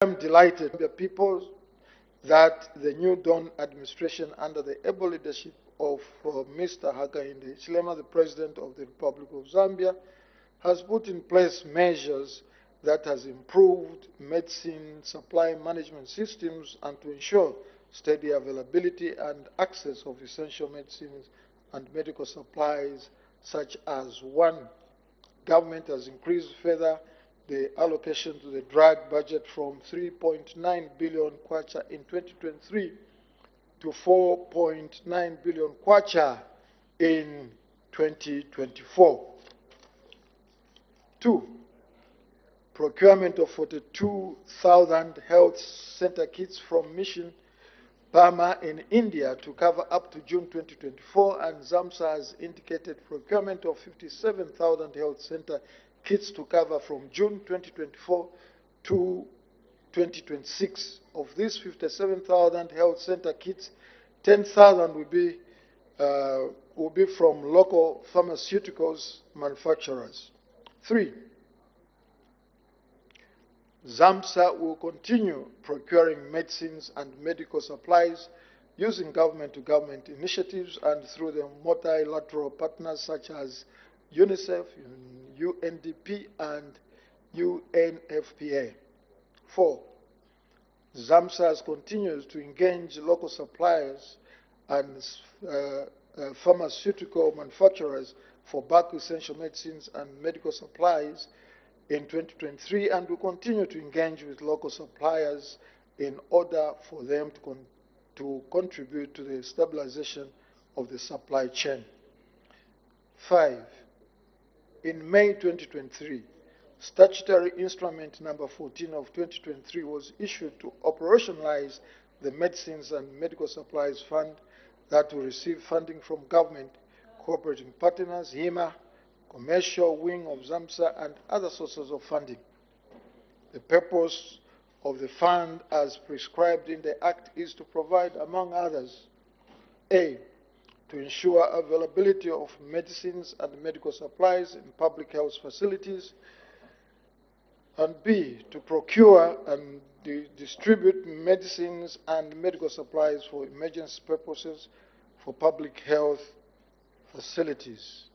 I'm delighted, the people, that the New Dawn administration, under the able leadership of Mr. Hakainde Hichilema, the President of the Republic of Zambia, has put in place measures that has improved medicine supply management systems and to ensure steady availability and access of essential medicines and medical supplies, such as: one, government has increased further the allocation to the drug budget from 3.9 billion kwacha in 2023 to 4.9 billion kwacha in 2024. Two, procurement of 42,000 health center kits from Mission Burma in India to cover up to June 2024, and ZAMSA has indicated procurement of 57,000 health center kits to cover from June 2024 to 2026. Of these 57,000 health center kits, 10,000 will be from local pharmaceuticals manufacturers. Three, ZAMSA will continue procuring medicines and medical supplies using government-to-government initiatives and through the multilateral partners such as UNICEF, UNDP, and UNFPA. Four, ZAMSA continues to engage local suppliers and pharmaceutical manufacturers for bulk essential medicines and medical supplies in 2023, and will continue to engage with local suppliers in order for them to contribute to the stabilization of the supply chain. Five, in May 2023, Statutory Instrument number 14 of 2023 was issued to operationalize the Medicines and Medical Supplies Fund that will receive funding from government, cooperating partners, HIMA, commercial wing of ZAMSA, and other sources of funding. The purpose of the fund, as prescribed in the Act, is to provide, among others: A, to ensure availability of medicines and medical supplies in public health facilities, and B, to procure and distribute medicines and medical supplies for emergency purposes for public health facilities.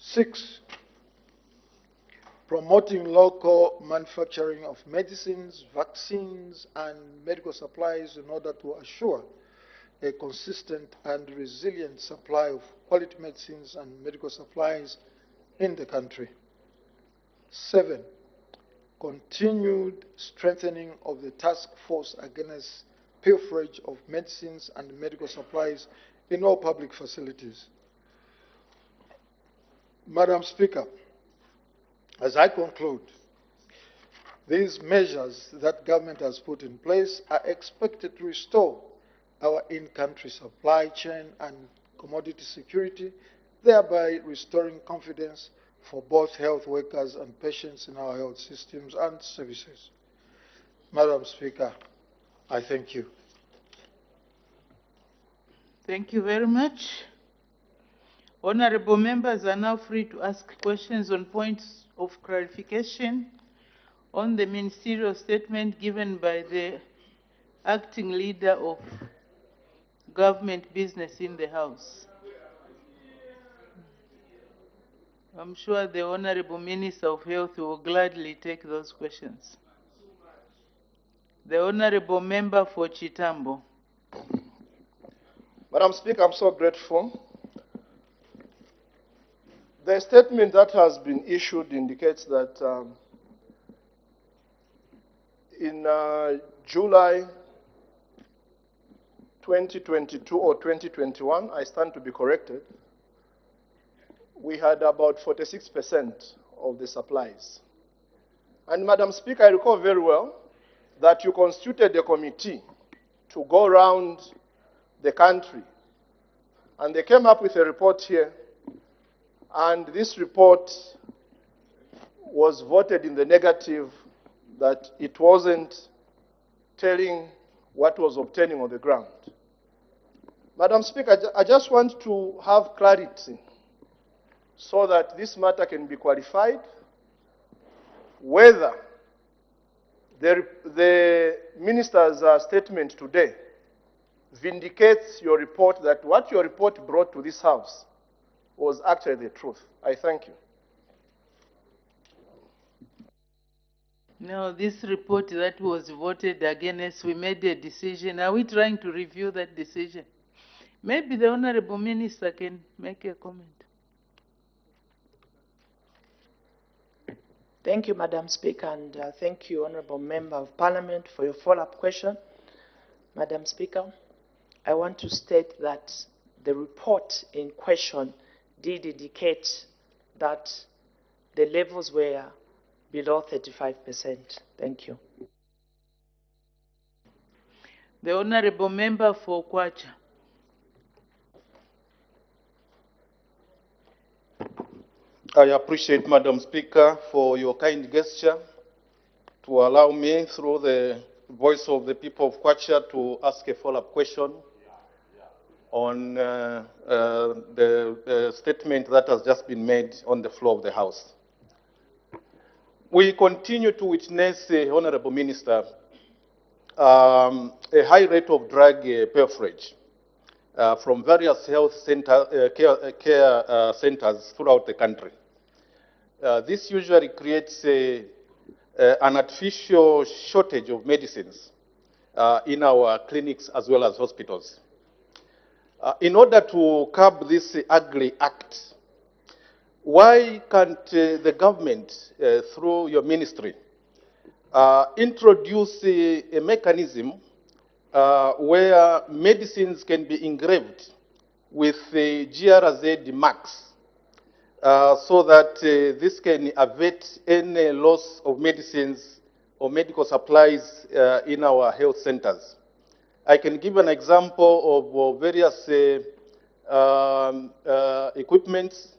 6, promoting local manufacturing of medicines, vaccines, and medical supplies in order to assure a consistent and resilient supply of quality medicines and medical supplies in the country. 7, continued strengthening of the task force against pilferage of medicines and medical supplies in all public facilities. Madam Speaker, as I conclude, these measures that government has put in place are expected to restore our in-country supply chain and commodity security, thereby restoring confidence for both health workers and patients in our health systems and services. Madam Speaker, I thank you. Thank you very much. Honorable members are now free to ask questions on points of clarification on the ministerial statement given by the acting leader of government business in the House. I'm sure the Honorable Minister of Health will gladly take those questions. The Honorable Member for Chitambo. Madam Speaker, I'm so grateful. The statement that has been issued indicates that in July 2022 or 2021, I stand to be corrected, we had about 46% of the supplies. And Madam Speaker, I recall very well that you constituted a committee to go around the country, and they came up with a report here, and this report was voted in the negative, that it wasn't telling what was obtaining on the ground. Madam Speaker, I just want to have clarity so that this matter can be qualified, whether The minister's statement today vindicates your report that what your report brought to this House was actually the truth. I thank you. No, this report that was voted against, we made a decision. Are we trying to review that decision? Maybe the Honorable Minister can make a comment. Thank you, Madam Speaker, and thank you, Honorable Member of Parliament, for your follow-up question. Madam Speaker, I want to state that the report in question did indicate that the levels were below 35%. Thank you. The Honorable Member for Kwacha. I appreciate, Madam Speaker, for your kind gesture to allow me, through the voice of the people of Kwacha, to ask a follow-up question on the statement that has just been made on the floor of the House. We continue to witness, Honorable Minister, a high rate of drug pilferage from various health care centers throughout the country. This usually creates an artificial shortage of medicines in our clinics as well as hospitals. In order to curb this ugly act, why can't the government, through your ministry, introduce a mechanism where medicines can be engraved with the GRZ marks so that this can avert any loss of medicines or medical supplies in our health centers? I can give an example of various equipments,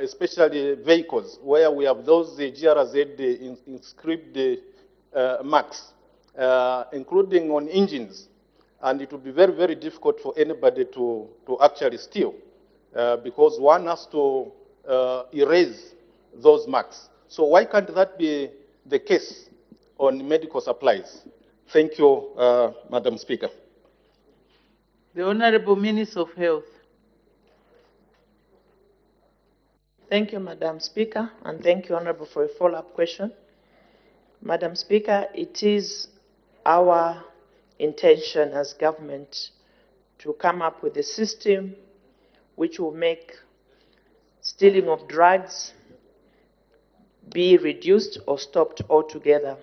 especially vehicles, where we have those GRZ inscribed marks, including on engines. And it would be very, very difficult for anybody to actually steal because one has to erase those marks. So why can't that be the case on medical supplies? Thank you, Madam Speaker. The Honorable Minister of Health. Thank you, Madam Speaker, and thank you, Honorable, for a follow-up question. Madam Speaker, it is our intention as government to come up with a system which will make stealing of drugs be reduced or stopped altogether.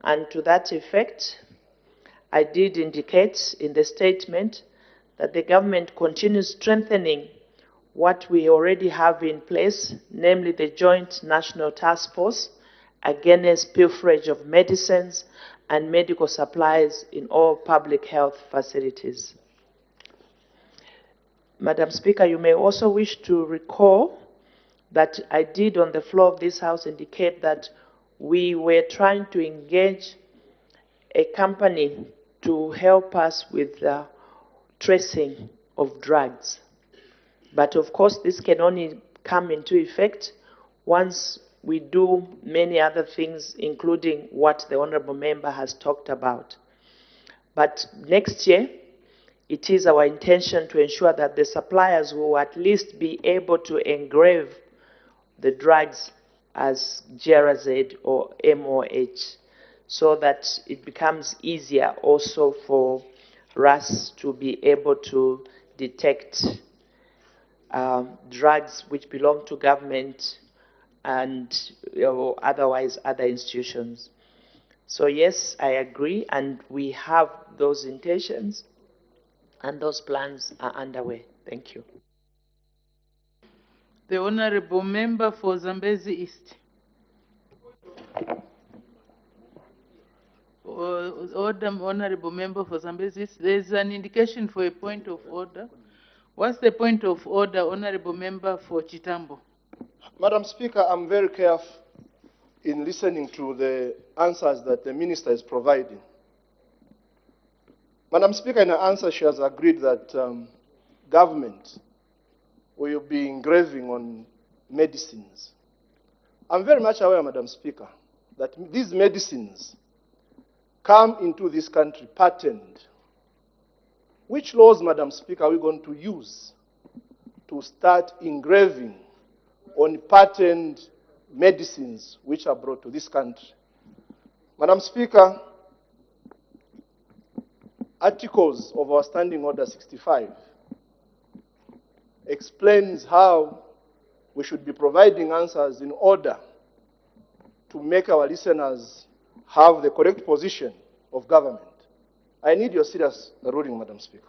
And to that effect, I did indicate in the statement that the government continues strengthening what we already have in place, namely the Joint National Task Force against pilferage of medicines and medical supplies in all public health facilities. Madam Speaker, you may also wish to recall that I did on the floor of this House indicate that we were trying to engage a company to help us with the tracing of drugs. But of course, this can only come into effect once we do many other things, including what the Honorable Member has talked about. But next year, it is our intention to ensure that the suppliers will at least be able to engrave the drugs as GRZ or MOH, so that it becomes easier also for us to be able to detect drugs which belong to government and otherwise other institutions. So yes, I agree, and we have those intentions, and those plans are underway. Thank you. The Honorable Member for Zambezi East. Order, Honorable Member for Zambezi East. There is an indication for a point of order. What's the point of order, Honorable Member for Chitambo? Madam Speaker, I'm very careful in listening to the answers that the Minister is providing. Madam Speaker, in her answer, she has agreed that government will be engraving on medicines. I'm very much aware, Madam Speaker, that these medicines come into this country patented, which laws, Madam Speaker, are we going to use to start engraving on patented medicines which are brought to this country? Madam Speaker, articles of our Standing Order 65 explains how we should be providing answers in order to make our listeners have the correct position of government. I need your serious ruling, Madam Speaker.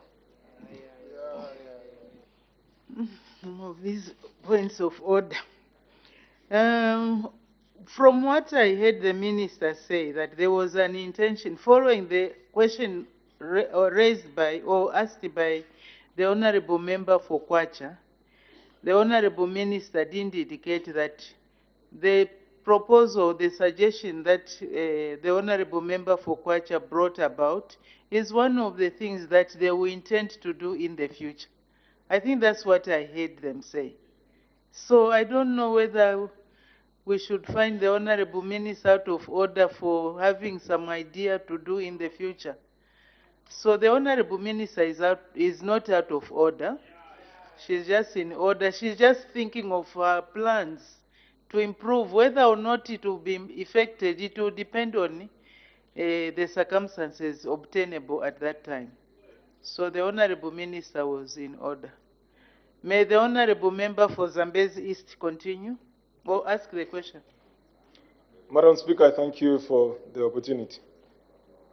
Of these points of order. From what I heard the minister say, that there was an intention, following the question raised by or asked by the Honorable Member for Kwacha, the Honorable Minister didn't indicate that the proposal, the suggestion that the Honorable Member for Kwacha brought about is one of the things that they will intend to do in the future. I think that's what I heard them say. So I don't know whether we should find the Honorable Minister out of order for having some idea to do in the future. So the Honorable Minister is not out of order. She's just in order. She's just thinking of her plans to improve. Whether or not it will be effected, it will depend on the circumstances obtainable at that time. So the Honorable Minister was in order. May the Honorable Member for Zambezi East continue or ask the question. Madam Speaker, I thank you for the opportunity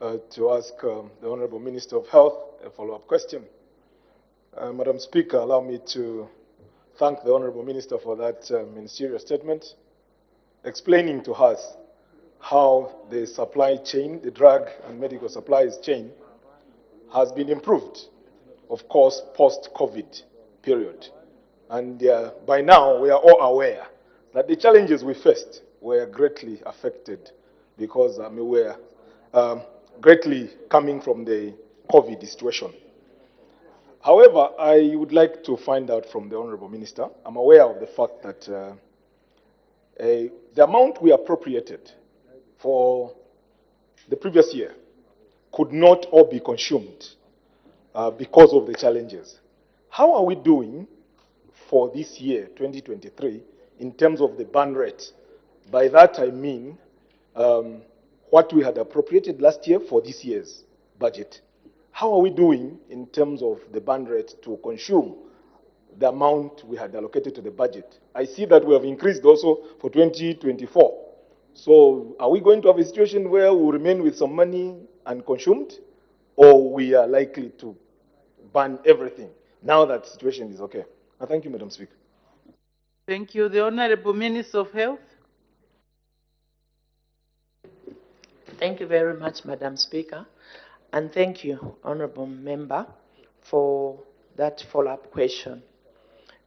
to ask the Honorable Minister of Health a follow-up question. Madam Speaker, allow me to thank the Honorable Minister for that ministerial statement, explaining to us how the supply chain, the drug and medical supplies chain, has been improved, of course, post-COVID period. And by now, we are all aware that the challenges we faced were greatly affected because we were greatly coming from the COVID situation. However, I would like to find out from the Honorable Minister, I'm aware of the fact that the amount we appropriated for the previous year could not all be consumed because of the challenges. How are we doing for this year, 2023, in terms of the burn rate? By that I mean what we had appropriated last year for this year's budget. How are we doing in terms of the burn rate to consume the amount we had allocated to the budget? I see that we have increased also for 2024. So are we going to have a situation where we remain with some money unconsumed, or we are likely to burn everything now that the situation is okay? Thank you, Madam Speaker. Thank you. The Honorable Minister of Health. Thank you very much, Madam Speaker. And thank you, Honorable Member, for that follow-up question.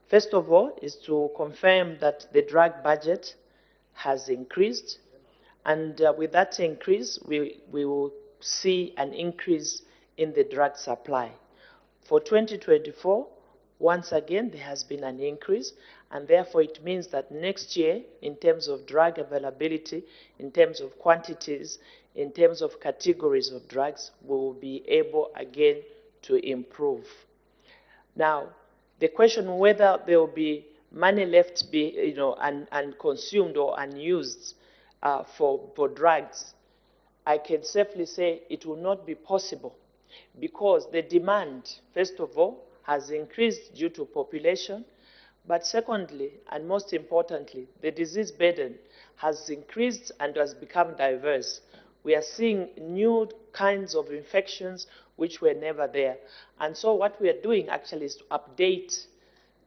First of all, is to confirm that the drug budget has increased. And with that increase, we will see an increase in the drug supply. For 2024, once again, there has been an increase, and therefore it means that next year, in terms of drug availability, in terms of quantities, in terms of categories of drugs, we will be able again to improve. Now, the question whether there will be money left unconsumed or unused for drugs, I can safely say it will not be possible, because the demand, first of all, has increased due to population, but secondly, and most importantly, the disease burden has increased and has become diverse. We are seeing new kinds of infections which were never there. And so what we are doing actually is to update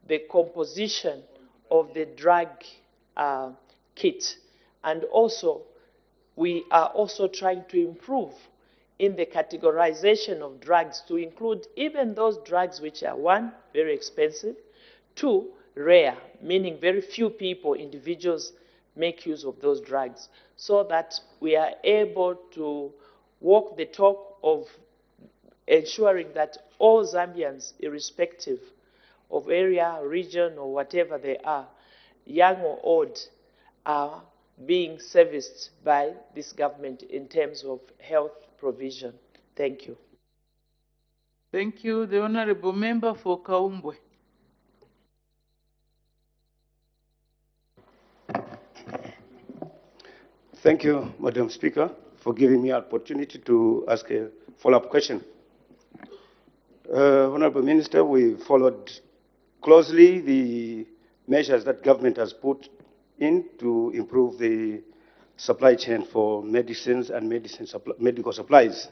the composition of the drug kit. And also, we are also trying to improve in the categorization of drugs to include even those drugs which are, one, very expensive, two, rare, meaning very few people, individuals, make use of those drugs, so that we are able to walk the talk of ensuring that all Zambians, irrespective of area, region, or whatever they are, young or old, are being serviced by this government in terms of health provision. Thank you. Thank you. The Honorable Member for Kaumbwe. Thank you, Madam Speaker, for giving me an opportunity to ask a follow-up question. Honorable Minister, we followed closely the measures that government has put in to improve the supply chain for medicines and medical supplies.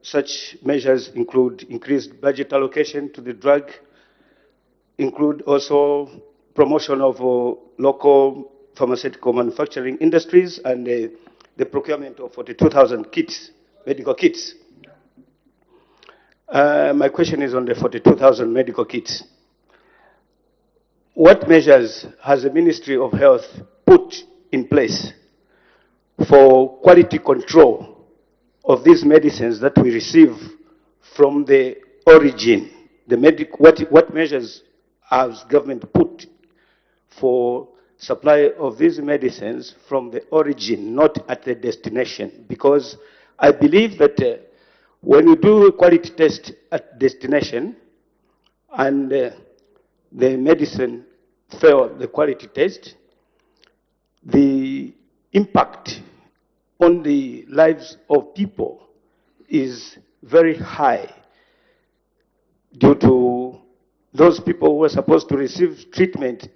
Such measures include increased budget allocation to the drug, include also promotion of local pharmaceutical manufacturing industries, and the procurement of 42,000 kits, medical kits. My question is on the 42,000 medical kits. What measures has the Ministry of Health put in place for quality control of these medicines that we receive from the origin? What measures has government put for supply of these medicines from the origin, not at the destination? Because I believe that when you do a quality test at destination and the medicine failed the quality test, the impact on the lives of people is very high due to those people who are supposed to receive treatment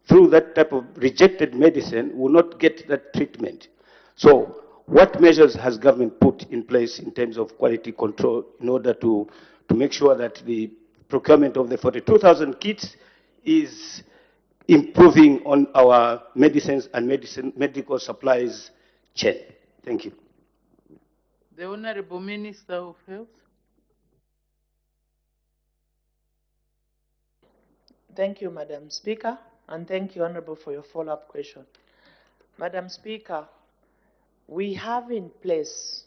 through that type of rejected medicine will not get that treatment. So what measures has government put in place in terms of quality control in order to make sure that the procurement of the 42,000 kits is improving on our medicines and medical supplies chain? Thank you. The Honorable Minister of Health. Thank you, Madam Speaker, and thank you, Honorable, for your follow-up question. Madam Speaker, we have in place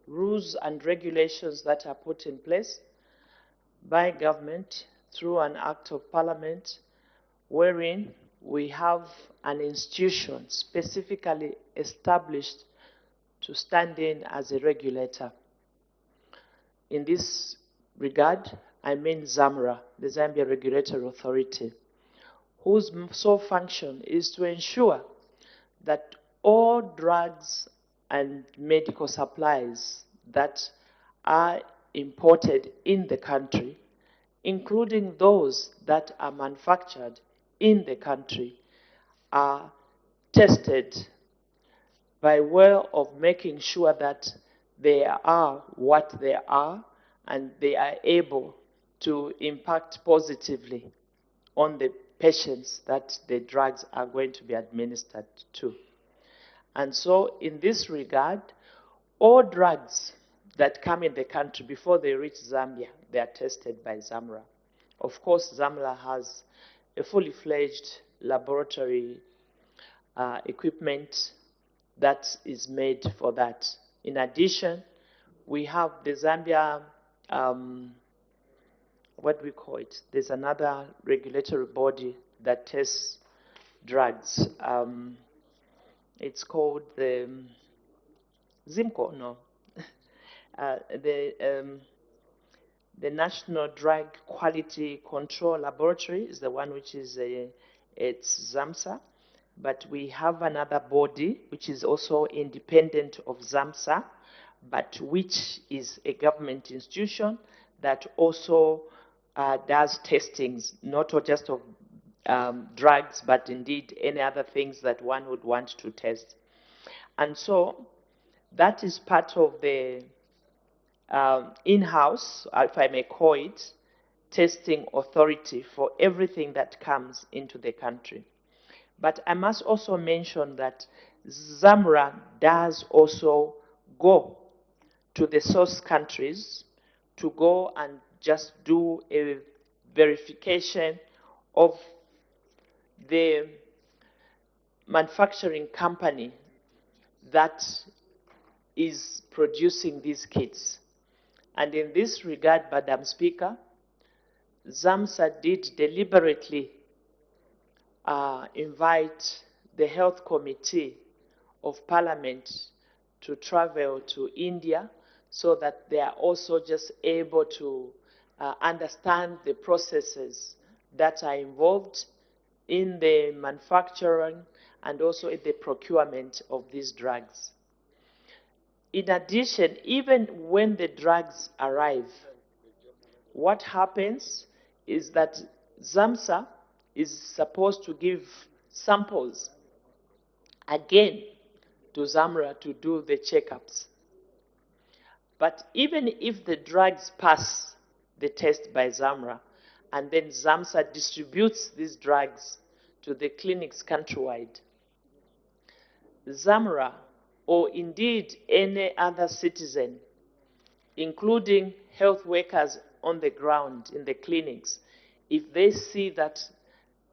rules and regulations that are put in place by government through an act of parliament, wherein we have an institution specifically established to stand in as a regulator. In this regard, I mean ZAMRA, the Zambia Regulatory Authority, whose sole function is to ensure that all drugs and medical supplies that are imported in the country, including those that are manufactured in the country, are tested by way of making sure that they are what they are and they are able to impact positively on the patients that the drugs are going to be administered to. And so in this regard, all drugs that come in the country before they reach Zambia, they are tested by ZAMRA. Of course, ZAMRA has a fully fledged laboratory equipment that is made for that. In addition, we have the Zambia, what do we call it? There's another regulatory body that tests drugs. It's called the ZIMCO, no. The National Drug Quality Control Laboratory is the one which is, it's ZAMSA. But we have another body which is also independent of ZAMSA, but which is a government institution that also does testings, not just of drugs, but indeed any other things that one would want to test. And so that is part of the in-house, if I may call it, testing authority for everything that comes into the country. But I must also mention that ZAMRA does also go to the source countries to go and just do a verification of the manufacturing company that is producing these kits. And in this regard, Madam Speaker, ZAMSA did deliberately invite the Health Committee of Parliament to travel to India so that they are also just able to understand the processes that are involved in the manufacturing and also in the procurement of these drugs. In addition, even when the drugs arrive, what happens is that ZAMSA is supposed to give samples again to ZAMRA to do the checkups. But even if the drugs pass the test by ZAMRA, and then ZAMSA distributes these drugs to the clinics countrywide, ZAMRA, or indeed any other citizen, including health workers on the ground in the clinics, if they see that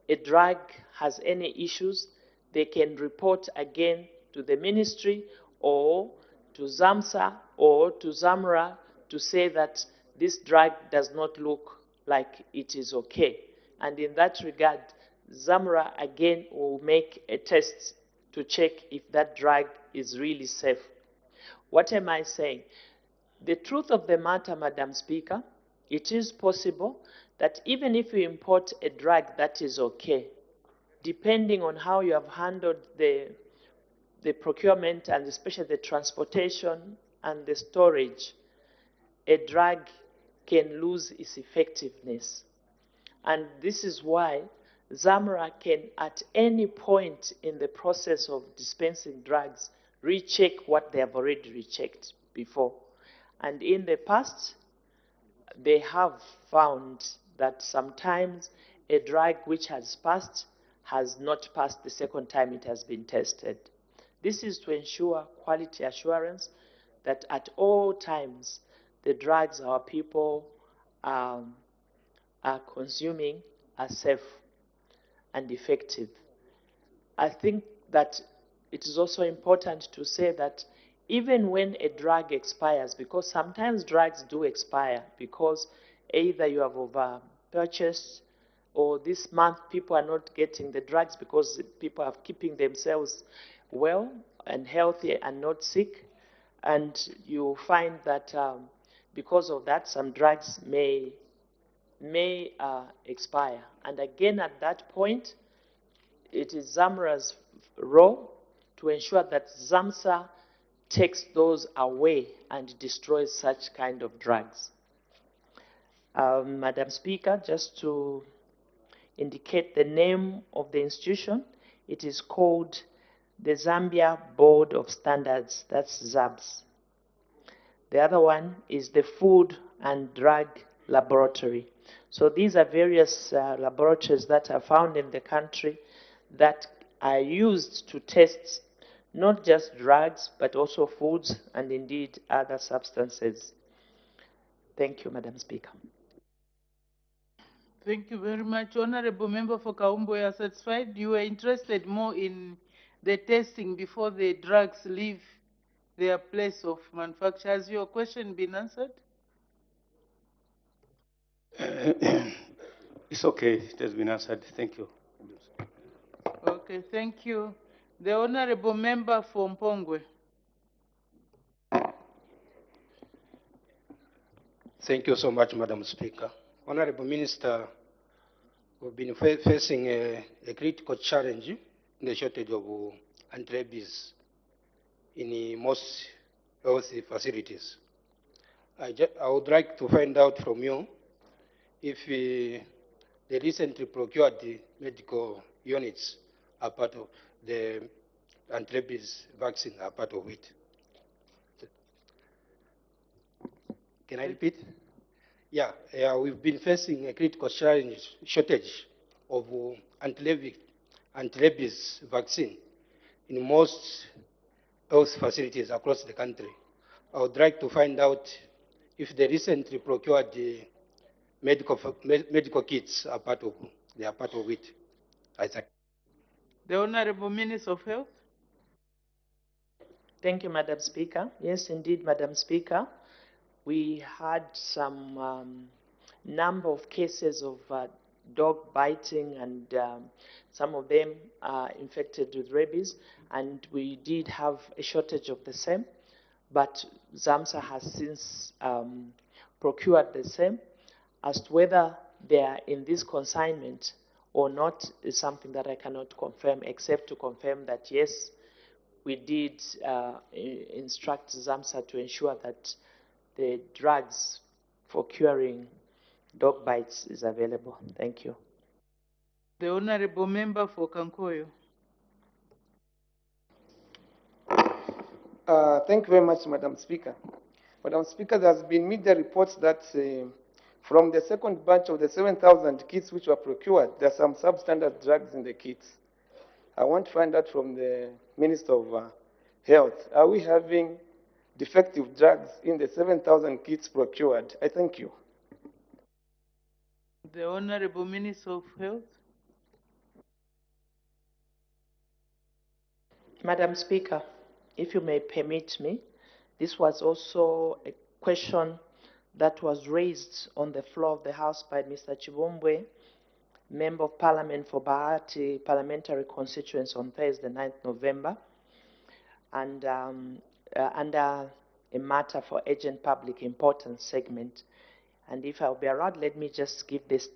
a drug has any issues, they can report again to the ministry or to ZAMSA or to ZAMRA to say that this drug does not look like it is okay. And in that regard, ZAMRA again will make a test to check if that drug is really safe. What am I saying? The truth of the matter, Madam Speaker, it is possible that even if you import a drug that is okay, depending on how you have handled the procurement and especially the transportation and the storage, a drug can lose its effectiveness. And this is why ZAMRA can, at any point in the process of dispensing drugs, recheck what they have already rechecked before. And in the past, they have found that sometimes a drug which has passed has not passed the second time it has been tested. This is to ensure quality assurance that at all times the drugs our people are consuming are safe and effective. I think that it is also important to say that even when a drug expires, because sometimes drugs do expire because either you have over purchased or this month people are not getting the drugs because people are keeping themselves well and healthy and not sick, and you find that because of that some drugs may expire. And again, at that point, it is ZAMRA's role to ensure that ZAMSA takes those away and destroys such kind of drugs. Madam Speaker, just to indicate the name of the institution, it is called the Zambia Board of Standards, that's ZABS. The other one is the Food and Drug Laboratory. So these are various laboratories that are found in the country that are used to test not just drugs, but also foods and indeed other substances. Thank you, Madam Speaker. Thank you very much. Honorable Member for Kaumbo, you are satisfied? You were interested more in the testing before the drugs leave their place of manufacture. Has your question been answered? It's okay. It has been answered. Thank you. Okay, thank you. The Honorable Member for Mpongwe. Thank you so much, Madam Speaker. Honorable Minister, we've been facing a critical challenge in the shortage of anti-rabies in most health facilities. I would like to find out from you if the recently procured medical units are part of the anti-rabies vaccine, are part of it. Can I repeat? Yeah, we've been facing a critical shortage of anti-rabies vaccine in most health facilities across the country. I would like to find out if the recently procured medical kits are part of it. I thank. The Honorable Minister of Health. Thank you, Madam Speaker. Yes, indeed, Madam Speaker. We had some number of cases of dog biting, and some of them are infected with rabies, and we did have a shortage of the same, but ZAMSA has since procured the same. As to whether they are in this consignment or not is something that I cannot confirm, except to confirm that yes, we did instruct ZAMSA to ensure that the drugs for curing dog bites is available. Thank you. The Honorable Member for Kankoyo. Thank you very much, Madam Speaker. Madam Speaker, there has been media reports that from the second batch of the 7,000 kits which were procured, there are some substandard drugs in the kits. I want to find out from the Minister of Health, are we having defective drugs in the 7,000 kits procured? I thank you. The Honorable Minister of Health. Madam Speaker, if you may permit me, this was also a question that was raised on the floor of the House by Mr. Chibumbwe, Member of Parliament for Bahati Parliamentary constituency, on Thursday, 9th November, and under a matter for urgent public importance segment. And if I'll be allowed, let me just give this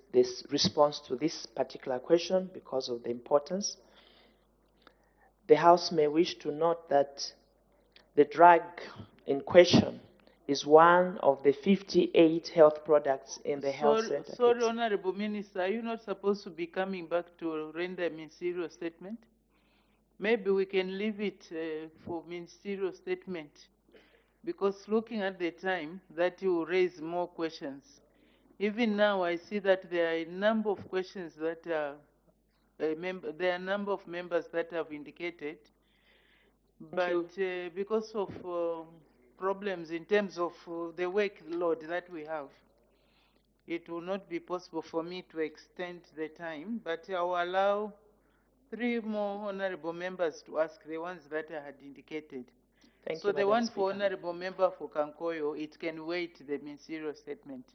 response to this particular question because of the importance. The House may wish to note that the drug in question is one of the 58 health products in the health center. Sorry, Honorable Minister, are you not supposed to be coming back to render a ministerial statement? Maybe we can leave it for ministerial statement, because looking at the time, that will raise more questions. Even now, I see that there are a number of questions that there are a number of members that have indicated, but because of problems in terms of the workload that we have, it will not be possible for me to extend the time, but I will allow 3 more honorable members to ask, the ones that I had indicated. Thank so you, the Madam one Speaker. for honorable member for Kankoyo, it can wait the ministerial statement.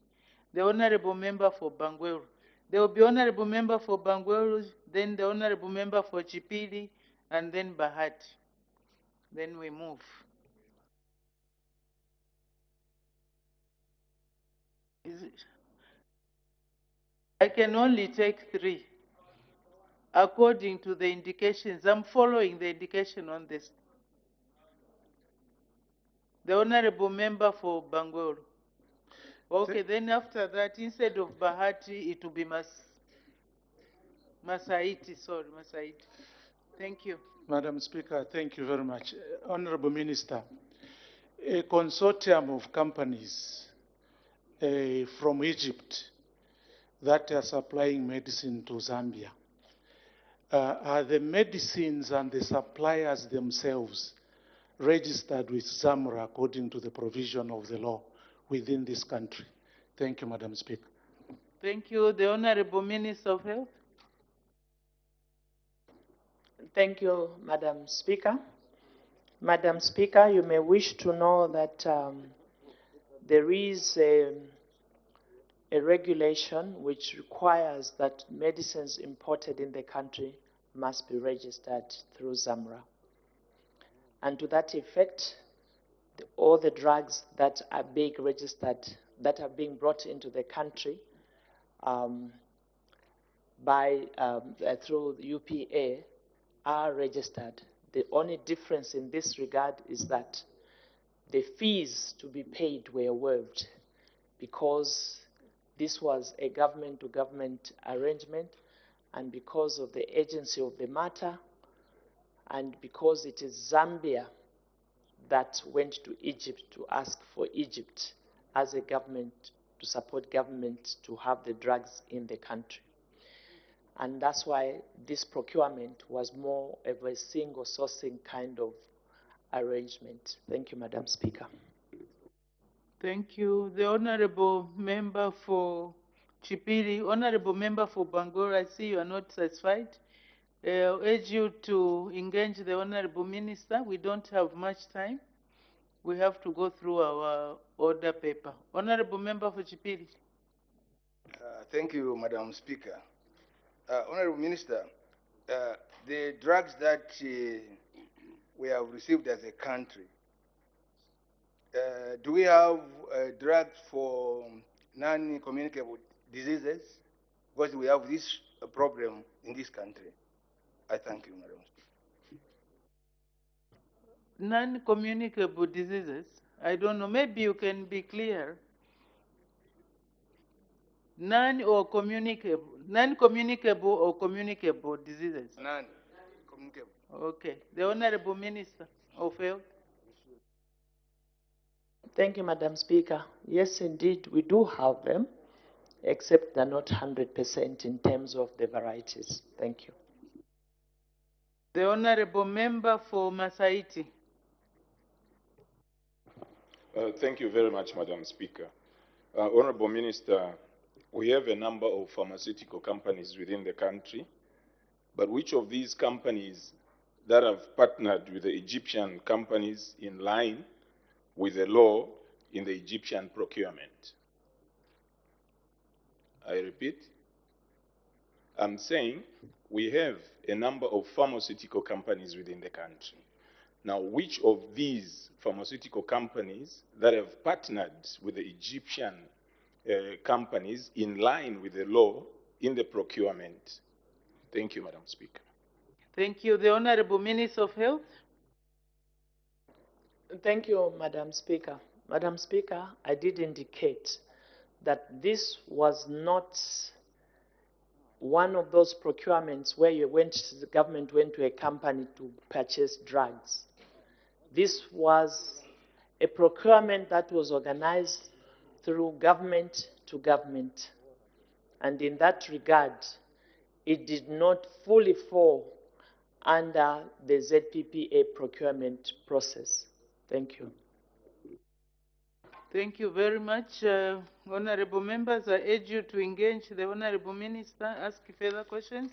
The honorable member for Bangweru, there will be honorable member for Bangweru, then the honorable member for Chipili, and then Bahati. Then we move. I can only take 3. According to the indications, I'm following the indication on this. The honorable member for Bangweru. Okay, then after that, instead of Bahati, it will be Masaiti. Sorry, Masaiti. Thank you. Madam Speaker, thank you very much. Honorable Minister, a consortium of companies from Egypt that are supplying medicine to Zambia, are the medicines and the suppliers themselves registered with ZAMRA according to the provision of the law within this country? Thank you, Madam Speaker. Thank you. The Honorable Minister of Health. Thank you, Madam Speaker. Madam Speaker, you may wish to know that there is a regulation which requires that medicines imported in the country must be registered through ZAMRA. And to that effect, all the drugs that are being registered, that are being brought into the country through UPA are registered. The only difference in this regard is that the fees to be paid were waived because this was a government-to-government arrangement, and because of the urgency of the matter, and because it is Zambia that went to Egypt to ask for Egypt as a government to support government to have the drugs in the country. And that's why this procurement was more of a single sourcing kind of arrangement. Thank you, Madam Speaker. Thank you. The Honorable Member for Chipili, Honorable Member for Bangor, I see you are not satisfied. I urge you to engage the Honorable Minister. We don't have much time. We have to go through our order paper. Honorable Member for Chipili. Thank you, Madam Speaker. Honorable Minister, the drugs that we have received as a country, do we have drugs for non-communicable diseases? Because we have this problem in this country. I thank you, Madam Speaker. Non-communicable diseases? I don't know. Maybe you can be clear. Non-communicable or communicable diseases? Non-communicable. Okay. The Honorable Minister of Health. Thank you, Madam Speaker. Yes, indeed, we do have them, except they're not 100% in terms of the varieties. Thank you. The Honorable Member for Masaiti. Thank you very much, Madam Speaker. Honorable Minister, we have a number of pharmaceutical companies within the country, but which of these companies that have partnered with the Egyptian companies in line with the law in the Egyptian procurement? I repeat, I'm saying we have a number of pharmaceutical companies within the country. Now, which of these pharmaceutical companies that have partnered with the Egyptian companies in line with the law in the procurement? Thank you, Madam Speaker. Thank you. The Honorable Minister of Health. Thank you, Madam Speaker. Madam Speaker, I did indicate that this was not one of those procurements where the government went to a company to purchase drugs. This was a procurement that was organized through government to government. And in that regard, it did not fully fall under the ZPPA procurement process. Thank you. Thank you very much. Honorable members, I urge you to engage the Honorable Minister, ask further questions,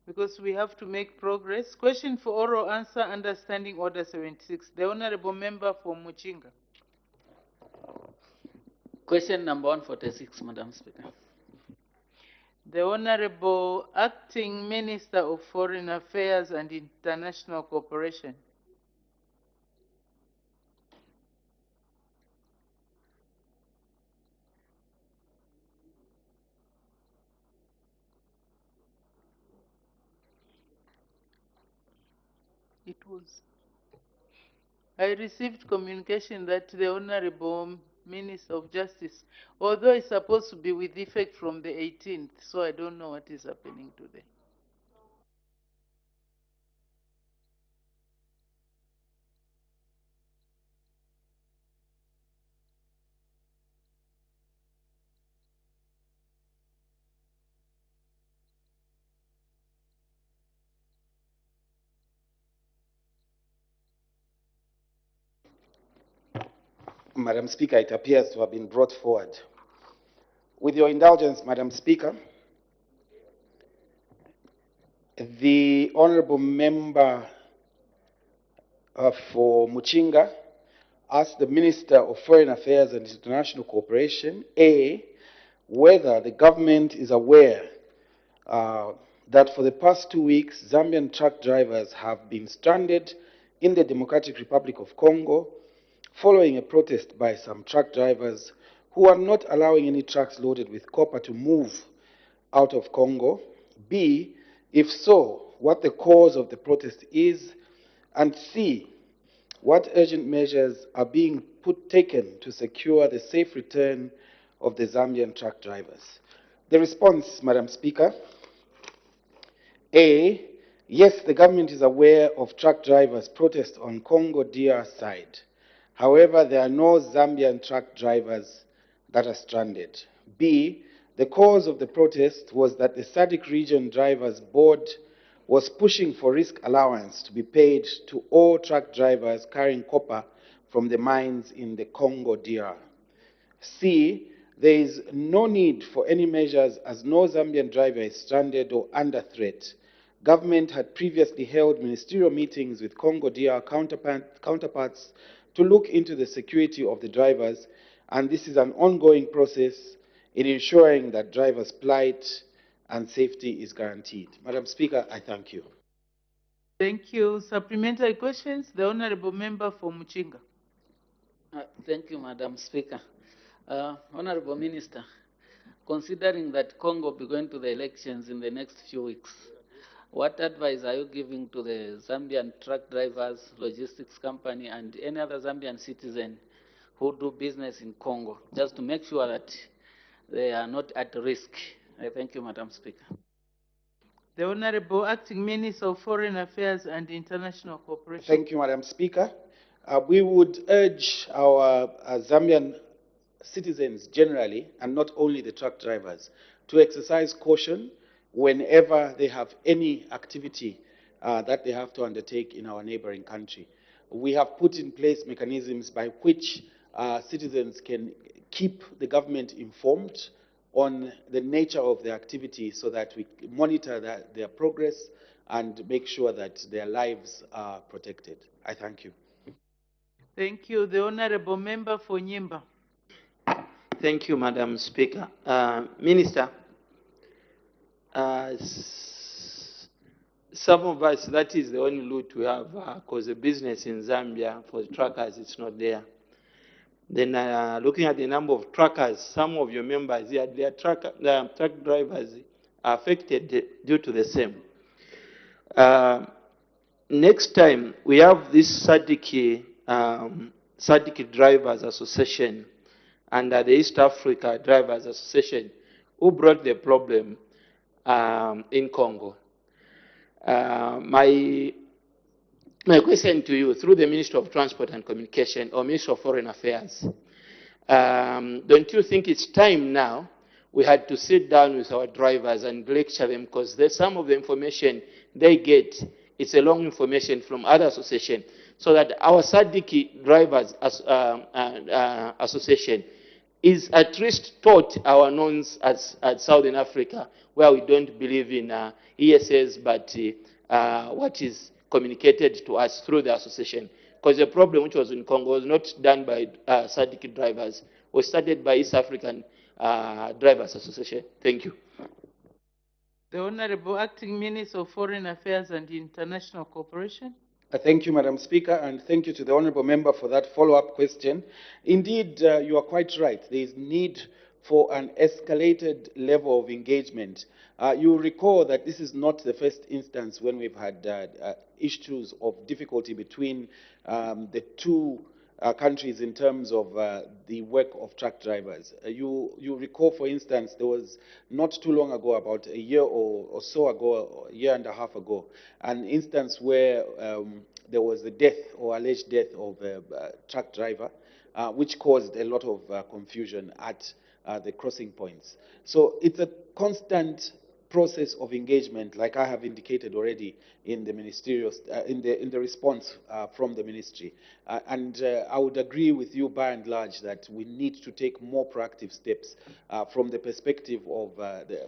because we have to make progress. Question for oral answer under Standing Order 76. The Honorable Member for Muchinga. Question number 146, Madam Speaker. The Honorable Acting Minister of Foreign Affairs and International Cooperation. I received communication that the Honorable Minister of Justice, although it's supposed to be with effect from the 18th, so I don't know what is happening today. Madam Speaker, it appears to have been brought forward. With your indulgence, Madam Speaker, the Honorable Member for Muchinga asked the Minister of Foreign Affairs and International Cooperation, A, whether the government is aware that for the past 2 weeks, Zambian truck drivers have been stranded in the Democratic Republic of Congo following a protest by some truck drivers who are not allowing any trucks loaded with copper to move out of Congo. B, if so, what the cause of the protest is, and C, what urgent measures are being taken to secure the safe return of the Zambian truck drivers. The response, Madam Speaker: A, yes, the government is aware of truck drivers' protest on Congo DR side. However, there are no Zambian truck drivers that are stranded. B, the cause of the protest was that the SADC region drivers board was pushing for risk allowance to be paid to all truck drivers carrying copper from the mines in the Congo DR. C, there is no need for any measures as no Zambian driver is stranded or under threat. Government had previously held ministerial meetings with Congo DR counterparts to look into the security of the drivers, and this is an ongoing process in ensuring that drivers' plight and safety is guaranteed. Madam Speaker, I thank you. Thank you. Supplementary questions? The Honorable Member for Muchinga. Thank you, Madam Speaker. Honorable Minister, considering that Congo will be going to the elections in the next few weeks, what advice are you giving to the Zambian truck drivers, logistics company, and any other Zambian citizen who do business in Congo, just to make sure that they are not at risk? I thank you, Madam Speaker. The Honorable Acting Minister of Foreign Affairs and International Cooperation. Thank you, Madam Speaker. We would urge our Zambian citizens generally, and not only the truck drivers, to exercise caution whenever they have any activity that they have to undertake in our neighboring country. We have put in place mechanisms by which citizens can keep the government informed on the nature of their activity so that we monitor their progress and make sure that their lives are protected. I thank you. Thank you. The Honorable Member for Nyimba. Thank you, Madam Speaker. Minister, some of us, that is the only route we have, because the business in Zambia for the truckers, it's not there. Then looking at the number of truckers, some of your members here, their truck drivers are affected due to the same. Next time, we have this SADC Drivers Association under the East Africa Drivers Association, who brought the problem in Congo. My question to you, through the Minister of Transport and Communication or Minister of Foreign Affairs, don't you think it's time now we had to sit down with our drivers and lecture them, because some of the information they get, it's a long information from other associations, so that our SADC Drivers Association is at least taught our norms as Southern Africa, where we don't believe in ESS, but what is communicated to us through the association. Because the problem which was in Congo was not done by SADC drivers, was started by East African Drivers Association. Thank you. The Honorable Acting Minister of Foreign Affairs and International Cooperation. Thank you, Madam Speaker, and thank you to the Honourable Member for that follow-up question. Indeed, you are quite right. There is need for an escalated level of engagement. You recall that this is not the first instance when we've had issues of difficulty between the two countries in terms of the work of truck drivers. You recall, for instance, there was not too long ago, about a year or so ago, a year and a half ago, an instance where there was the death or alleged death of a truck driver, which caused a lot of confusion at the crossing points. So it's a constant process of engagement, like I have indicated already in the ministerial, in the response from the ministry. And I would agree with you by and large that we need to take more proactive steps from the perspective of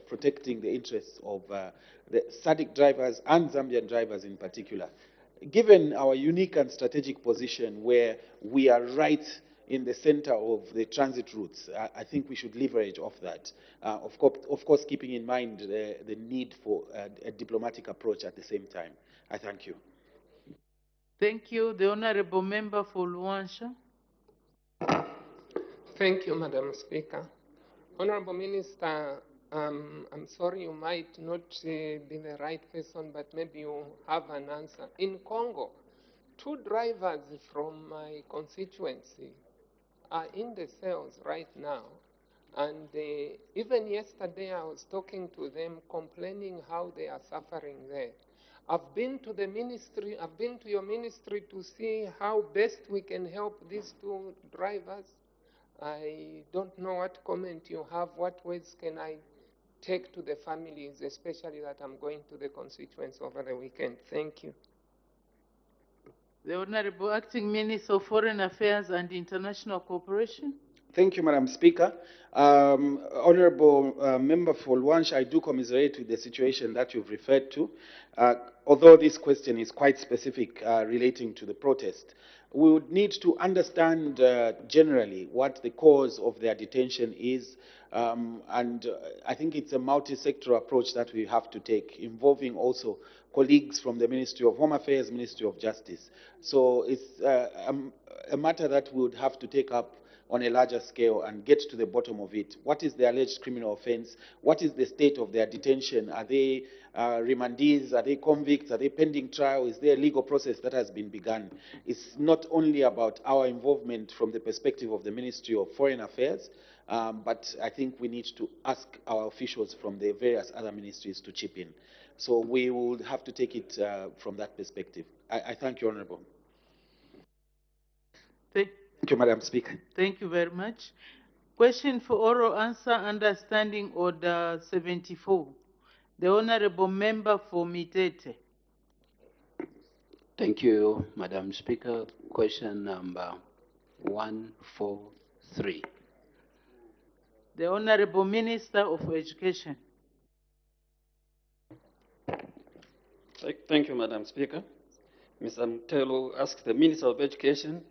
protecting the interests of the SADC drivers and Zambian drivers in particular. Given our unique and strategic position where we are right in the center of the transit routes, I think we should leverage off that. Of course, keeping in mind the need for a diplomatic approach at the same time. I thank you. Thank you. The Honorable Member for Luansha. Thank you, Madam Speaker. Honorable Minister, I'm sorry you might not be the right person, but maybe you have an answer. In Congo, 2 drivers from my constituency are in the cells right now. And even yesterday I was talking to them, complaining how they are suffering there. I've been to the ministry, I've been to your ministry to see how best we can help these 2 drivers. I don't know what comment you have, what words can I take to the families, especially that I'm going to the constituents over the weekend. Thank you. The Honorable Acting Minister of Foreign Affairs and International Cooperation. Thank you, Madam Speaker. Honorable Member for Luansh, I do commiserate with the situation that you've referred to. Although this question is quite specific relating to the protest, we would need to understand generally what the cause of their detention is. I think it's a multi-sectoral approach that we have to take, involving also colleagues from the Ministry of Home Affairs, Ministry of Justice. So it's a matter that we would have to take up on a larger scale and get to the bottom of it. What is the alleged criminal offense? What is the state of their detention? Are they remandees? Are they convicts? Are they pending trial? Is there a legal process that has been begun? It's not only about our involvement from the perspective of the Ministry of Foreign Affairs, but I think we need to ask our officials from the various other ministries to chip in. So we will have to take it from that perspective. I thank you, Honorable. Thank you, Madam Speaker. Thank you very much. Question for oral answer under Standing Order 74. The Honorable Member for Mitete. Thank you, Madam Speaker. Question number 143. The Honorable Minister of Education. Thank you, Madam Speaker. Ms. Amtelo asks the Minister of Education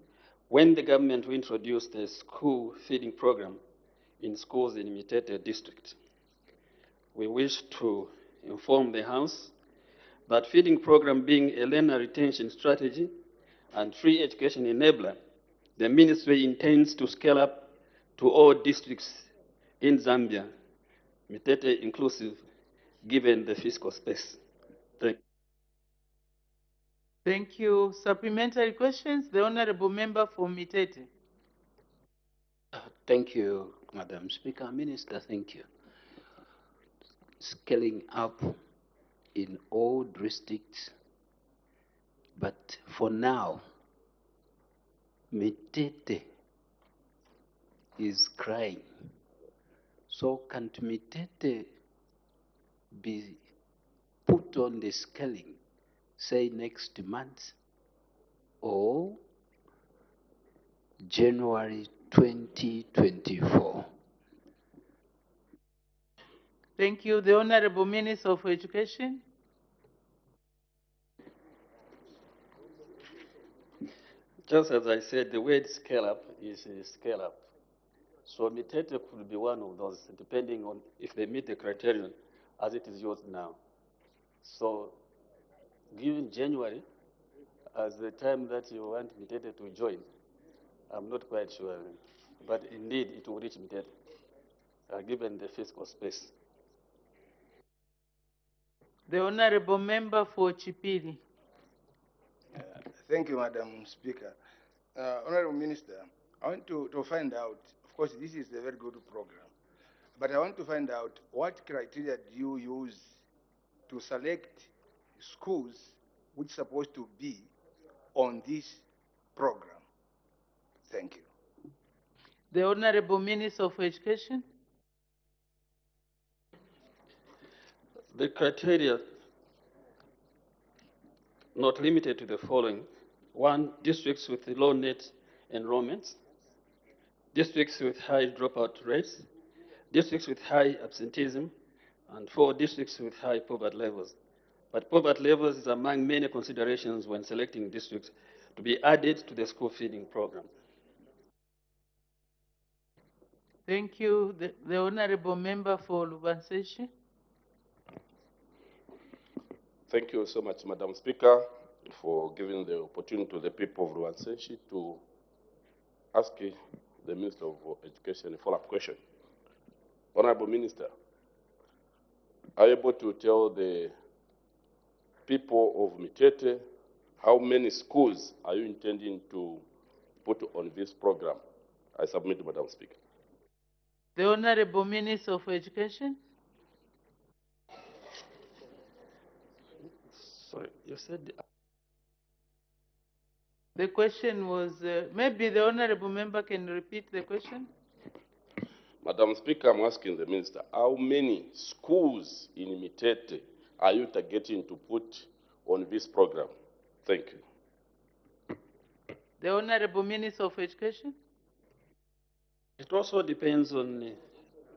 when the government will introduce the school feeding program in schools in Mitete district. We wish to inform the House that feeding program being a learner retention strategy and free education enabler, the ministry intends to scale up to all districts in Zambia, Mitete inclusive, given the fiscal space. Thank you. Thank you. Supplementary questions? The Honorable Member for Mitete. Thank you, Madam Speaker. Minister, thank you. Scaling up in all districts, but for now, Mitete is crying. So can't Mitete be put on the scaling, say next month or January 2024? Thank you. The Honorable Minister of Education. Just as I said, the word scale up is scale up. So Mitete could be one of those, depending on if they meet the criterion as it is used now. So given January as the time that you want Mitete to join, I'm not quite sure. But indeed, it will reach Mitete, given the fiscal space. The Honorable Member for Chipili. Thank you, Madam Speaker. Honorable Minister, I want to find out, of course, this is a very good program, but I want to find out what criteria do you use to select schools which are supposed to be on this program? Thank you. The Honorable Minister of Education. The criteria not limited to the following. 1, districts with low net enrollments, districts with high dropout rates, districts with high absenteeism, and 4, districts with high poverty levels. But poverty levels is among many considerations when selecting districts to be added to the school feeding program. Thank you. The Honorable Member for Lubanseshi. Thank you so much, Madam Speaker, for giving the opportunity to the people of Lubanseshi to ask the Minister of Education a follow-up question. Honorable Minister, are you able to tell the people of Mitete how many schools are you intending to put on this program? I submit, Madam Speaker. The Honorable Minister of Education. Sorry, you said... The question was, maybe the Honorable Member can repeat the question? Madam Speaker, I'm asking the Minister, how many schools in Mitete are you targeting to put on this program? Thank you. The Honorable Minister of Education. It also depends on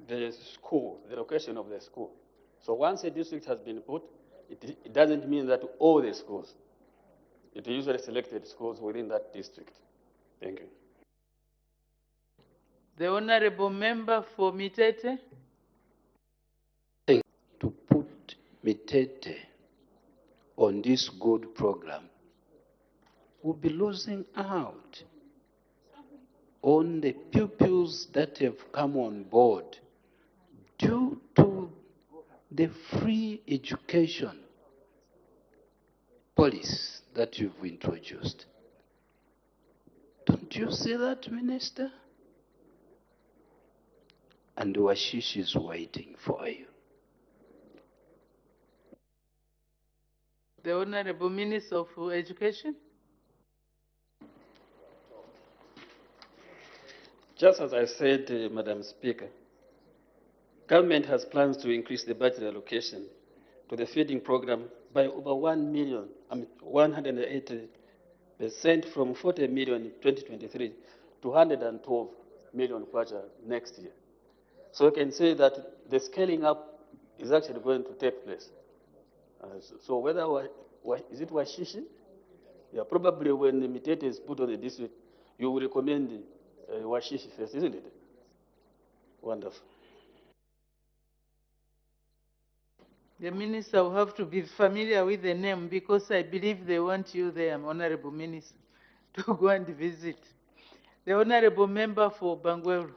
the school, the location of the school. So once a district has been put, it doesn't mean that all the schools. It usually selected schools within that district. Thank you. The Honorable Member for Mitete. To put Mitete on this good program, we'll be losing out on the pupils that have come on board due to the free education policy that you've introduced. Don't you see that, Minister? And Washish is waiting for you. The Honorable Minister for Education. Just as I said, Madam Speaker, government has plans to increase the budget allocation to the feeding program by over 180% from 40 million in 2023 to 112 million kwacha next year. So you can say that the scaling up is actually going to take place. So whether, is it Washishi? Yeah, probably when the Mitete is put on the district, you will recommend Washishi first, isn't it? Wonderful. The Minister will have to be familiar with the name because I believe they want you there, Honorable Minister, to go and visit. The Honorable Member for Bangweru.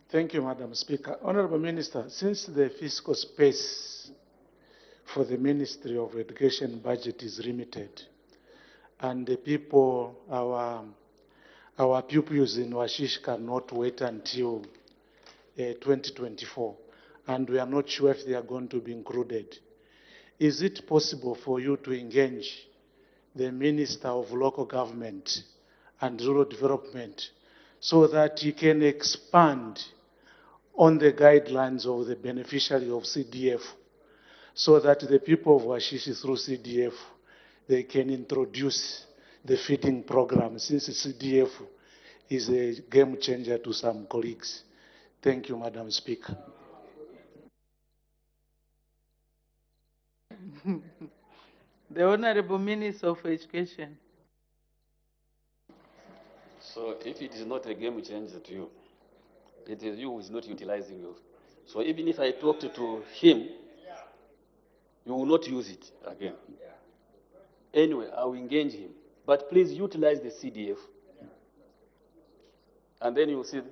Thank you, Madam Speaker. Honorable Minister, since the fiscal space for the Ministry of Education budget is limited, and the people, our pupils in Washish cannot wait until 2024, and we are not sure if they are going to be included. Is it possible for you to engage the Minister of Local Government and Rural Development so that he can expand on the guidelines of the beneficiary of CDF, so that the people of Washishi through CDF, they can introduce the feeding program, since CDF is a game changer to some colleagues. Thank you, Madam Speaker. The Honorable Minister of Education. So if it is not a game changer to you, it is you who is not utilizing you. So even if I talked to him, you will not use it again. Anyway, I will engage him. But please utilize the CDF. And then you will see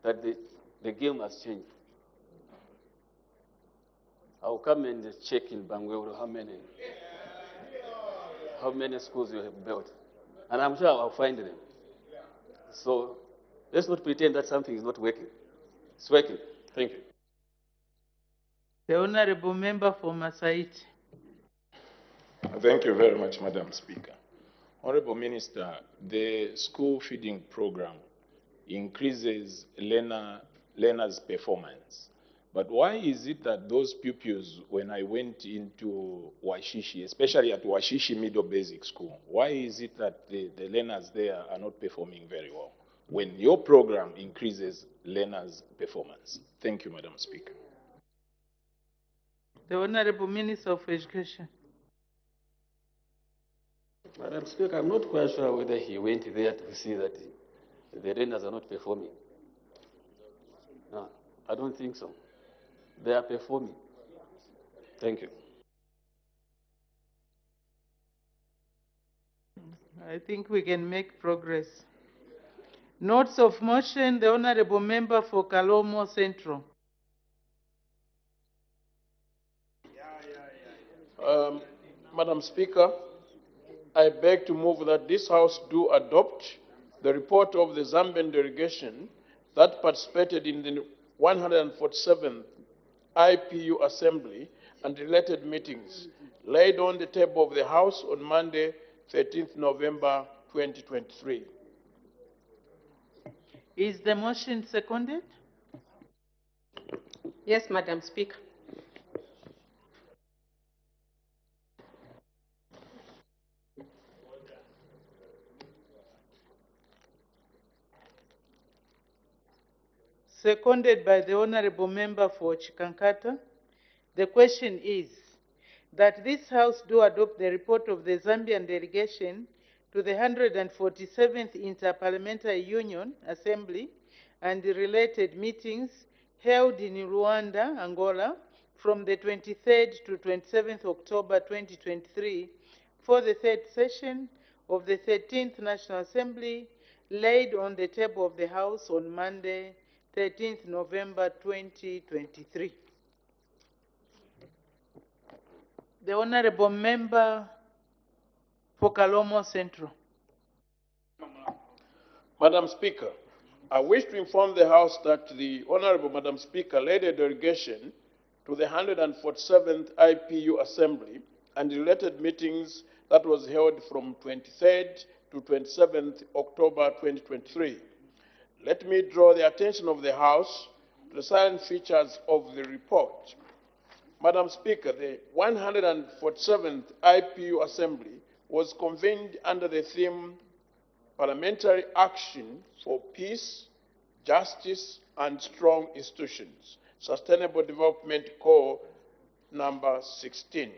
that the game has changed. I will come and check in Bangweru how many schools you have built. And I'm sure I'll find them. So let's not pretend that something is not working. It's working. Thank you. The Honorable Member for Masaiti. Thank you very much, Madam Speaker. Honorable Minister, the school feeding program increases learners' performance. But why is it that those pupils, when I went into Washishi, especially at Washishi Middle Basic School, why is it that the learners there are not performing very well when your program increases learners' performance? Thank you, Madam Speaker. The Honorable Minister of Education. Madam Speaker, I'm not quite sure whether he went there to see that the learners are not performing. No, I don't think so. They are performing. Thank you. I think we can make progress. Notes of motion, the Honorable Member for Kalomo Central. Madam Speaker, I beg to move that this House do adopt the report of the Zambian delegation that participated in the 147th IPU Assembly and related meetings laid on the table of the House on Monday, 13th November 2023. Is the motion seconded? Yes, Madam Speaker. seconded by the Honorable Member for Chikankata. The question is that this House do adopt the report of the Zambian delegation to the 147th Interparliamentary Union Assembly and the related meetings held in Rwanda, Angola, from the 23rd to 27th October 2023 for the third session of the 13th National Assembly, laid on the table of the House on Monday, 13th November 2023. The Honorable Member for Kalomo Central. Madam Speaker, I wish to inform the House that the Honorable Madam Speaker led a delegation to the 147th IPU Assembly and related meetings that was held from 23rd to 27th October 2023. Let me draw the attention of the House to the salient features of the report. Madam Speaker, the 147th IPU Assembly was convened under the theme Parliamentary Action for Peace, Justice and Strong Institutions, Sustainable Development Core number 16.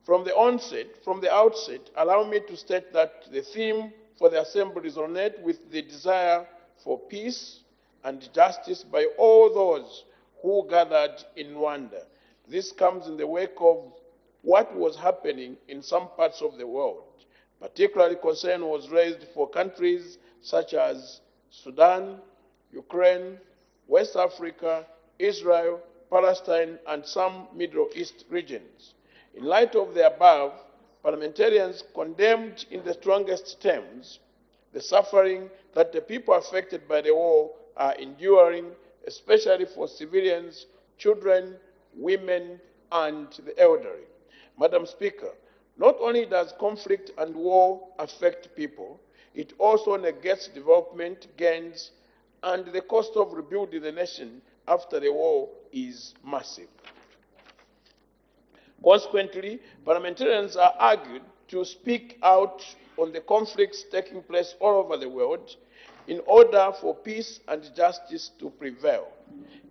From the outset, allow me to state that the theme for the Assembly resonates with the desire for peace and justice by all those who gathered in Rwanda. This comes in the wake of what was happening in some parts of the world. Particularly concern was raised for countries such as Sudan, Ukraine, West Africa, Israel, Palestine, and some Middle East regions. In light of the above, parliamentarians condemned in the strongest terms the suffering that the people affected by the war are enduring, especially for civilians, children, women, and the elderly. Madam Speaker, not only does conflict and war affect people, it also negates development gains, and the cost of rebuilding the nation after the war is massive. Consequently, parliamentarians are argued to speak out on the conflicts taking place all over the world in order for peace and justice to prevail.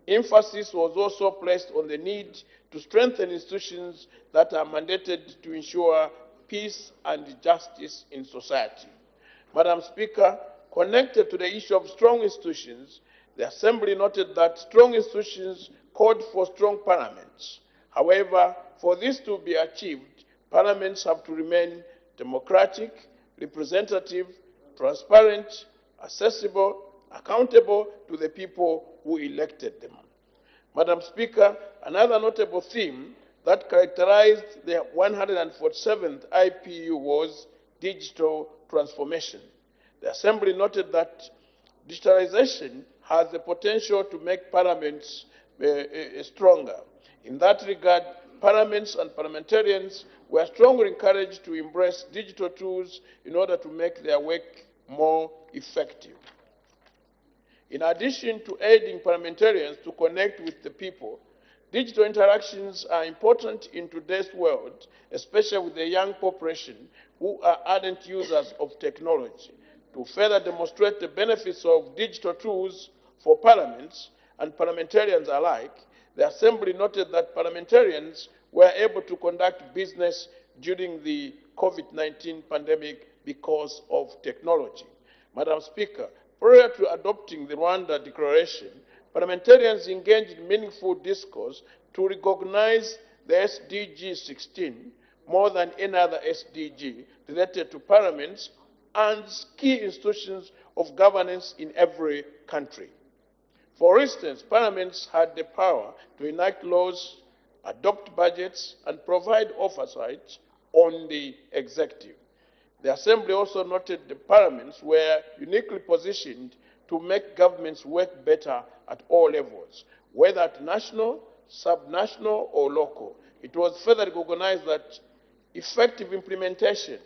Emphasis was also placed on the need to strengthen institutions that are mandated to ensure peace and justice in society. Madam Speaker, connected to the issue of strong institutions, the Assembly noted that strong institutions called for strong parliaments. However, for this to be achieved, parliaments have to remain democratic, representative, transparent, accessible, accountable to the people who elected them. Madam Speaker, another notable theme that characterized the 147th IPU was digital transformation. The Assembly noted that digitalization has the potential to make parliaments stronger. In that regard, parliaments and parliamentarians were strongly encouraged to embrace digital tools in order to make their work more effective. In addition to aiding parliamentarians to connect with the people, digital interactions are important in today's world, especially with the young population who are ardent users of technology. To further demonstrate the benefits of digital tools for parliaments and parliamentarians alike, the Assembly noted that parliamentarians were able to conduct business during the COVID-19 pandemic because of technology. Madam Speaker, prior to adopting the Rwanda Declaration, parliamentarians engaged in meaningful discourse to recognize the SDG 16 more than any other SDG related to parliaments and key institutions of governance in every country. For instance, parliaments had the power to enact laws, adopt budgets, and provide oversight on the executive. The Assembly also noted the parliaments were uniquely positioned to make governments work better at all levels, whether at national, subnational, or local. It was further recognized that effective implementation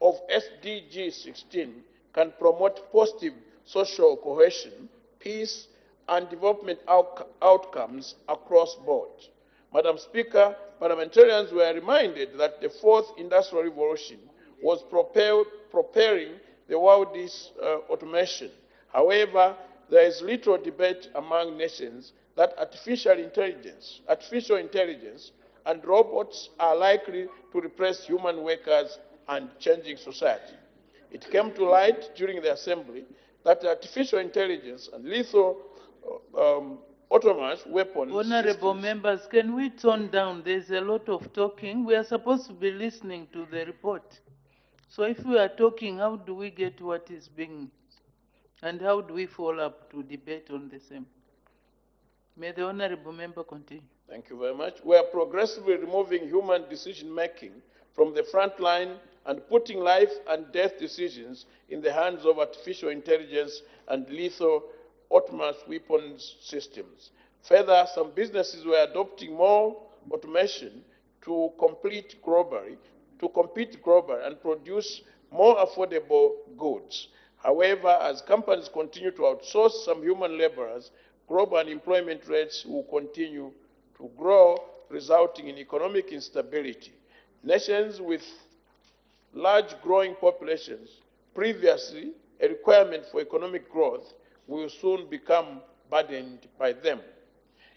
of SDG 16 can promote positive social cohesion, peace, and development outcomes across board. Madam Speaker, parliamentarians were reminded that the fourth industrial revolution was preparing the world's automation. However, there is little debate among nations that artificial intelligence and robots are likely to replace human workers and changing society. It came to light during the assembly that artificial intelligence and lethal autonomous weapons Honorable members, can we tone down? There's a lot of talking. We are supposed to be listening to the report. So if we are talking, how do we get what is being, and how do we follow up to debate on the same? May the honorable member continue. Thank you very much. We are progressively removing human decision-making from the front line and putting life and death decisions in the hands of artificial intelligence and lethal autonomous weapons systems. Further, some businesses were adopting more automation to compete globally and produce more affordable goods. However, as companies continue to outsource some human laborers, global unemployment rates will continue to grow, resulting in economic instability. Nations with large growing populations, previously a requirement for economic growth, will soon become burdened by them.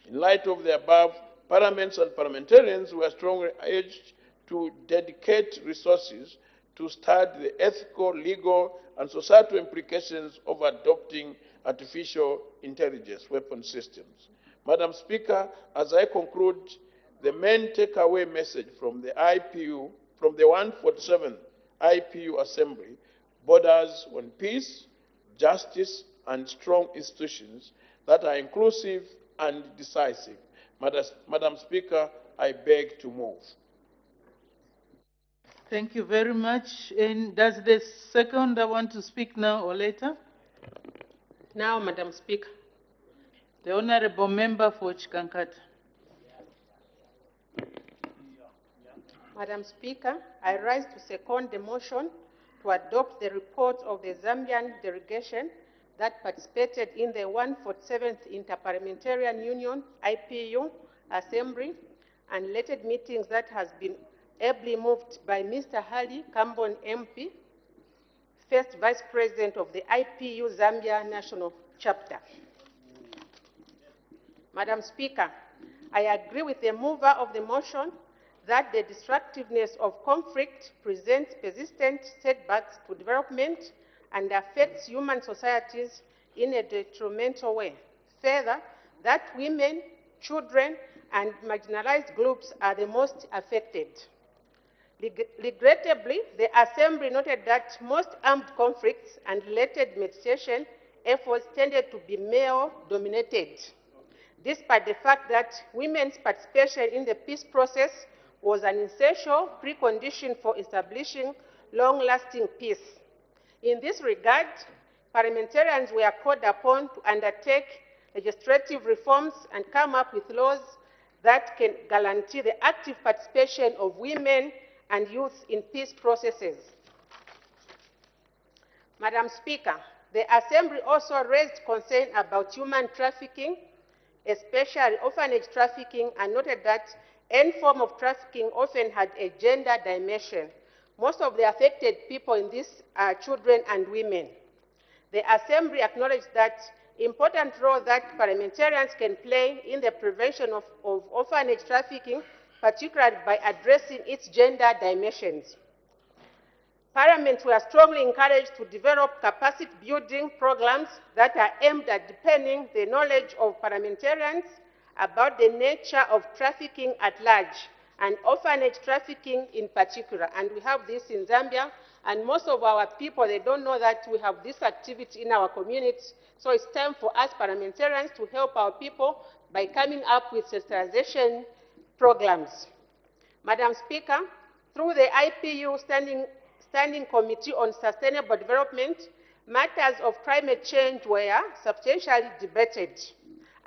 In light of the above, parliaments and parliamentarians were strongly urged to dedicate resources to study the ethical, legal, and societal implications of adopting artificial intelligence weapon systems. Madam Speaker, as I conclude, the main takeaway message from the 147th IPU Assembly borders on peace, justice, and strong institutions that are inclusive and decisive. Madam Speaker, I beg to move. Thank you very much. And does the seconder want to speak now or later? Now, Madam Speaker. The honorable member for Chikankata. Madam Speaker, I rise to second the motion to adopt the report of the Zambian delegation that participated in the 147th Interparliamentarian Union IPU Assembly and related meetings that has been ably moved by Mr. Hali Kambon MP, first Vice President of the IPU Zambia National Chapter. Madam Speaker, I agree with the mover of the motion that the destructiveness of conflict presents persistent setbacks to development and affects human societies in a detrimental way. Further, that women, children, and marginalized groups are the most affected. Regrettably, the Assembly noted that most armed conflicts and related mediation efforts tended to be male-dominated, despite the fact that women's participation in the peace process was an essential precondition for establishing long-lasting peace. In this regard, parliamentarians were called upon to undertake legislative reforms and come up with laws that can guarantee the active participation of women and youth in peace processes. Madam Speaker, the Assembly also raised concern about human trafficking, especially orphanage trafficking, and noted that any form of trafficking often had a gender dimension. Most of the affected people in this are children and women. The Assembly acknowledged that important role that parliamentarians can play in the prevention of orphanage trafficking, particularly by addressing its gender dimensions. Parliament were strongly encouraged to develop capacity building programs that are aimed at deepening the knowledge of parliamentarians about the nature of trafficking at large and orphanage trafficking in particular. And we have this in Zambia, and most of our people, they don't know that we have this activity in our communities. So it's time for us parliamentarians to help our people by coming up with sensitization programs. Madam Speaker, through the IPU Standing Committee on Sustainable Development, matters of climate change were substantially debated.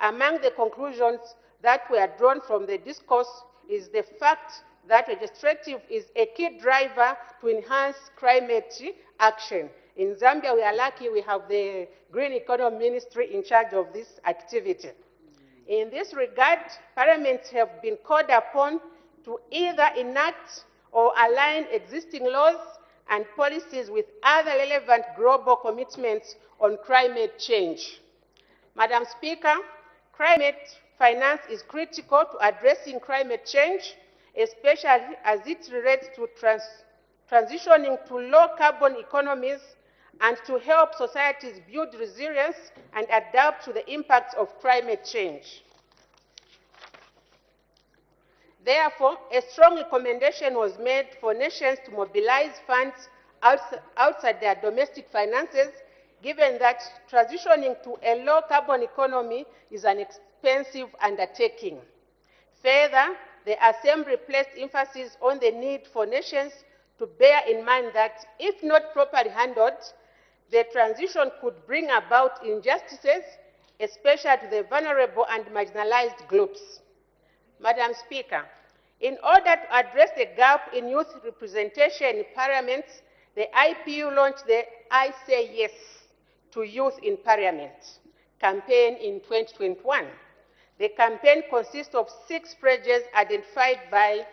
Among the conclusions that were drawn from the discourse is the fact that legislative is a key driver to enhance climate action. In Zambia, we are lucky we have the Green Economy Ministry in charge of this activity. In this regard, parliaments have been called upon to either enact or align existing laws and policies with other relevant global commitments on climate change. Madam Speaker, climate finance is critical to addressing climate change, especially as it relates to transitioning to low-carbon economies and to help societies build resilience and adapt to the impacts of climate change. Therefore, a strong recommendation was made for nations to mobilize funds outside their domestic finances, given that transitioning to a low-carbon economy is an expensive undertaking. Further, the Assembly placed emphasis on the need for nations to bear in mind that, if not properly handled, the transition could bring about injustices, especially to the vulnerable and marginalized groups. Madam Speaker, in order to address the gap in youth representation in Parliament, the IPU launched the I Say Yes to Youth in Parliament campaign in 2021. The campaign consists of 6 pledges identified by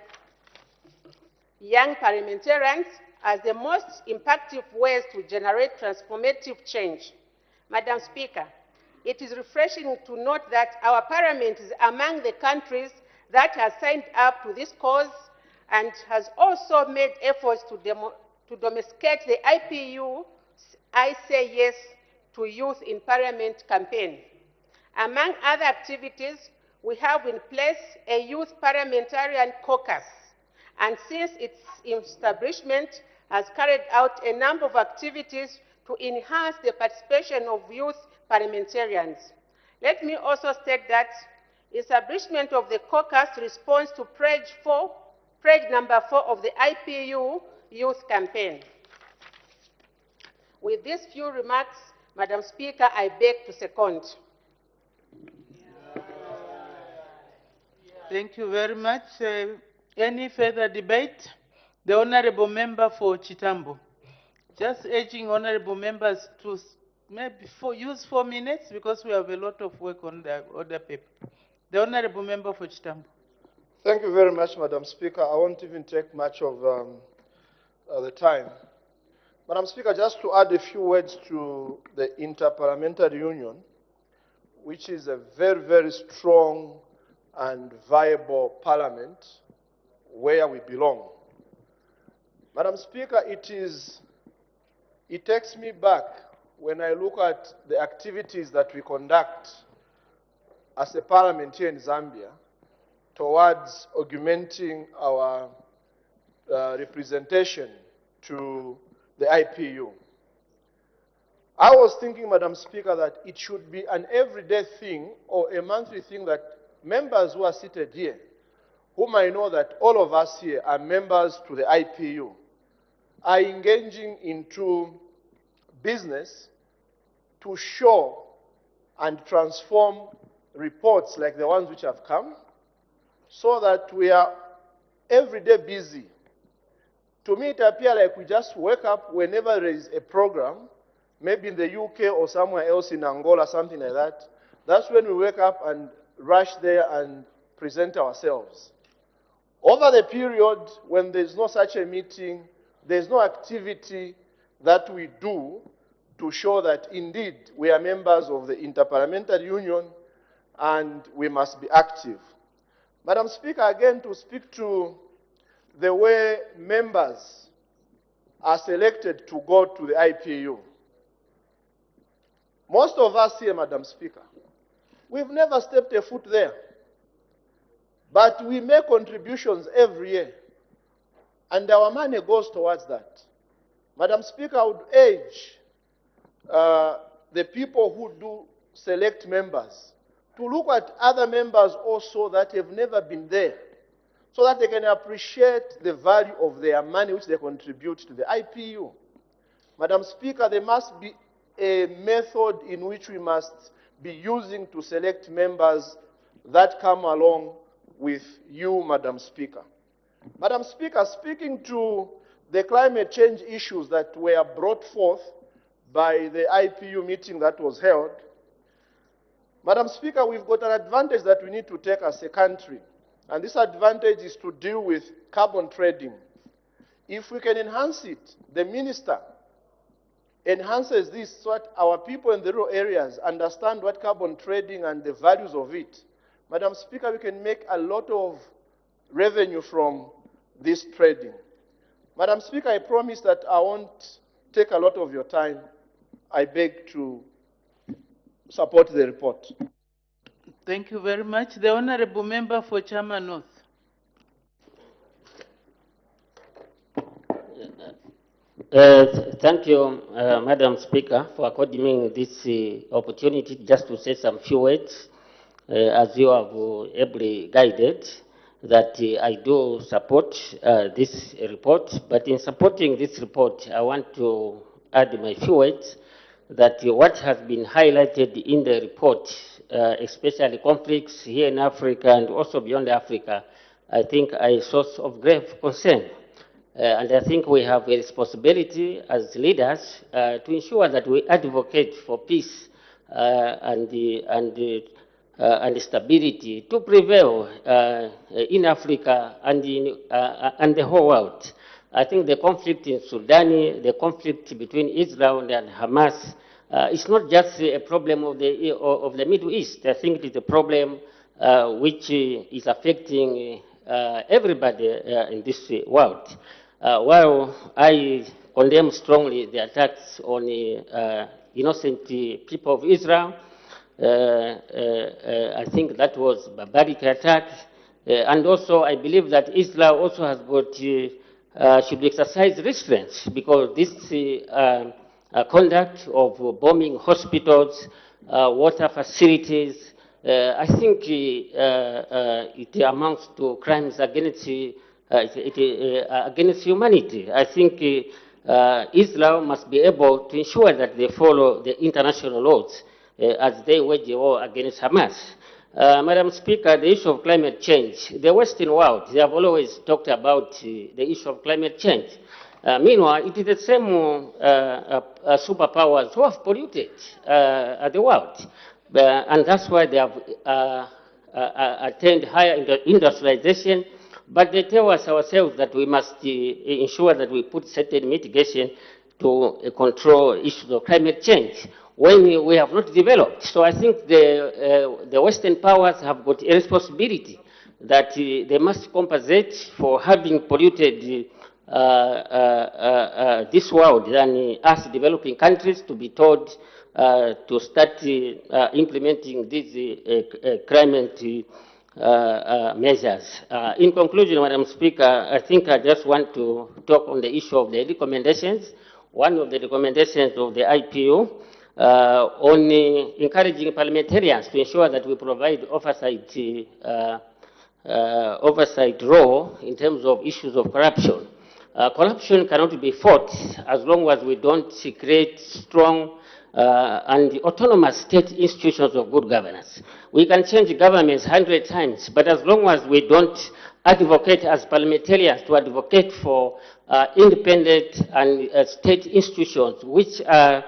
young parliamentarians as the most impactful ways to generate transformative change. Madam Speaker, it is refreshing to note that our Parliament is among the countries that has signed up to this cause and has also made efforts to domesticate the IPU I Say Yes to Youth in Parliament campaign. Among other activities, we have in place a youth parliamentarian caucus, and since its establishment has carried out a number of activities to enhance the participation of youth parliamentarians. Let me also state that establishment of the caucus responds to pledge number 4 of the IPU youth campaign. With these few remarks, Madam Speaker, I beg to second. Thank you very much. Any further debate? The Honourable Member for Chitambo. Just urging Honourable Members to maybe use 4 minutes because we have a lot of work on the order paper. The Honourable Member for Chitambo. Thank you very much, Madam Speaker. I won't even take much of the time. Madam Speaker, just to add a few words to the Interparliamentary Union, which is a very, very strong and viable parliament where we belong. Madam Speaker, it takes me back when I look at the activities that we conduct as a parliament here in Zambia towards augmenting our representation to the IPU. I was thinking, Madam Speaker, that it should be an everyday thing or a monthly thing that members who are seated here, whom I know that all of us here are members to the IPU, are engaging into business to show and transform reports like the ones which have come, so that we are every day busy. To me, it appears like we just wake up whenever there is a program, maybe in the UK or somewhere else in Angola, something like that. That's when we wake up and rush there and present ourselves. Over the period when there's no such a meeting, there's no activity that we do to show that indeed we are members of the Interparliamentary Union and we must be active. Madam Speaker, again, to speak to the way members are selected to go to the IPU. Most of us here, Madam Speaker, we've never stepped a foot there. But we make contributions every year, and our money goes towards that. Madam Speaker, I would urge the people who do select members to look at other members also that have never been there, so that they can appreciate the value of their money which they contribute to the IPU. Madam Speaker, there must be a method in which we must be using to select members that come along with you, Madam Speaker. Madam Speaker, speaking to the climate change issues that were brought forth by the IPU meeting that was held, Madam Speaker, we've got an advantage that we need to take as a country, and this advantage is to deal with carbon trading. If we can enhance it, the Minister enhances this so that our people in the rural areas understand what carbon trading and the values of it. Madam Speaker, we can make a lot of revenue from this trading. Madam Speaker, I promise that I won't take a lot of your time. I beg to support the report. Thank you very much. The Honorable Member for Chama North. Thank you, Madam Speaker, for according me this opportunity just to say some few words. As you have ably guided, that I do support this report, but in supporting this report, I want to add my few words that what has been highlighted in the report, especially conflicts here in Africa and also beyond Africa, I think are a source of grave concern. And I think we have a responsibility as leaders to ensure that we advocate for peace and stability to prevail in Africa and in the whole world. I think the conflict in Sudan, the conflict between Israel and Hamas, is not just a problem of the Middle East. I think it is a problem which is affecting everybody in this world. While I condemn strongly the attacks on innocent people of Israel, I think that was a barbaric attack. And also I believe that Israel also has got, should exercise restraints, because this conduct of bombing hospitals, water facilities, I think it amounts to crimes against against humanity. I think Israel must be able to ensure that they follow the international laws as they wage a war against Hamas. Madam Speaker, the issue of climate change, the Western world, they have always talked about the issue of climate change. Meanwhile, it is the same superpowers who have polluted the world. And that's why they have attained higher industrialization. But they tell us ourselves that we must ensure that we put certain mitigation to control issues of climate change when we have not developed. So I think the Western powers have got a responsibility that they must compensate for having polluted this world than us developing countries to be told to start implementing these climate measures. In conclusion, Madam Speaker, I think I just want to talk on the issue of the recommendations. One of the recommendations of the IPU on encouraging parliamentarians to ensure that we provide oversight role in terms of issues of corruption. Corruption cannot be fought as long as we don't create strong and autonomous state institutions of good governance. We can change governments 100 times, but as long as we don't advocate as parliamentarians to advocate for independent and state institutions which are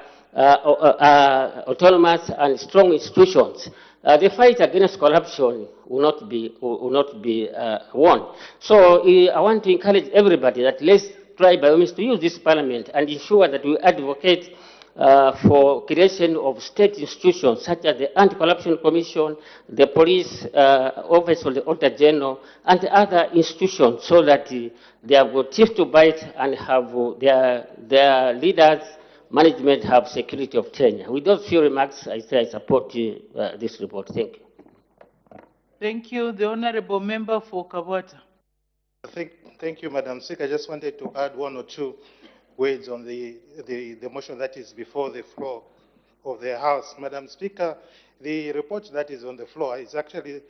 autonomous and strong institutions, the fight against corruption will not be won. So I want to encourage everybody that let's try by all means to use this parliament and ensure that we advocate for creation of state institutions such as the Anti-Corruption Commission, the Police Office of the Auditor General, and other institutions, so that they have got teeth to bite and have their leaders, management have security of tenure. With those few remarks, I say I support this report. Thank you. Thank you. The Honorable Member for Kabata. Thank you, Madam Speaker. I just wanted to add one or two words on the motion that is before the floor of the House. Madam Speaker, the report that is on the floor is actually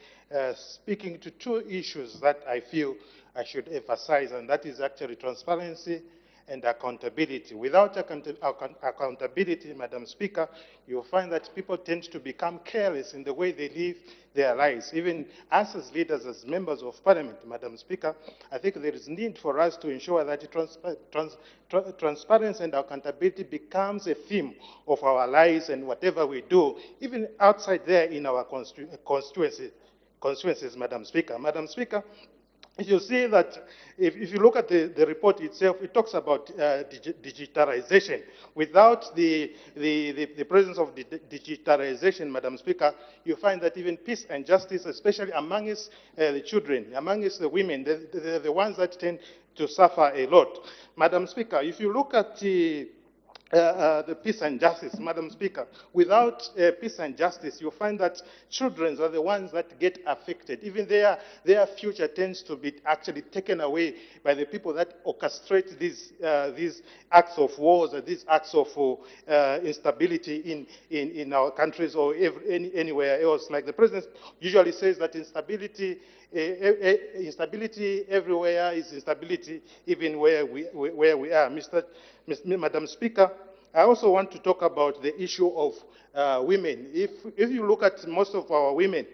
speaking to two issues that I feel I should emphasize, and that is actually transparency and accountability. Without accountability, Madam Speaker, you'll find that people tend to become careless in the way they live their lives. Even us as leaders, as members of Parliament, Madam Speaker, I think there is need for us to ensure that transparency and accountability becomes a theme of our lives and whatever we do, even outside there in our constituencies, Madam Speaker. Madam Speaker, you see that if you look at the report itself, it talks about digitalization. Without the presence of digitalization, Madam Speaker, you find that even peace and justice, especially amongst the children, amongst the women, they're the ones that tend to suffer a lot. Madam Speaker, if you look at the peace and justice, Madam Speaker. Without peace and justice, you find that children are the ones that get affected. Even their future tends to be actually taken away by the people that orchestrate these acts of wars, or these acts of instability in our countries or anywhere else. Like the President usually says that instability everywhere is instability even where we are. Madam Speaker, I also want to talk about the issue of women. If you look at most of our women,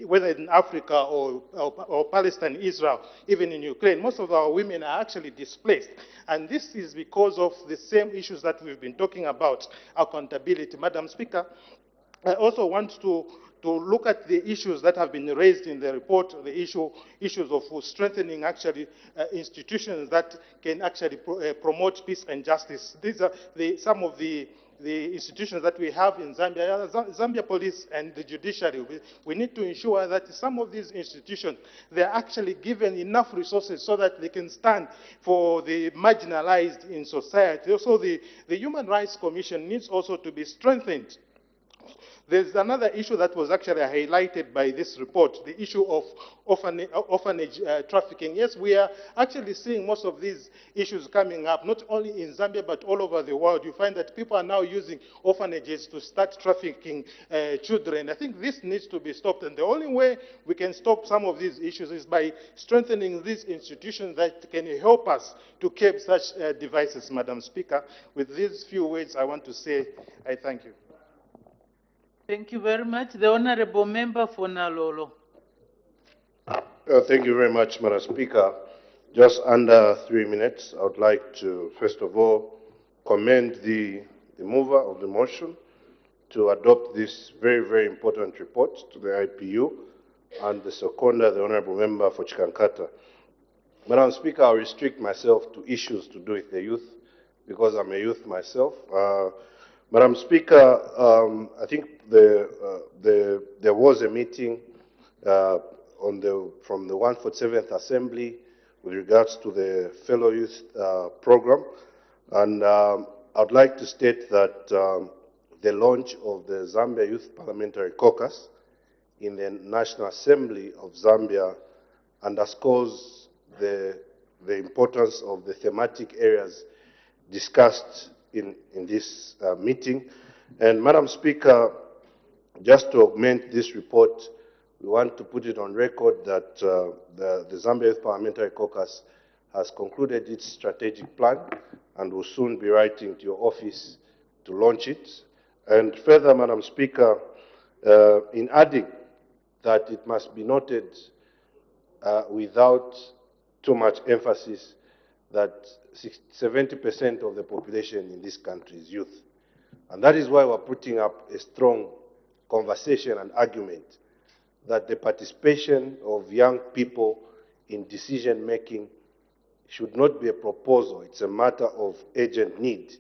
whether in Africa or Palestine, Israel, even in Ukraine, most of our women are actually displaced. And this is because of the same issues that we've been talking about, accountability. Madam Speaker, I also want to look at the issues that have been raised in the report, the issues of strengthening actually institutions that can actually promote peace and justice. These are some of the institutions that we have in Zambia, Zambia Police and the Judiciary. We need to ensure that some of these institutions, they're actually given enough resources so that they can stand for the marginalized in society. Also, the Human Rights Commission needs also to be strengthened. There's another issue that was actually highlighted by this report, the issue of orphanage trafficking. Yes, we are actually seeing most of these issues coming up, not only in Zambia, but all over the world. You find that people are now using orphanages to start trafficking children. I think this needs to be stopped, and the only way we can stop some of these issues is by strengthening these institutions that can help us to curb such devices, Madam Speaker. With these few words, I want to say I thank you. Thank you very much. The Honorable Member for Nalolo. Thank you very much, Madam Speaker. Just under 3 minutes, I would like to, first of all, commend the mover of the motion to adopt this very, very important report to the IPU, and the seconder, the Honorable Member for Chikankata. Madam Speaker, I'll restrict myself to issues to do with the youth, because I'm a youth myself. Madam Speaker, I think there was a meeting from the 147th Assembly with regards to the Fellow Youth Program, and I'd like to state that the launch of the Zambia Youth Parliamentary Caucus in the National Assembly of Zambia underscores the importance of the thematic areas discussed in this meeting. And Madam Speaker, just to augment this report, we want to put it on record that the Zambia Youth Parliamentary Caucus has concluded its strategic plan and will soon be writing to your office to launch it. And further, Madam Speaker, in adding that it must be noted without too much emphasis that 70% of the population in this country is youth. And that is why we're putting up a strong conversation and argument that the participation of young people in decision-making should not be a proposal. It's a matter of urgent need,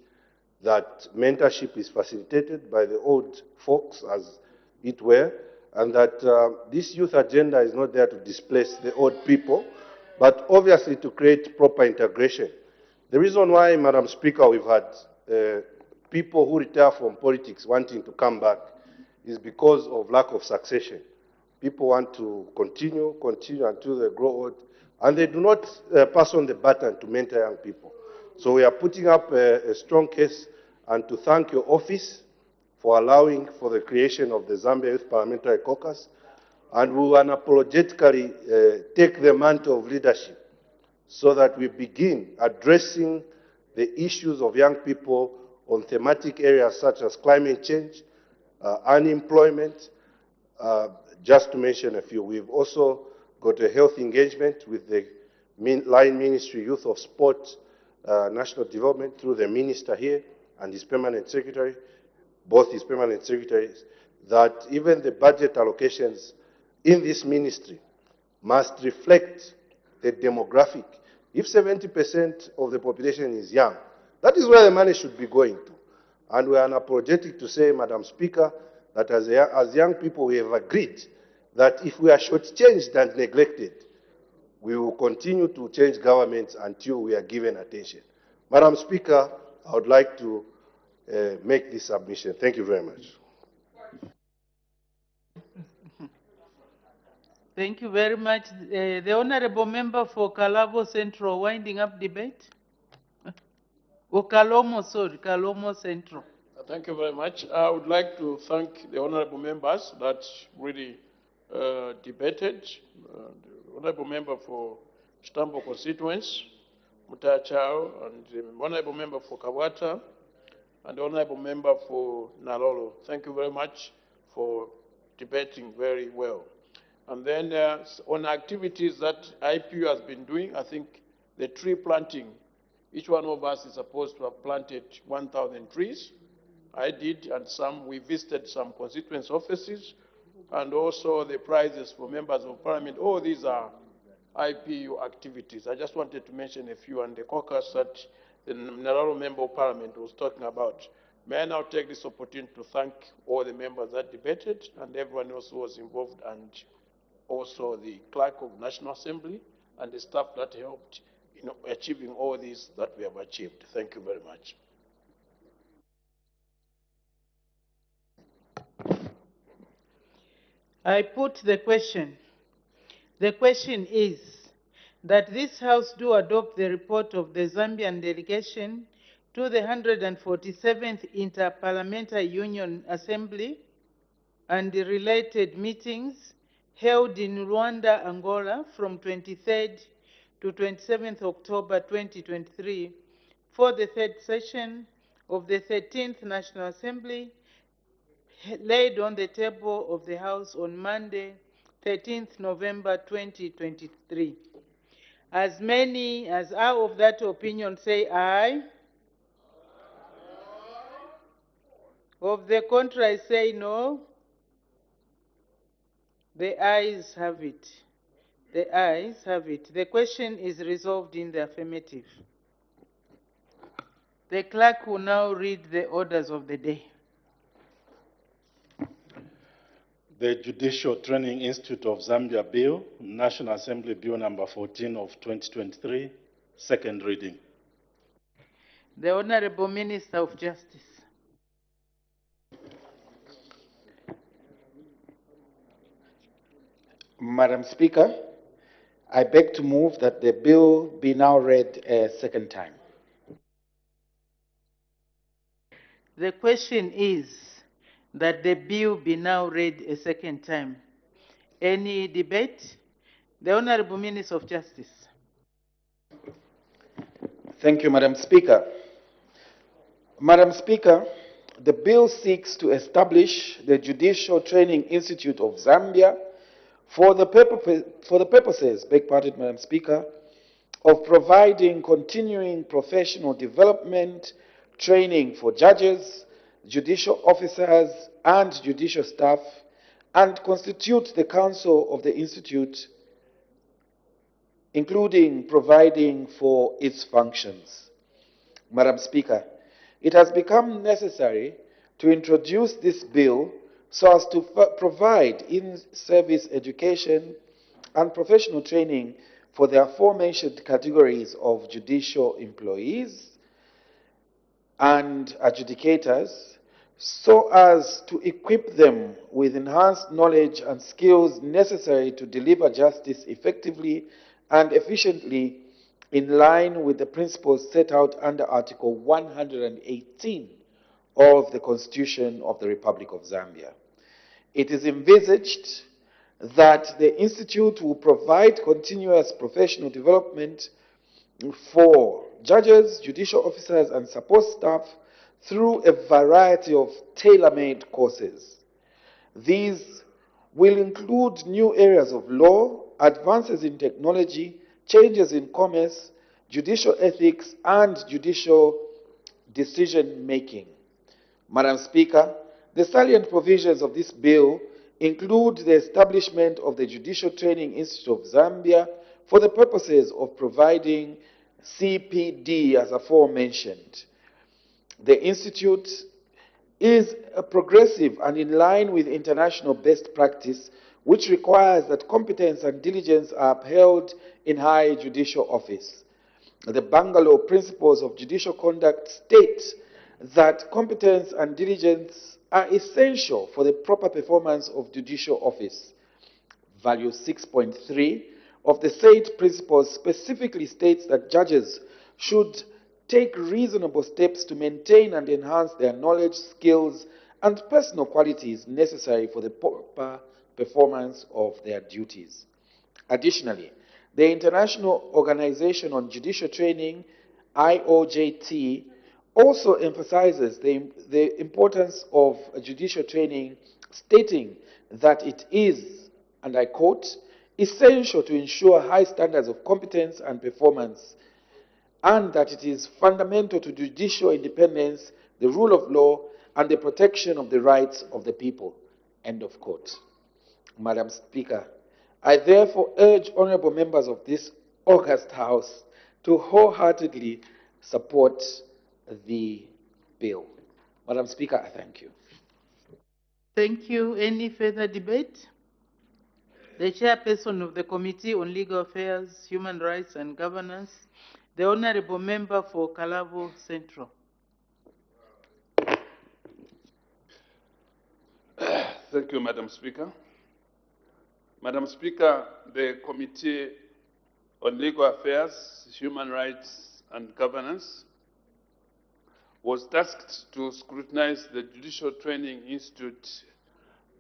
that mentorship is facilitated by the old folks, as it were, and that this youth agenda is not there to displace the old people, but obviously to create proper integration. The reason why, Madam Speaker, we've had people who retire from politics wanting to come back is because of lack of succession. People want to continue until they grow old, and they do not pass on the baton to mentor young people. So we are putting up a strong case, and to thank your office for allowing for the creation of the Zambia Youth Parliamentary Caucus, and we will unapologetically take the mantle of leadership so that we begin addressing the issues of young people on thematic areas such as climate change, unemployment, just to mention a few. We've also got a health engagement with the Line Ministry Youth of Sport, National Development, through the minister here and his permanent secretary, both his permanent secretaries, that even the budget allocations in this ministry must reflect the demographic. If 70% of the population is young, that is where the money should be going to. And we are unapologetic to say, Madam Speaker, that as young people we have agreed that if we are shortchanged and neglected, we will continue to change governments until we are given attention. Madam Speaker, I would like to make this submission. Thank you very much. Thank you very much. The Honorable Member for Kalabo Central, winding up debate. Kalomo, sorry, Kalomo Central. Thank you very much. I would like to thank the honorable members that really debated. The honorable member for Stambo constituents, Mutachao, and the honorable member for Kawata, and the honorable member for Nalolo. Thank you very much for debating very well. And then on activities that IPU has been doing, I think the tree planting, each one of us is supposed to have planted 1,000 trees. I did, and we visited some constituency offices, and also the prizes for members of parliament. All these are IPU activities. I just wanted to mention a few, and the caucus that the Nararo member of parliament was talking about. May I now take this opportunity to thank all the members that debated and everyone else who was involved, and also the clerk of National Assembly and the staff that helped in achieving all these that we have achieved. Thank you very much. I put the question. The question is that this House do adopt the report of the Zambian delegation to the 147th Inter-Parliamentary Union Assembly and the related meetings held in Rwanda, Angola from 23rd to 27th October 2023 for the third session of the 13th National Assembly, laid on the table of the House on Monday, 13th November 2023. As many as are of that opinion say aye. Of the contrary say no. The ayes have it. The ayes have it. The question is resolved in the affirmative. The clerk will now read the orders of the day. The Judicial Training Institute of Zambia Bill, National Assembly Bill number 14 of 2023, second reading. The Honorable Minister of Justice. Madam Speaker, I beg to move that the bill be now read a second time. The question is that the bill be now read a second time. Any debate? The Honorable Minister of Justice. Thank you, Madam Speaker. Madam Speaker, the bill seeks to establish the Judicial Training Institute of Zambia for the purposes, beg pardon, Madam Speaker, of providing continuing professional development, training for judges, judicial officers, and judicial staff, and constitute the council of the Institute, including providing for its functions. Madam Speaker, it has become necessary to introduce this bill so as to provide in-service education and professional training for the aforementioned categories of judicial employees and adjudicators, so as to equip them with enhanced knowledge and skills necessary to deliver justice effectively and efficiently in line with the principles set out under Article 118 of the Constitution of the Republic of Zambia. It is envisaged that the Institute will provide continuous professional development for judges, judicial officers, and support staff through a variety of tailor-made courses. These will include new areas of law, advances in technology, changes in commerce, judicial ethics, and judicial decision-making. Madam Speaker, the salient provisions of this bill include the establishment of the Judicial Training Institute of Zambia for the purposes of providing CPD as aforementioned. The institute is progressive and in line with international best practice, which requires that competence and diligence are upheld in high judicial office. The Bangalore Principles of Judicial Conduct state that competence and diligence are essential for the proper performance of judicial office. Value 6.3 of the said principles specifically states that judges should take reasonable steps to maintain and enhance their knowledge, skills, and personal qualities necessary for the proper performance of their duties. Additionally, the International Organization on Judicial Training, IOJT, also emphasizes the importance of judicial training, stating that it is, and I quote, essential to ensure high standards of competence and performance, and that it is fundamental to judicial independence, the rule of law, and the protection of the rights of the people. End of quote. Madam Speaker, I therefore urge honorable members of this august House to wholeheartedly support the bill. Madam Speaker, I thank you. Thank you. Any further debate? The chairperson of the Committee on Legal Affairs, Human Rights and Governance, the honorable member for Kalabo Central. Thank you, Madam Speaker. Madam Speaker, the Committee on Legal Affairs, Human Rights and Governance was tasked to scrutinize the Judicial Training Institute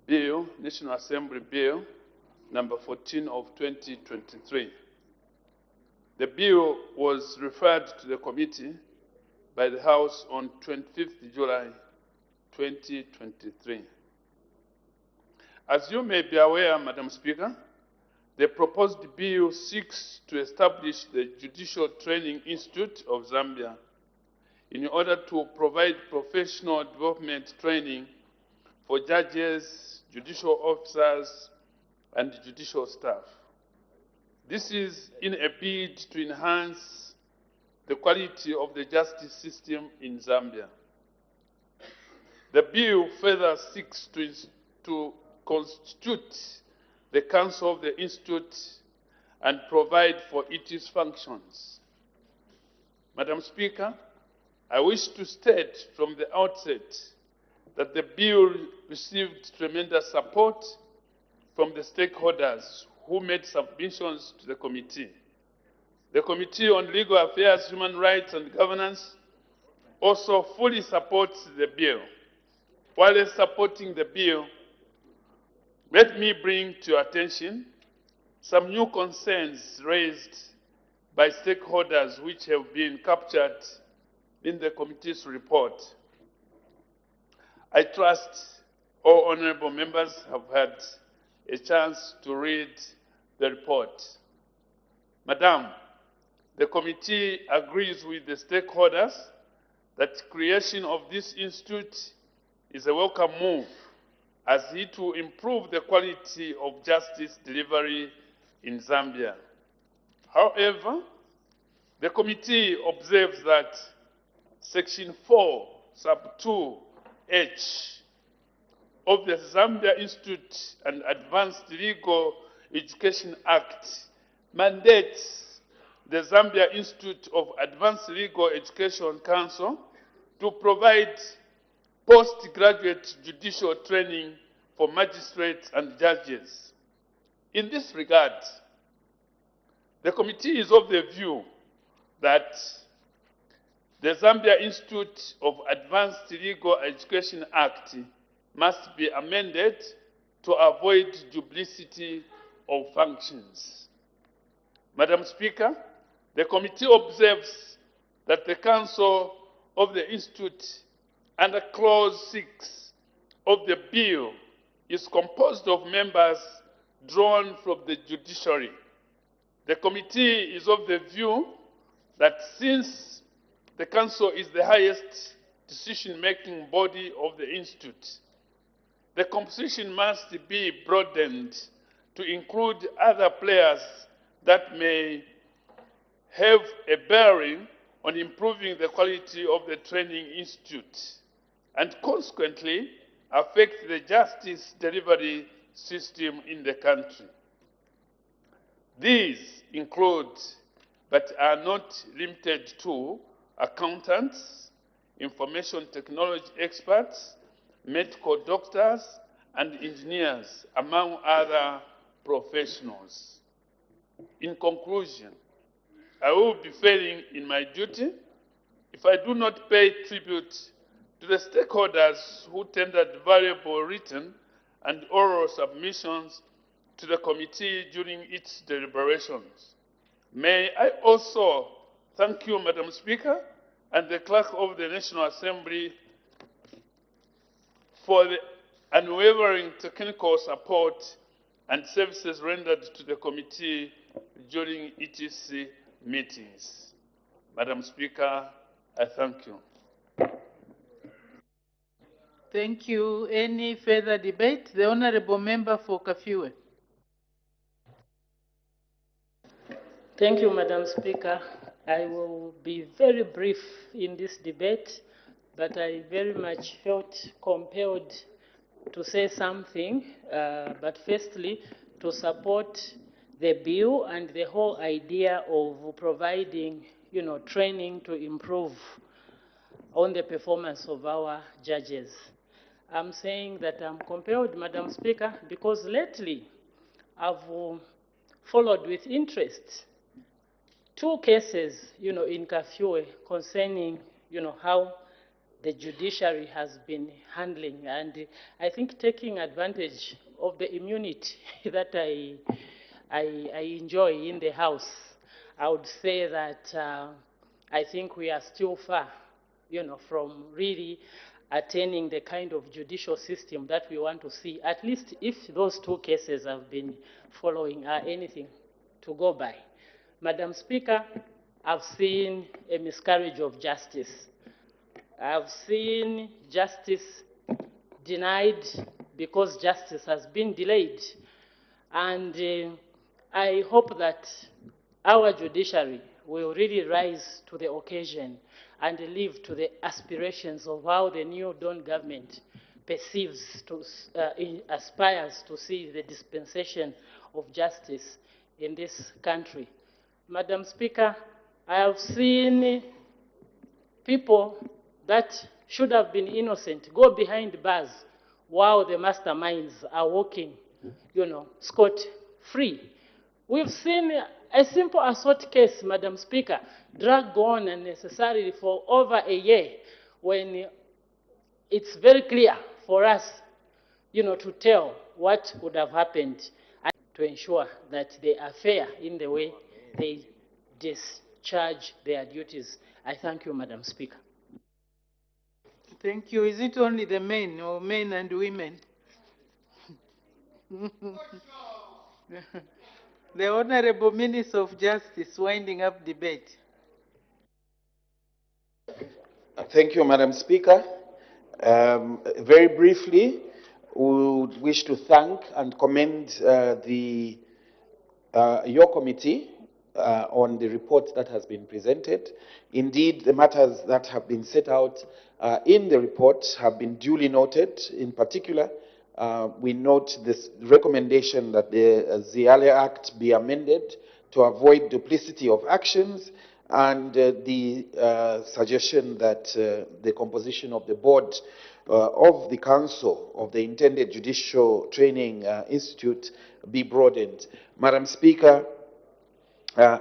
Bill, National Assembly Bill, number 14 of 2023. The bill was referred to the committee by the House on 25th July 2023. As you may be aware, Madam Speaker, the proposed bill seeks to establish the Judicial Training Institute of Zambia in order to provide professional development training for judges, judicial officers, and judicial staff. This is in a bid to enhance the quality of the justice system in Zambia. The bill further seeks to constitute the Council of the Institute and provide for its functions. Madam Speaker, I wish to state from the outset that the bill received tremendous support from the stakeholders who made submissions to the committee. The Committee on Legal Affairs, Human Rights and Governance also fully supports the bill. While supporting the bill, let me bring to your attention some new concerns raised by stakeholders which have been captured in the committee's report. I trust all honorable members have had a chance to read the report. Madam, the committee agrees with the stakeholders that creation of this institute is a welcome move as it will improve the quality of justice delivery in Zambia. However, the committee observes that Section 4, Sub 2H of the Zambia Institute and Advanced Legal Education Act mandates the Zambia Institute of Advanced Legal Education Council to provide postgraduate judicial training for magistrates and judges. In this regard, the committee is of the view that the Zambia Institute of Advanced Legal Education Act must be amended to avoid duplicity of functions. Madam Speaker, the committee observes that the Council of the Institute under Clause 6 of the bill is composed of members drawn from the judiciary. The committee is of the view that since the Council is the highest decision-making body of the Institute, the composition must be broadened to include other players that may have a bearing on improving the quality of the training institute and consequently affect the justice delivery system in the country. These include, but are not limited to, accountants, information technology experts, medical doctors, and engineers, among other professionals. In conclusion, I will be failing in my duty if I do not pay tribute to the stakeholders who tendered valuable written and oral submissions to the committee during its deliberations. May I also thank you, Madam Speaker, and the Clerk of the National Assembly for the unwavering technical support and services rendered to the committee during its meetings. Madam Speaker, I thank you. Thank you. Any further debate? The Honorable Member for Kafue. Thank you, Madam Speaker. I will be very brief in this debate, but I very much felt compelled to say something, but firstly, to support the bill and the whole idea of providing, training to improve on the performance of our judges. I'm saying that I'm compelled, Madam Speaker, because lately I've followed with interest two cases, in Kafue concerning, how the judiciary has been handling, and I think taking advantage of the immunity that I enjoy in the House, I would say that I think we are still far, from really attaining the kind of judicial system that we want to see, at least if those two cases have been following are anything to go by. Madam Speaker, I've seen a miscarriage of justice. I've seen justice denied because justice has been delayed. And I hope that our judiciary will really rise to the occasion and live to the aspirations of how the new Dawn government perceives, aspires to see the dispensation of justice in this country. Madam Speaker, I have seen people that should have been innocent go behind bars while the masterminds are walking, scot-free. We've seen a simple assault case, Madam Speaker, dragged on unnecessarily for over a year when it's very clear for us, to tell what would have happened and to ensure that they are fair in the way they discharge their duties. I thank you, Madam Speaker. Thank you. Is it only the men or men and women? The Honorable Minister of Justice, winding up debate. Thank you, Madam Speaker. Very briefly, we would wish to thank and commend your committee on the report that has been presented. Indeed, the matters that have been set out in the report have been duly noted. In particular, we note this recommendation that the Ziale Act be amended to avoid duplicity of actions, and the suggestion that the composition of the board of the council of the intended Judicial Training Institute be broadened. Madam Speaker,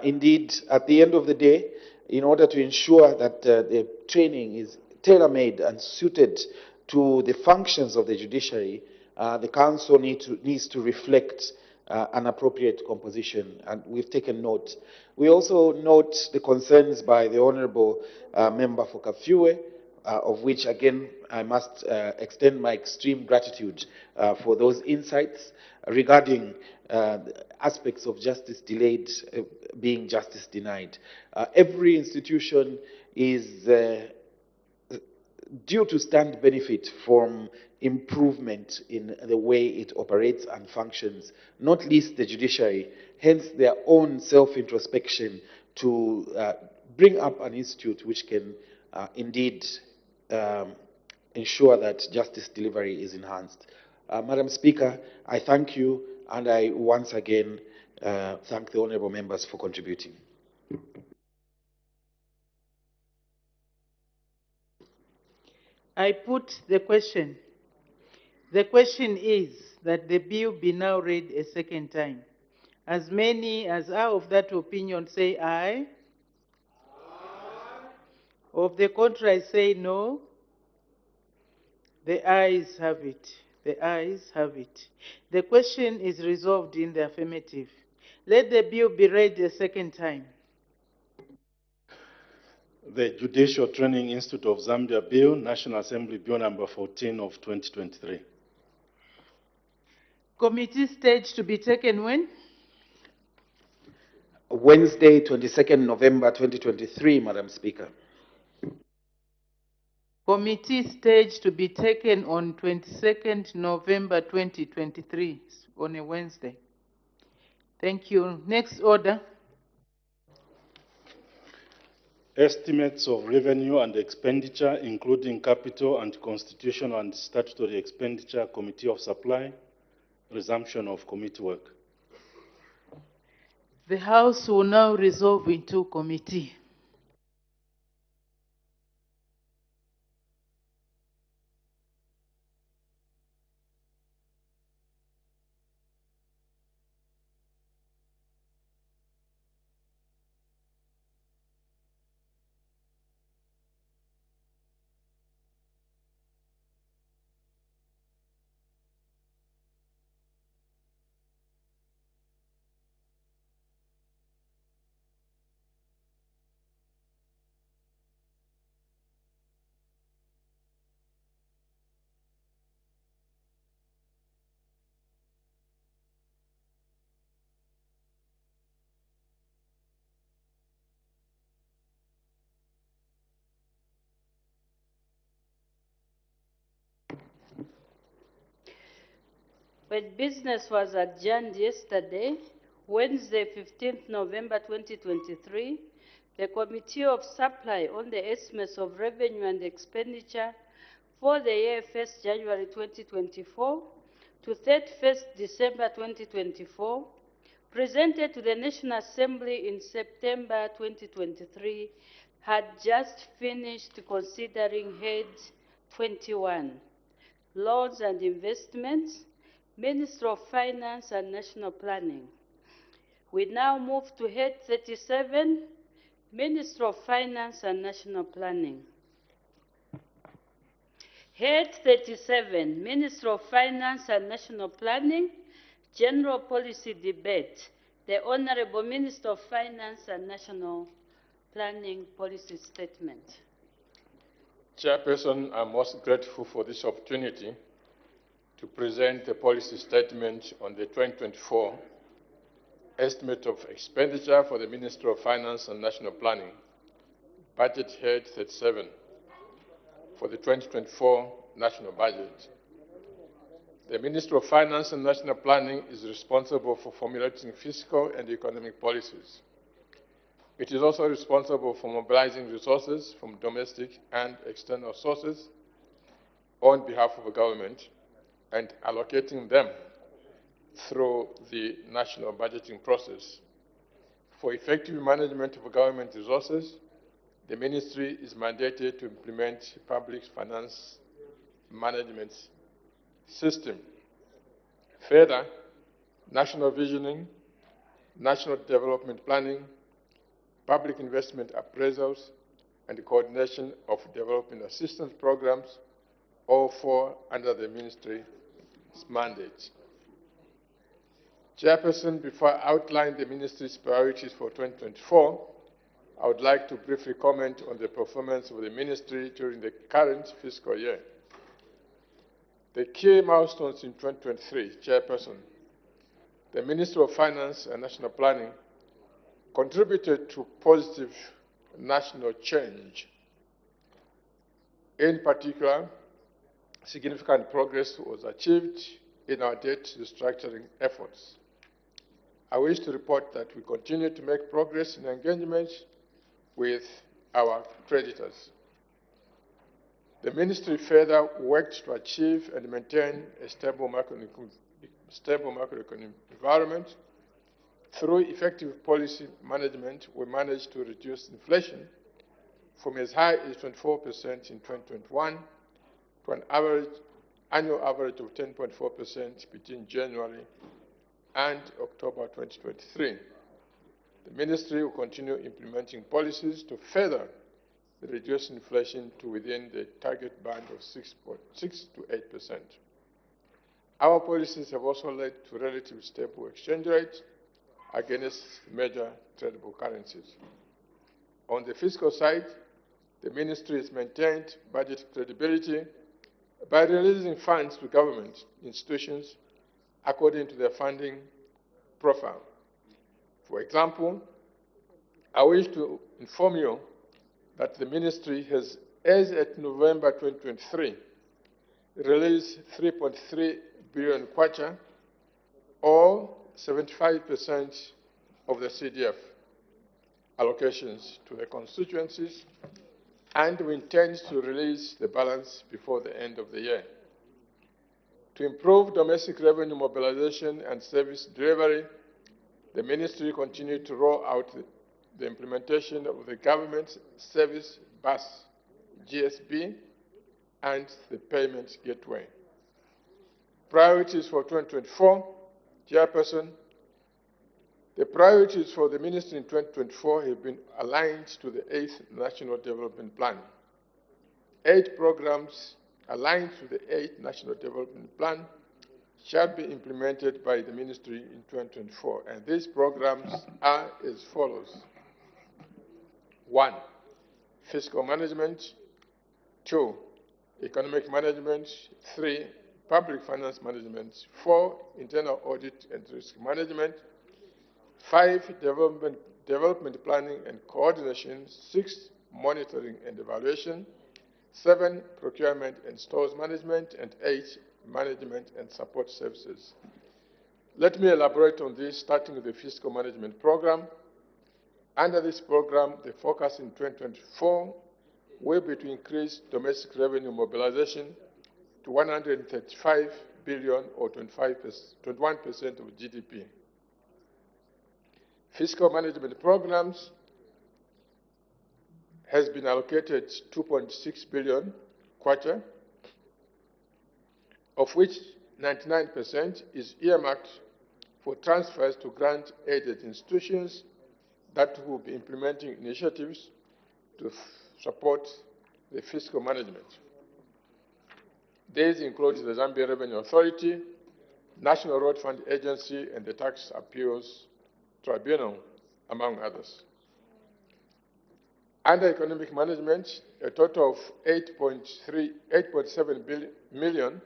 indeed, at the end of the day, in order to ensure that the training is tailor-made and suited to the functions of the judiciary, the council needs to reflect an appropriate composition, and we've taken note. We also note the concerns by the Honourable Member for Kafue, of which, again, I must extend my extreme gratitude for those insights regarding aspects of justice delayed being justice denied. Every institution is due to stand benefit from improvement in the way it operates and functions, not least the judiciary, hence their own self-introspection to bring up an institute which can indeed ensure that justice delivery is enhanced. Madam Speaker, I thank you, and I once again thank the honourable members for contributing. I put the question. The question is that the bill be now read a second time. As many as are of that opinion say aye. Of the contrary say no. The ayes have it. The ayes have it. The question is resolved in the affirmative. Let the bill be read a second time. The Judicial Training Institute of Zambia Bill, National Assembly Bill number 14 of 2023. Committee stage to be taken when? Wednesday, 22nd November 2023, Madam Speaker. Committee stage to be taken on 22nd November 2023, on a Wednesday. Thank you. Next order. Estimates of revenue and expenditure, including capital and constitutional and statutory expenditure, Committee of Supply. Resumption of committee work. The House will now resolve into committee. When business was adjourned yesterday, Wednesday, 15th November 2023, the Committee of Supply on the estimates of revenue and expenditure for the year 1st January 2024 to 31st December 2024 presented to the National Assembly in September 2023 had just finished considering Head 21, Loans and Investments, Ministry of Finance and National Planning. We now move to Head 37, Ministry of Finance and National Planning. Head 37, Ministry of Finance and National Planning, General Policy Debate. The Honorable Minister of Finance and National Planning Policy Statement. Chairperson, I'm most grateful for this opportunity to present the policy statement on the 2024 estimate of expenditure for the Ministry of Finance and National Planning, Budget Head 37, for the 2024 national budget. The Ministry of Finance and National Planning is responsible for formulating fiscal and economic policies. It is also responsible for mobilizing resources from domestic and external sources on behalf of the government and allocating them through the national budgeting process. For effective management of government resources, the Ministry is mandated to implement public finance management system. Further, national visioning, national development planning, public investment appraisals, and the coordination of development assistance programs all fall under the Ministry's mandate. Chairperson, before I outline the Ministry's priorities for 2024, I would like to briefly comment on the performance of the Ministry during the current fiscal year. The key milestones in 2023, Chairperson, the Ministry of Finance and National Planning contributed to positive national change In particular, significant progress was achieved in our debt restructuring efforts. I wish to report that we continue to make progress in engagement with our creditors. The Ministry further worked to achieve and maintain a stable macroeconomic environment. Through effective policy management, we managed to reduce inflation from as high as 24% in 2021 to an annual average of 10.4% between January and October 2023. The Ministry will continue implementing policies to further reduce inflation to within the target band of 6.6 to 8%. Our policies have also led to relatively stable exchange rates against major tradable currencies. On the fiscal side, the Ministry has maintained budget credibility by releasing funds to government institutions according to their funding profile. For example, I wish to inform you that the Ministry has, as at November 2023, released 3.3 billion kwacha, or 75% of the CDF allocations to the constituencies, and we intend to release the balance before the end of the year. To improve domestic revenue mobilization and service delivery, the Ministry continued to roll out the implementation of the Government Service Bus, GSB, and the Payment Gateway. Priorities for 2024, Chairperson. The priorities for the Ministry in 2024 have been aligned to the 8th National Development Plan. 8 programs aligned to the 8th National Development Plan shall be implemented by the Ministry in 2024, and these programs are as follows. 1. Fiscal management. 2. Economic management. 3. Public finance management. 4. Internal audit and risk management. 5. Development planning and coordination. 6. Monitoring and evaluation. 7. Procurement and stores management. And 8. Management and support services. Let me elaborate on this, starting with the fiscal management program. Under this program, the focus in 2024 will be to increase domestic revenue mobilization to 135 billion, or 21% of GDP. Fiscal management programs has been allocated 2.6 billion kwacha, of which 99% is earmarked for transfers to grant-aided institutions that will be implementing initiatives to support the fiscal management. These include the Zambia Revenue Authority, National Road Fund Agency, and the Tax Appeals Tribunal, among others. Under economic management, a total of 80.7 million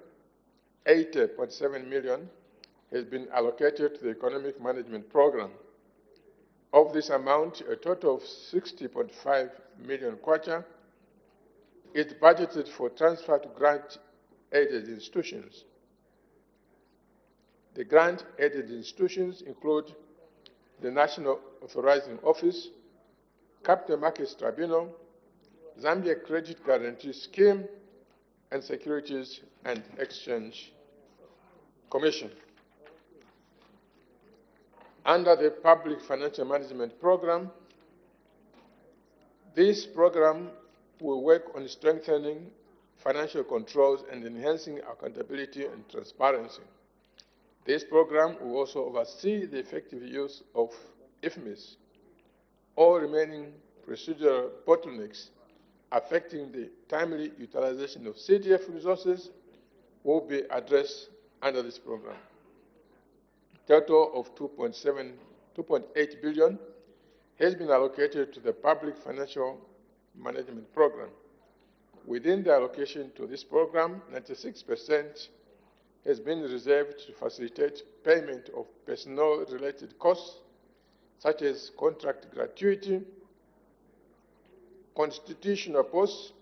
has been allocated to the economic management program. Of this amount, a total of 60.5 million kwacha is budgeted for transfer to grant-aided institutions. The grant-aided institutions include the National Authorizing Office, Capital Markets Tribunal, Zambia Credit Guarantee Scheme, and Securities and Exchange Commission. Under the Public Financial Management Program, this program will work on strengthening financial controls and enhancing accountability and transparency. This program will also oversee the effective use of IFMIS. All remaining procedural bottlenecks affecting the timely utilization of CDF resources will be addressed under this program. Total of 2.8 billion has been allocated to the Public Financial Management Program. Within the allocation to this program, 96% has been reserved to facilitate payment of personnel-related costs, such as contract gratuity, constitutional posts,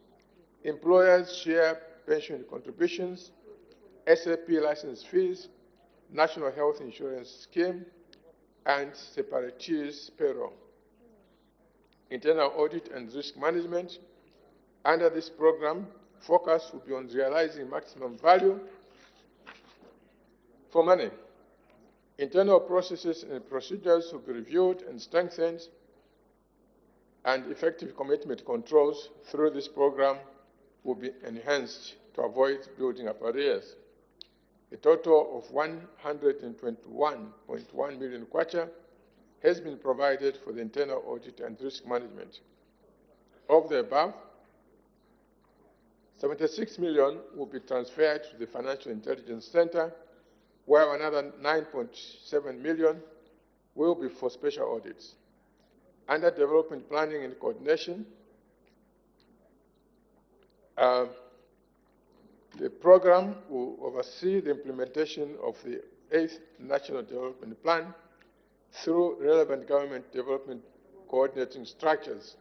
employers' share pension contributions, SAP license fees, National Health Insurance Scheme, and separatists payroll. Internal audit and risk management. Under this program, focus will be on realizing maximum value for money. Internal processes and procedures will be reviewed and strengthened, and effective commitment controls through this program will be enhanced to avoid building up arrears. A total of 121.1 million kwacha has been provided for the internal audit and risk management. Of the above, 76 million will be transferred to the Financial Intelligence Center, while another 9.7 million will be for special audits. Under development planning and coordination, the program will oversee the implementation of the 8th National Development Plan through relevant government development coordinating structures.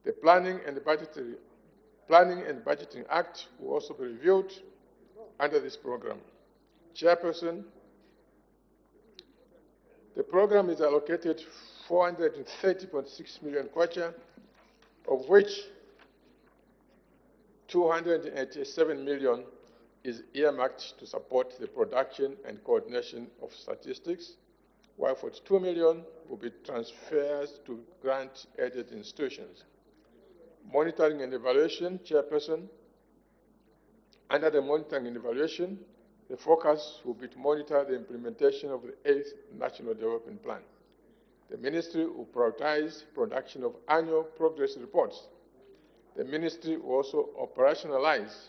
The Planning and Budgeting Act will also be reviewed under this program. Chairperson, the program is allocated 430.6 million kwacha, of which 287 million is earmarked to support the production and coordination of statistics, while 42 million will be transferred to grant-aided institutions. Monitoring and evaluation, Chairperson. Under the monitoring and evaluation, the focus will be to monitor the implementation of the 8th National Development Plan. The Ministry will prioritize production of annual progress reports. The Ministry will also operationalize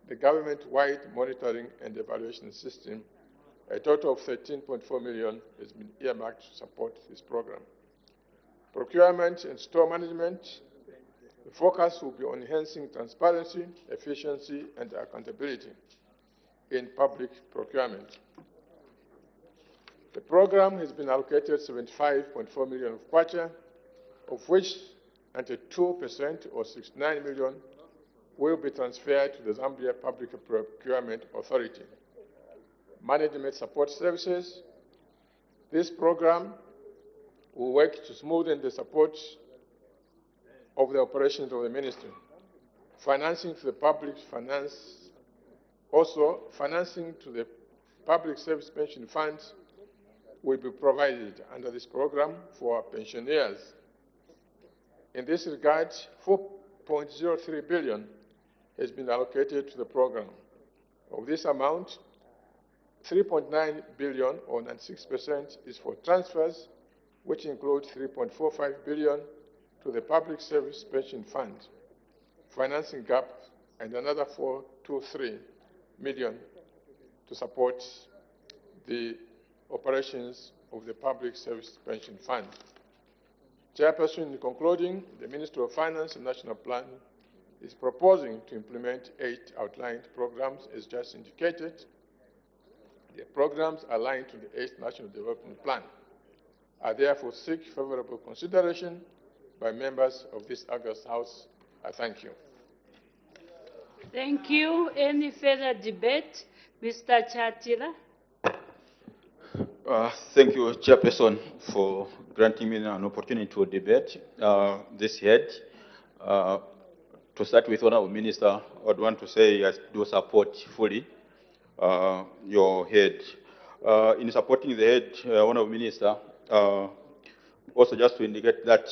the government-wide monitoring and evaluation system. A total of 13.4 million has been earmarked to support this program. Procurement and store management, the focus will be on enhancing transparency, efficiency, and accountability in public procurement. The program has been allocated 75.4 million of kwacha, of which 92% or 69 million will be transferred to the Zambia Public Procurement Authority. Management support services. This program will work to smoothen the support of the operations of the ministry. Financing to the public finance, also financing to the public service pension funds will be provided under this program for our pensioners. In this regard, 4.03 billion has been allocated to the program. Of this amount, 3.9 billion or 96% is for transfers, which include 3.45 billion to the Public Service Pension Fund, financing gap, and another 423 million to support the operations of the Public Service Pension Fund. Chairperson, in concluding, the Ministry of Finance and National Plan is proposing to implement 8 outlined programs as just indicated. The programs aligned to the 8th National Development Plan. I therefore seek favorable consideration by members of this August House. I thank you. Thank you. Any further debate? Mr. Chatila. Thank you, Chairperson, for granting me an opportunity to debate this head. To start with, Honourable Minister, I would want to say I do support fully your head. In supporting the head, Honourable Minister, also just to indicate that,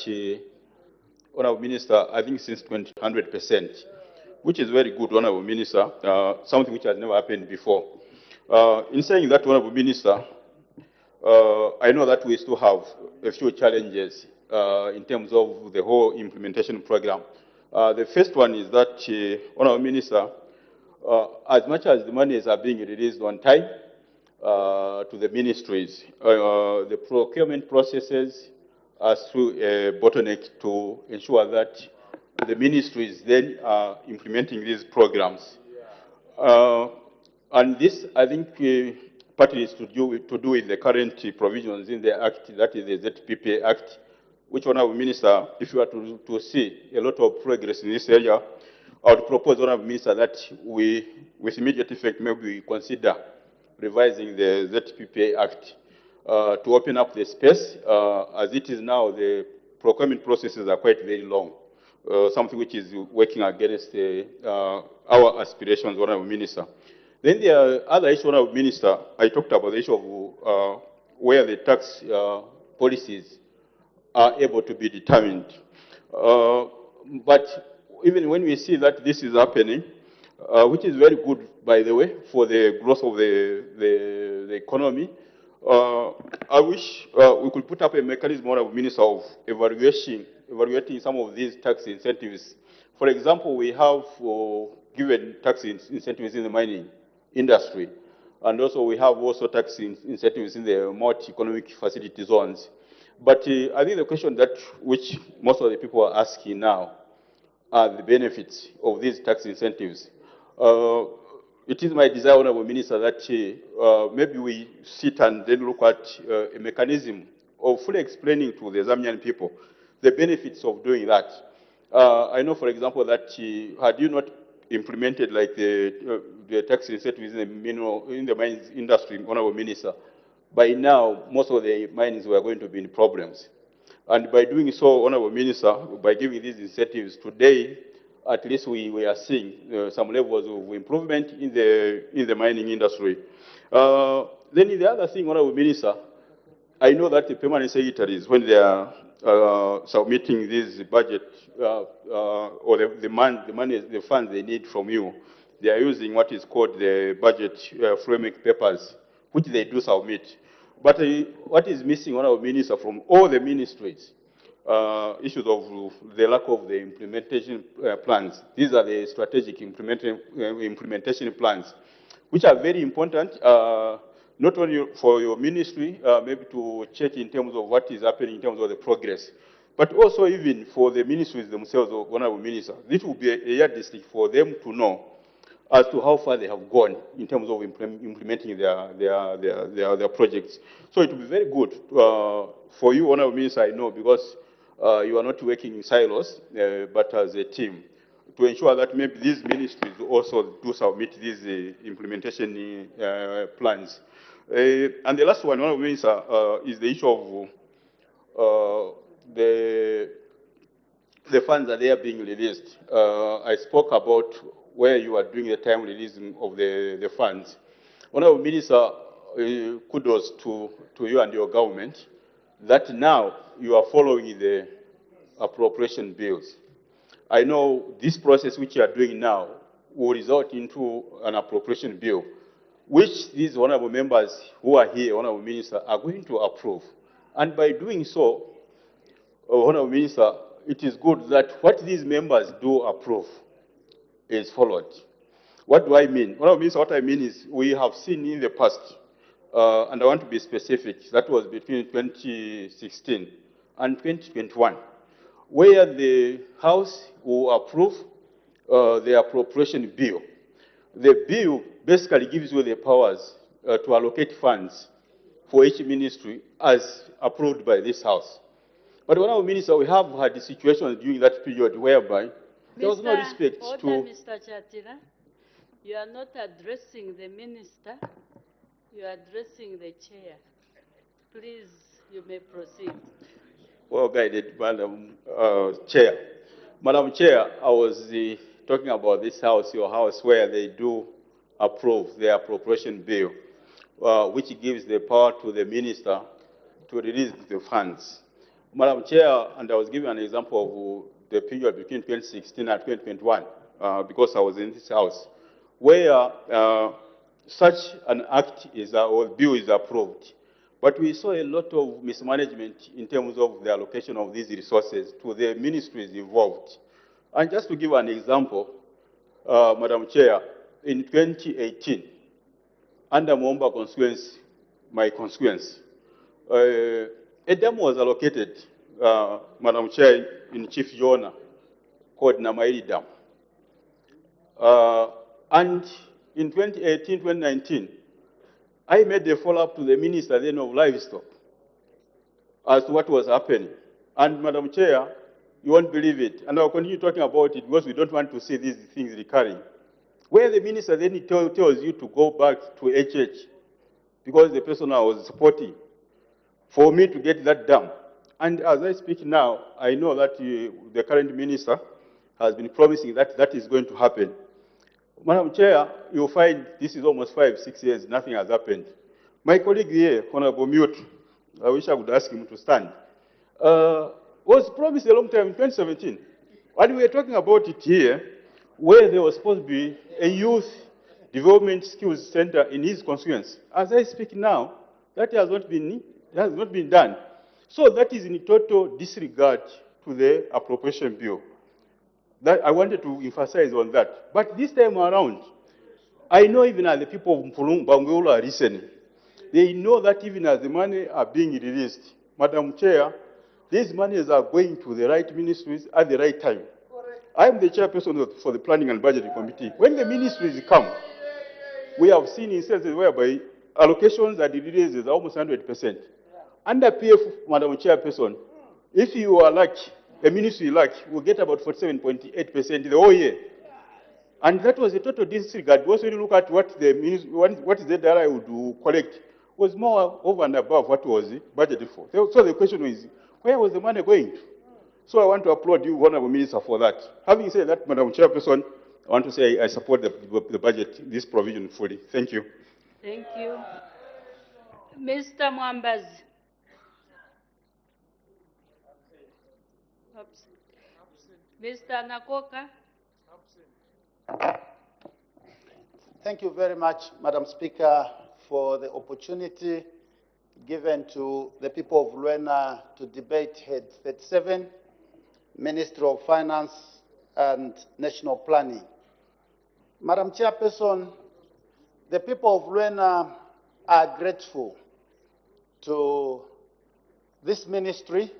Honourable Minister, I think since 100%, which is very good, Honourable Minister, something which has never happened before. In saying that, Honourable Minister, I know that we still have a few challenges in terms of the whole implementation program. The first one is that, Honourable Minister, as much as the monies are being released on time to the ministries, the procurement processes are through a bottleneck to ensure that the ministries then are implementing these programs. And this, I think, partly is to do with the current provisions in the Act, that is the ZPPA Act, which, Honourable Minister, if you are to see a lot of progress in this area, I would propose, Honorable Minister, that we, with immediate effect, maybe we consider revising the ZPPA Act to open up the space. As it is now, the procurement processes are quite very long, something which is working against our aspirations, Honorable Minister. Then the other issue, Honorable Minister, I talked about the issue of where the tax policies are able to be determined. But even when we see that this is happening, which is very good, by the way, for the growth of the economy, I wish we could put up a mechanism, Honorable Minister, of evaluating some of these tax incentives. For example, we have given tax incentives in the mining industry, and also we have also tax incentives in the multi-economic facility zones. But I think the question that which most of the people are asking now are the benefits of these tax incentives. It is my desire, Honorable Minister, that maybe we sit and then look at a mechanism of fully explaining to the Zambian people the benefits of doing that. I know, for example, that had you not implemented like the tax incentives in the mines industry, Honorable Minister, by now most of the mines were going to be in problems. And by doing so, Honorable Minister, by giving these incentives today, at least we are seeing some levels of improvement in the mining industry. Then the other thing, Honorable Minister, I know that the permanent secretaries, when they are submitting this budget or the funds they need from you, they are using what is called the budget framework papers, which they do submit. But what is missing, Honorable Minister, from all the ministries, issues of the lack of the implementation plans. These are the strategic implementation plans, which are very important, not only for your ministry, maybe to check in terms of what is happening in terms of the progress, but also even for the ministries themselves, Honorable Minister. This will be a yardstick for them to know as to how far they have gone in terms of implementing their projects. So it will be very good for you, Honorable Minister, I know, because you are not working in silos, but as a team, to ensure that maybe these ministries also do submit these implementation plans. And the last one, Honorable Minister, is the issue of the funds that they are being released. I spoke about where you are doing the time releasing of the funds. Honorable Minister, kudos to you and your government that now you are following the appropriation bills. I know this process which you are doing now will result into an appropriation bill, which these honorable members who are here, Honorable Minister, are going to approve. And by doing so, Honorable Minister, it is good that what these members do approve is followed. What do I mean? Honorable Minister, what I mean is we have seen in the past, and I want to be specific, that was between 2016 and 2021, where the House will approve the appropriation bill. The bill basically gives you the powers to allocate funds for each ministry as approved by this House. But Honorable Minister, we have had the situation during that period whereby there was no respect to... Mr. Chatira, you are not addressing the minister, you are addressing the chair. Please, you may proceed. Well guided, Madam Chair. Madam Chair, I was talking about this House, your House, where they do approve the appropriation bill, which gives the power to the minister to release the funds. Madam Chair, and I was giving an example of the period between 2016 and 2021, because I was in this House, where such an act or bill is approved. But we saw a lot of mismanagement in terms of the allocation of these resources to the ministries involved. And just to give an example, Madam Chair, in 2018, under Mwomba constituency, my constituency, a dam was allocated, Madam Chair, in Chief Yona, called Namairi Dam. And in 2018, 2019, I made a follow-up to the Minister then of Livestock as to what was happening. And Madam Chair, You won't believe it. And I'll continue talking about it because we don't want to see these things recurring. Where the minister then tells you to go back to HH because the person I was supporting for me to get that done. And as I speak now, I know that the current minister has been promising that that is going to happen. Madam Chair, you'll find this is almost 5-6 years, nothing has happened. My colleague here, Honorable Mute, I wish I would ask him to stand, was promised a long time in 2017. And we were talking about it here, where there was supposed to be a youth development skills center in his constituency. As I speak now, that has not been done. So that is in total disregard to the appropriation bill. That I wanted to emphasize on that. But this time around, I know even as the people of Bangolo are listening, they know that even as the money are being released, Madam Chair, these monies are going to the right ministries at the right time. I'm the chairperson for the Planning and Budgeting Committee. When the ministries come, we have seen instances whereby allocations are released is almost 100%. Under PF, Madam Chairperson, if you are lucky, a ministry lucky, will get about 47.8% the whole year. And that was a total disregard. Also, when you look at what the DRI would collect, was more over and above what was budgeted for. So the question is, where was the money going to? So I want to applaud you, Honorable Minister, for that. Having said that, Madam Chairperson, I want to say I support the budget, this provision fully. Thank you. Thank you. Mr. Mwambazi. Mr. Nakoka. Thank you very much, Madam Speaker, for the opportunity given to the people of Luena to debate Head 37, Ministry of Finance and National Planning. Madam Chairperson, the people of Luena are grateful to this ministry.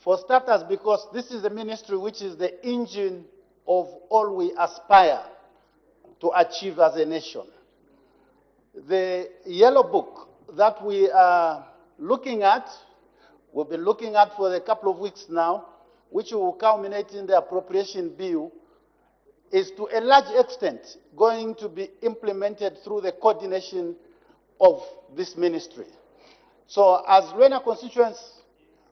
For starters, because this is a ministry which is the engine of all we aspire to achieve as a nation. The yellow book that we are looking at, we've been looking at for a couple of weeks now, which will culminate in the appropriation bill, is to a large extent going to be implemented through the coordination of this ministry. So as Luena constituents,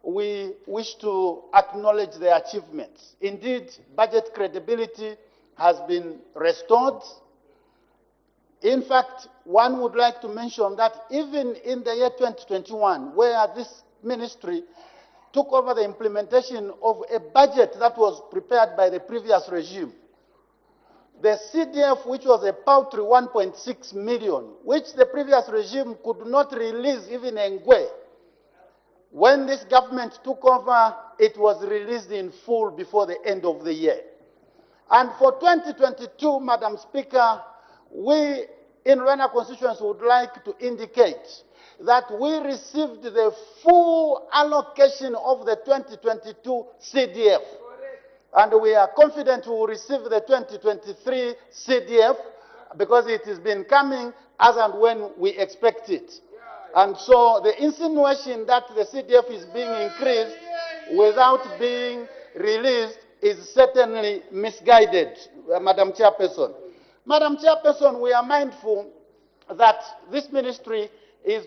we wish to acknowledge the achievements. Indeed, budget credibility has been restored. In fact, one would like to mention that even in the year 2021, where this ministry took over the implementation of a budget that was prepared by the previous regime, the CDF, which was a paltry 1.6 million, which the previous regime could not release even in Ngwe, when this government took over, it was released in full before the end of the year. And for 2022, Madam Speaker, we in Luena constituency would like to indicate that we received the full allocation of the 2022 CDF. And we are confident we will receive the 2023 CDF because it has been coming as and when we expect it. And so the insinuation that the CDF is being increased without being released is certainly misguided, Madam Chairperson. Madam Chairperson, we are mindful that this ministry is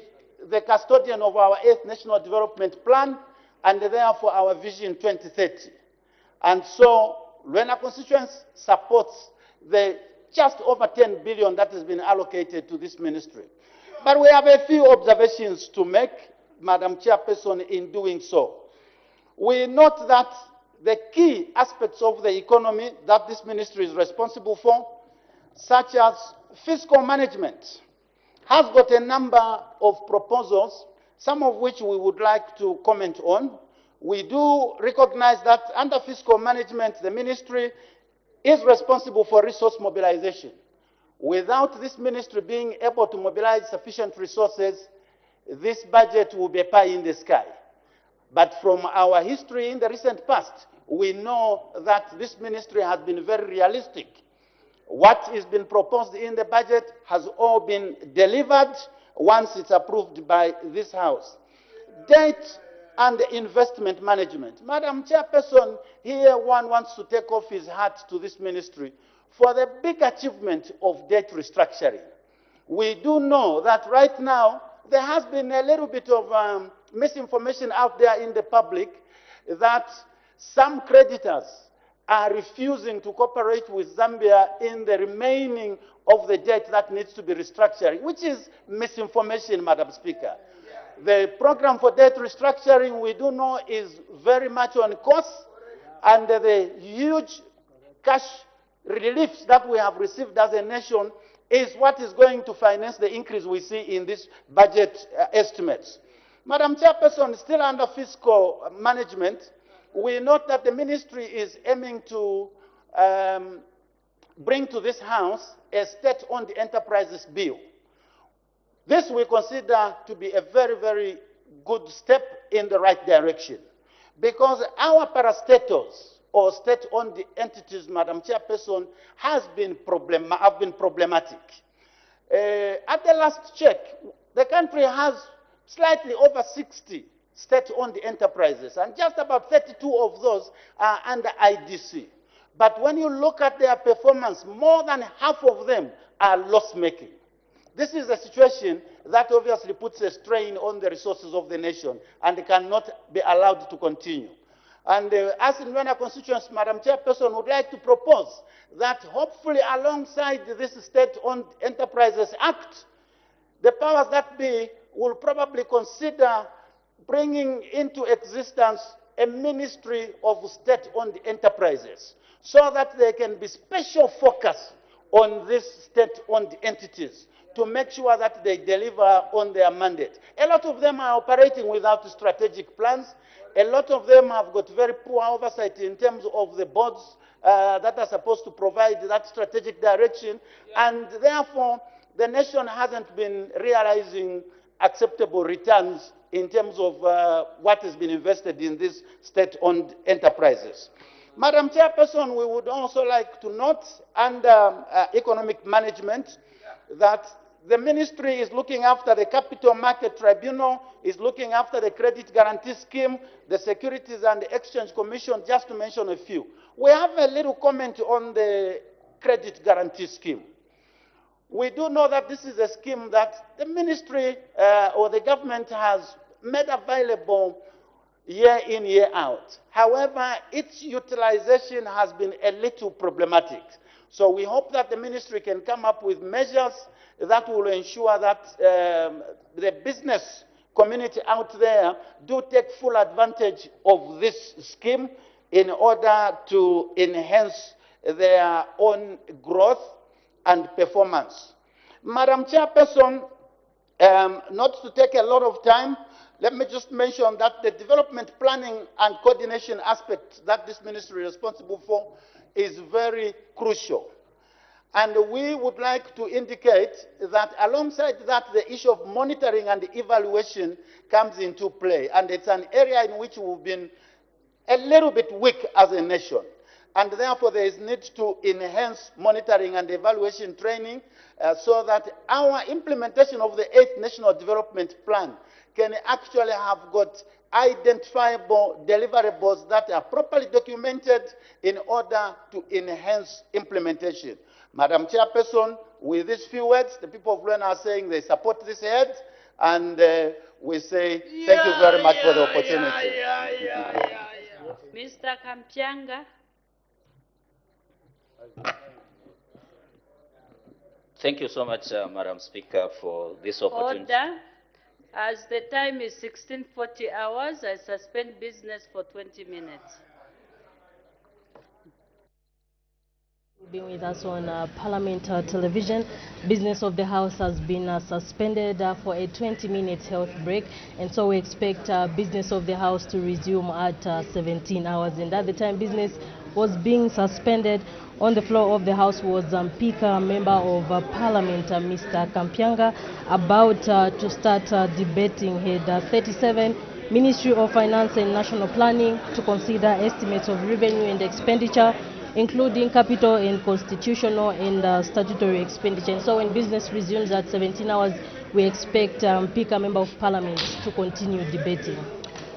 the custodian of our 8th National Development Plan and therefore our Vision 2030. And so Luena constituency supports the just over 10 billion that has been allocated to this ministry. But we have a few observations to make, Madam Chairperson, in doing so. We note that the key aspects of the economy that this ministry is responsible for, such as fiscal management, has got a number of proposals, some of which we would like to comment on. We do recognize that under fiscal management, the ministry is responsible for resource mobilization. Without this ministry being able to mobilize sufficient resources, this budget will be a pie in the sky. But from our history in the recent past, we know that this ministry has been very realistic. What has been proposed in the budget has all been delivered once it's approved by this House. Debt and investment management. Madam Chairperson, here one wants to take off his hat to this ministry for the big achievement of debt restructuring. We do know that right now there has been a little bit of misinformation out there in the public that some creditors are refusing to cooperate with Zambia in the remaining of the debt that needs to be restructured, which is misinformation, Madam Speaker. The program for debt restructuring, we do know, is very much on course, and the huge cash reliefs that we have received as a nation is what is going to finance the increase we see in this budget estimates. Madam Chairperson, still under fiscal management, we note that the ministry is aiming to bring to this House a state-owned enterprises bill. This we consider to be a very, very good step in the right direction, because our parastatals or state-owned entities, Madam Chairperson, have been problematic. At the last check, the country has slightly over 60 state-owned enterprises, and just about 32 of those are under IDC. But when you look at their performance, more than half of them are loss-making. This is a situation that obviously puts a strain on the resources of the nation and cannot be allowed to continue. And as in Luena constituency, Madam Chairperson, would like to propose that hopefully alongside this State-Owned Enterprises Act, the powers that be will probably consider bringing into existence a ministry of state-owned enterprises so that there can be special focus on these state-owned entities to make sure that they deliver on their mandate. A lot of them are operating without strategic plans. A lot of them have got very poor oversight in terms of the boards that are supposed to provide that strategic direction, and therefore the nation hasn't been realizing acceptable returns in terms of what has been invested in these state-owned enterprises. Madam Chairperson, we would also like to note under economic management that the ministry is looking after the Capital Market Tribunal, is looking after the Credit Guarantee Scheme, the Securities and Exchange Commission, just to mention a few. We have a little comment on the Credit Guarantee Scheme. We do know that this is a scheme that the ministry or the government has made available year in, year out. However, its utilization has been a little problematic. So we hope that the ministry can come up with measures that will ensure that the business community out there do take full advantage of this scheme in order to enhance their own growth and performance. Madam Chairperson, not to take a lot of time, let me just mention that the development planning and coordination aspect that this ministry is responsible for is very crucial. And we would like to indicate that alongside that, the issue of monitoring and evaluation comes into play. And it's an area in which we've been a little bit weak as a nation. And therefore, there is need to enhance monitoring and evaluation training so that our implementation of the 8th National Development Plan can actually have got identifiable deliverables that are properly documented in order to enhance implementation. Madam Chairperson, with these few words, the people of Luena are saying they support this head, and we say thank you very much for the opportunity. Mr. Kampianga. Thank you so much, Madam Speaker, for this opportunity. Order. As the time is 16:40 hours, I suspend business for 20 minutes. Being with us on Parliament television, business of the House has been suspended for a 20-minute health break, and so we expect business of the House to resume at 17 hours. And at the time business was being suspended, on the floor of the House was Speaker, Member of Parliament, Mr. Kampianga, about to start debating Head 37, Ministry of Finance and National Planning, to consider estimates of revenue and expenditure, including capital and constitutional and statutory expenditure. And so when business resumes at 17 hours, we expect Speaker, Member of Parliament, to continue debating.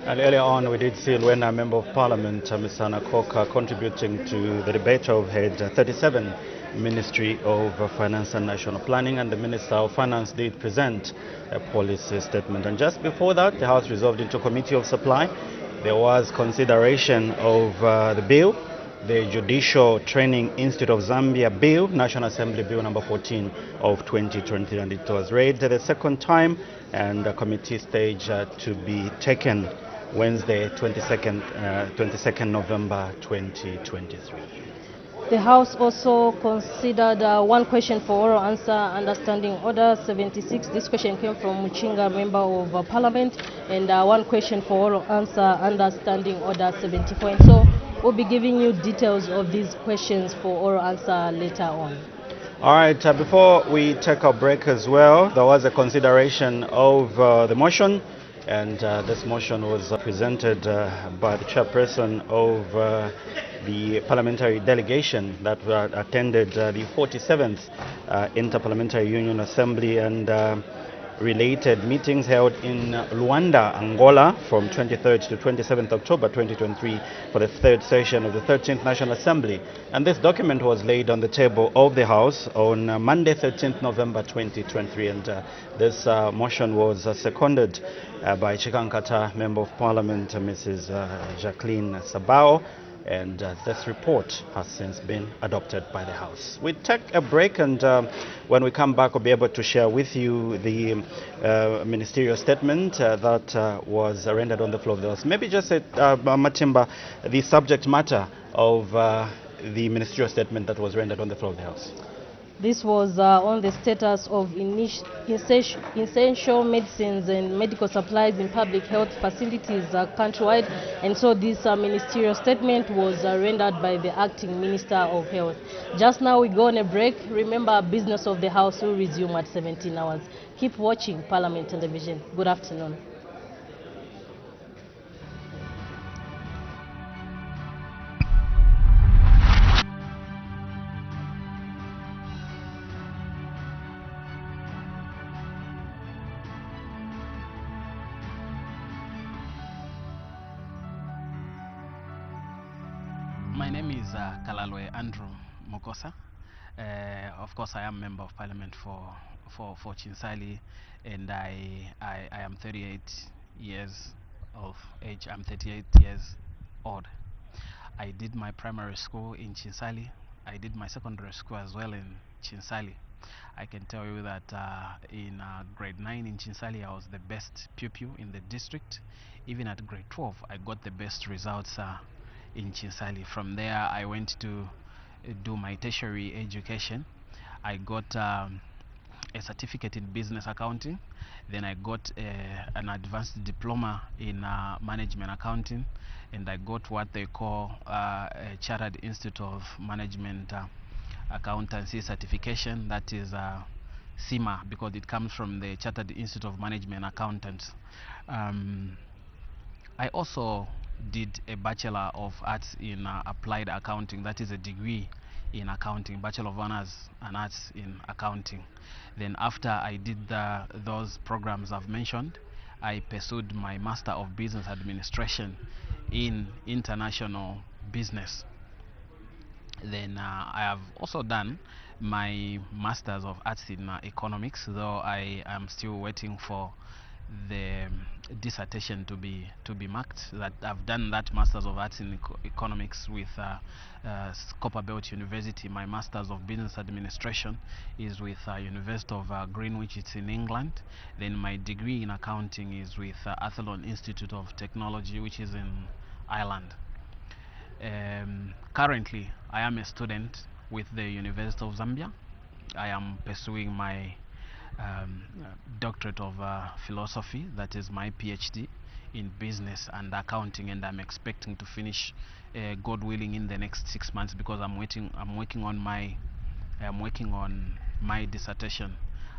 And earlier on, we did see Luena, Member of Parliament, Mr. Nakoka, contributing to the debate of Head 37, Ministry of Finance and National Planning, and the Minister of Finance did present a policy statement. And just before that, the House resolved into Committee of Supply. There was consideration of the bill, the Judicial Training Institute of Zambia Bill, National Assembly Bill number 14 of 2020, and it was read the second time, and the committee stage to be taken Wednesday, 22nd November 2023. The House also considered one question for oral answer under Standing Order 76. This question came from Muchinga, Member of Parliament, and one question for oral answer under Standing Order 74. And so we'll be giving you details of these questions for oral answer later on. All right, before we take a break as well, there was a consideration of the motion, and this motion was presented by the chairperson of the parliamentary delegation that attended the 47th Interparliamentary Union Assembly and related meetings held in Luanda, Angola from 23rd to 27th October 2023 for the third session of the 13th National Assembly. And this document was laid on the table of the House on Monday, 13th November 2023. And this motion was seconded by Chikankata, Member of Parliament, Mrs. Jacqueline Sabao. And this report has since been adopted by the House. We take a break, and when we come back, we'll be able to share with you the ministerial statement that was rendered on the floor of the House. Maybe just Matimba, the subject matter of the ministerial statement that was rendered on the floor of the House. This was on the status of essential medicines and medical supplies in public health facilities countrywide. And so this ministerial statement was rendered by the Acting Minister of Health. Just now we go on a break. Remember, business of the House will resume at 17 hours. Keep watching Parliament Television. Good afternoon. My name is Kalalwe Andrew Mokosa. Of course, I am Member of Parliament for Chinsali, and I am 38 years of age. I'm 38 years old. I did my primary school in Chinsali. I did my secondary school as well in Chinsali. I can tell you that in grade 9 in Chinsali, I was the best pupil in the district. Even at grade 12, I got the best results in Chinsali. From there, I went to do my tertiary education. I got a certificate in business accounting. Then I got an advanced diploma in management accounting, and I got what they call a Chartered Institute of Management Accountancy certification. That is CIMA, because it comes from the Chartered Institute of Management Accountants. I also did a Bachelor of Arts in Applied Accounting. That is a degree in accounting, Bachelor of Honors and Arts in Accounting. Then after I did those programs I've mentioned, I pursued my Master of Business Administration in International Business. Then I have also done my Masters of Arts in Economics, though I am still waiting for the dissertation to be marked. That I've done that Masters of Arts in Economics with Copperbelt University. My Masters of Business Administration is with University of Greenwich. It's in England. Then my degree in accounting is with Athlone Institute of Technology, which is in Ireland. Currently, I am a student with the University of Zambia. I am pursuing my doctorate of philosophy, that is my PhD in business and accounting, and I'm expecting to finish, God willing, in the next 6 months, because I'm working on my dissertation.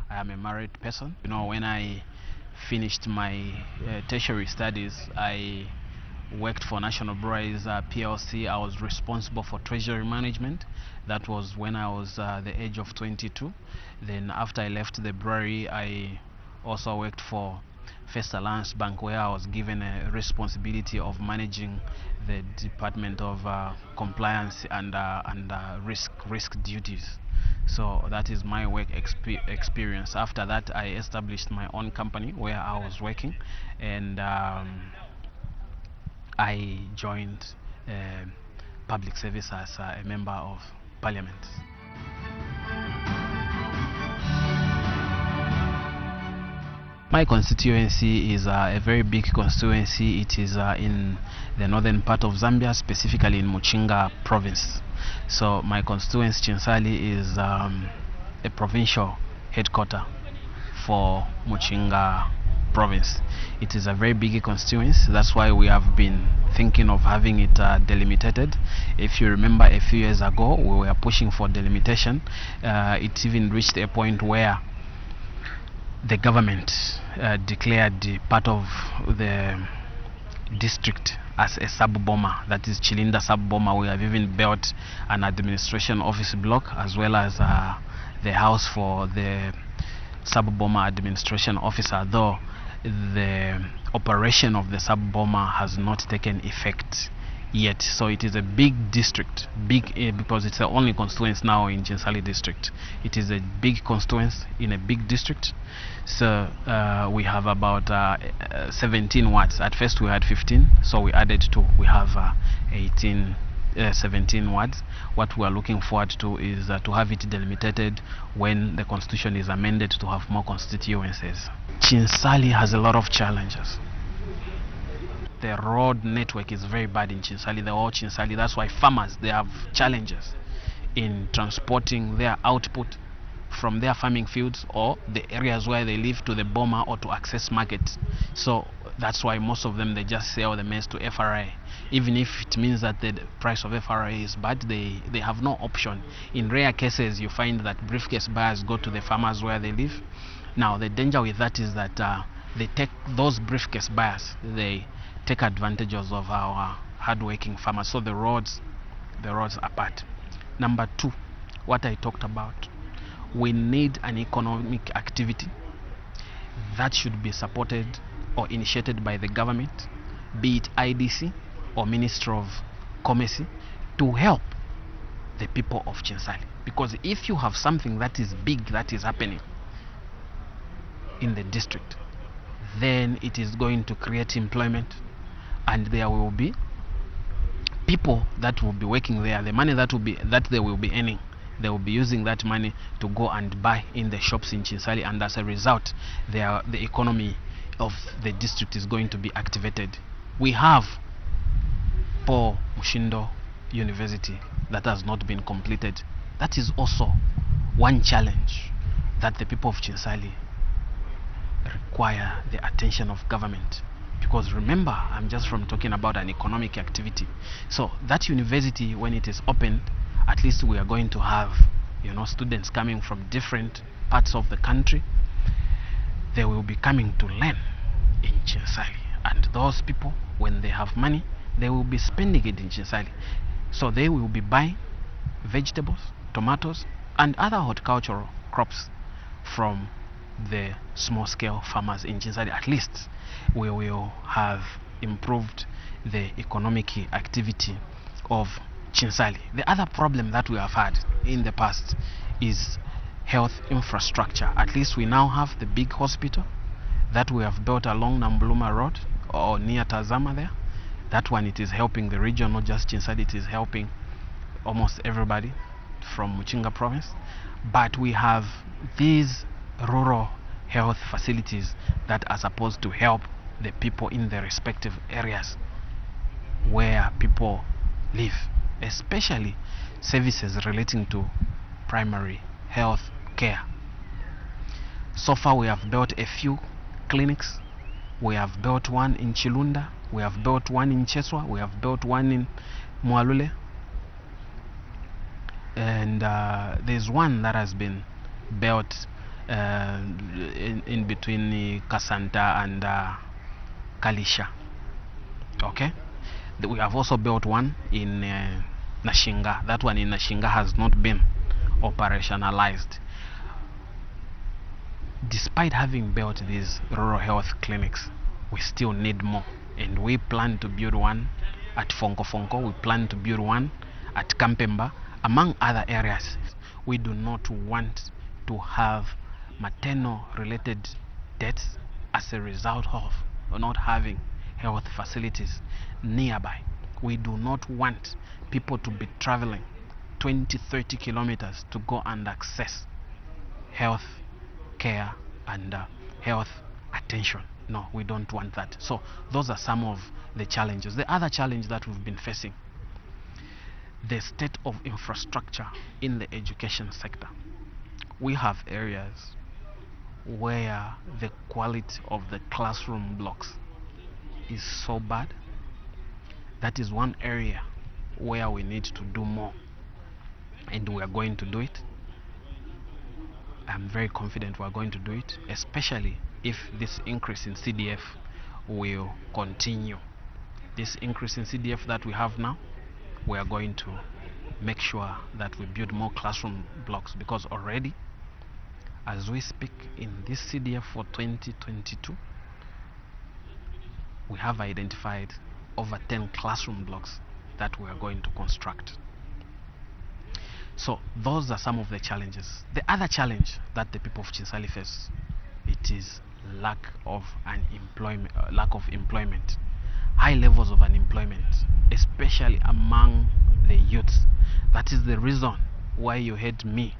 I am a married person. You know, when I finished my tertiary studies, I worked for National Breweries PLC. I was responsible for treasury management. That was when I was the age of 22. Then after I left the brewery, I also worked for First Alliance Bank, where I was given a responsibility of managing the Department of Compliance and risk duties. So that is my work experience. After that, I established my own company where I was working, and I joined public service as a member of Parliament. My constituency is a very big constituency. It is in the northern part of Zambia, specifically in Muchinga province. So my constituency, Chinsali, is a provincial headquarter for Muchinga province. It is a very big constituency. That's why we have been thinking of having it delimited. If you remember, a few years ago, we were pushing for delimitation. It even reached a point where the government declared part of the district as a sub-boma, that is Chilinda sub-boma. We have even built an administration office block as well as the house for the sub-boma administration officer, though the operation of the sub-boma has not taken effect yet. So it is a big district, because it's the only constituency now in Chinsali district. It is a big constituency in a big district. So we have about 17 wards. At first we had 15, so we added 2. We have 17 wards. What we are looking forward to is to have it delimited when the constitution is amended to have more constituencies. Chinsali has a lot of challenges. The road network is very bad in Chinsali, the whole Chinsali. That's why farmers, they have challenges in transporting their output from their farming fields or the areas where they live to the boma or to access markets. So that's why most of them, they just sell the maize to FRA. Even if it means that the price of FRA is bad, they have no option. In rare cases, you find that briefcase buyers go to the farmers where they live. Now, the danger with that is that they take those briefcase buyers, they take advantages of our hardworking farmers. So the roads are bad. Number 2, what I talked about, we need an economic activity that should be supported or initiated by the government, be it IDC or Ministry of Commerce, to help the people of Chinsali. Because if you have something that is big that is happening in the district, then it is going to create employment, and there will be people that will be working there. The money that they will be earning, they will be using that money to go and buy in the shops in Chinsali, and as a result, the economy of the district is going to be activated. We have Paul Mushindo University that has not been completed. That is also one challenge that the people of Chinsali require the attention of government. Because remember, I'm just from talking about an economic activity. So that university, when it is opened, at least we are going to have, students coming from different parts of the country. They will be coming to learn in Chinsali, and those people, when they have money, they will be spending it in Chinsali. So they will be buying vegetables, tomatoes, and other horticultural crops from the small-scale farmers in Chinsali. At least we will have improved the economic activity of Chinsali. The other problem that we have had in the past is health infrastructure. At least we now have the big hospital that we have built along Nambuluma Road or near Tazama there. That one, it is helping the region, not just Chinsali, it is helping almost everybody from Muchinga province. But we have these rural health facilities that are supposed to help the people in the respective areas where people live, especially services relating to primary health care. So far we have built a few clinics. We have built one in Chilunda, we have built one in Cheswa, we have built one in Mwalule, and there's one that has been built in between Kasanta and Kalisha. Okay, we have also built one in Nashinga. That one in Nashinga has not been operationalized. despite having built these rural health clinics, we still need more. And we plan to build one at Fonko Fonko, we plan to build one at Kampemba, among other areas. We do not want to have maternal related deaths as a result of not having health facilities nearby. We do not want people to be traveling 20-30 kilometers to go and access health care and health attention. No, we don't want that. So those are some of the challenges. The other challenge that we've been facing, the state of infrastructure in the education sector. We have areas where the quality of the classroom blocks is so bad. That is one area where we need to do more, and we are going to do it. I'm very confident we are going to do it, especially if this increase in CDF will continue. This increase in CDF that we have now, we are going to make sure that we build more classroom blocks, because already, as we speak, in this CDF for 2022, we have identified over 10 classroom blocks that we are going to construct. So those are some of the challenges. The other challenge that the people of Chinsali face, it is lack of employment, high levels of unemployment, especially among the youths. That is the reason why you heard me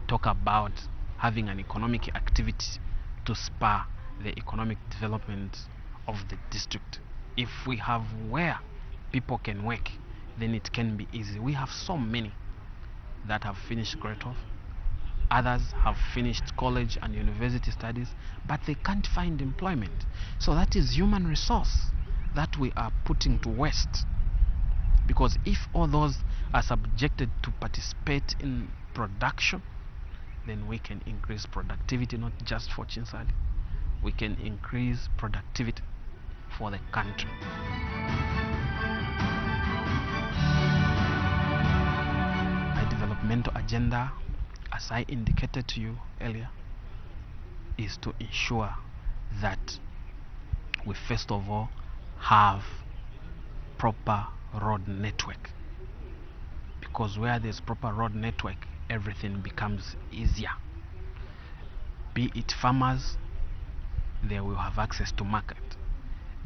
talk about having an economic activity to spur the economic development of the district. If we have where people can work, then it can be easy. We have so many that have finished grade 12. Others have finished college and university studies, but they can't find employment. So that is human resource that we are putting to waste. Because if all those are subjected to participate in production, then we can increase productivity, not just for Chinsali. We can increase productivity for the country. My developmental agenda, as I indicated to you earlier, is to ensure that we first of all have proper road network, because where there's proper road network, everything becomes easier. Be it farmers, they will have access to market.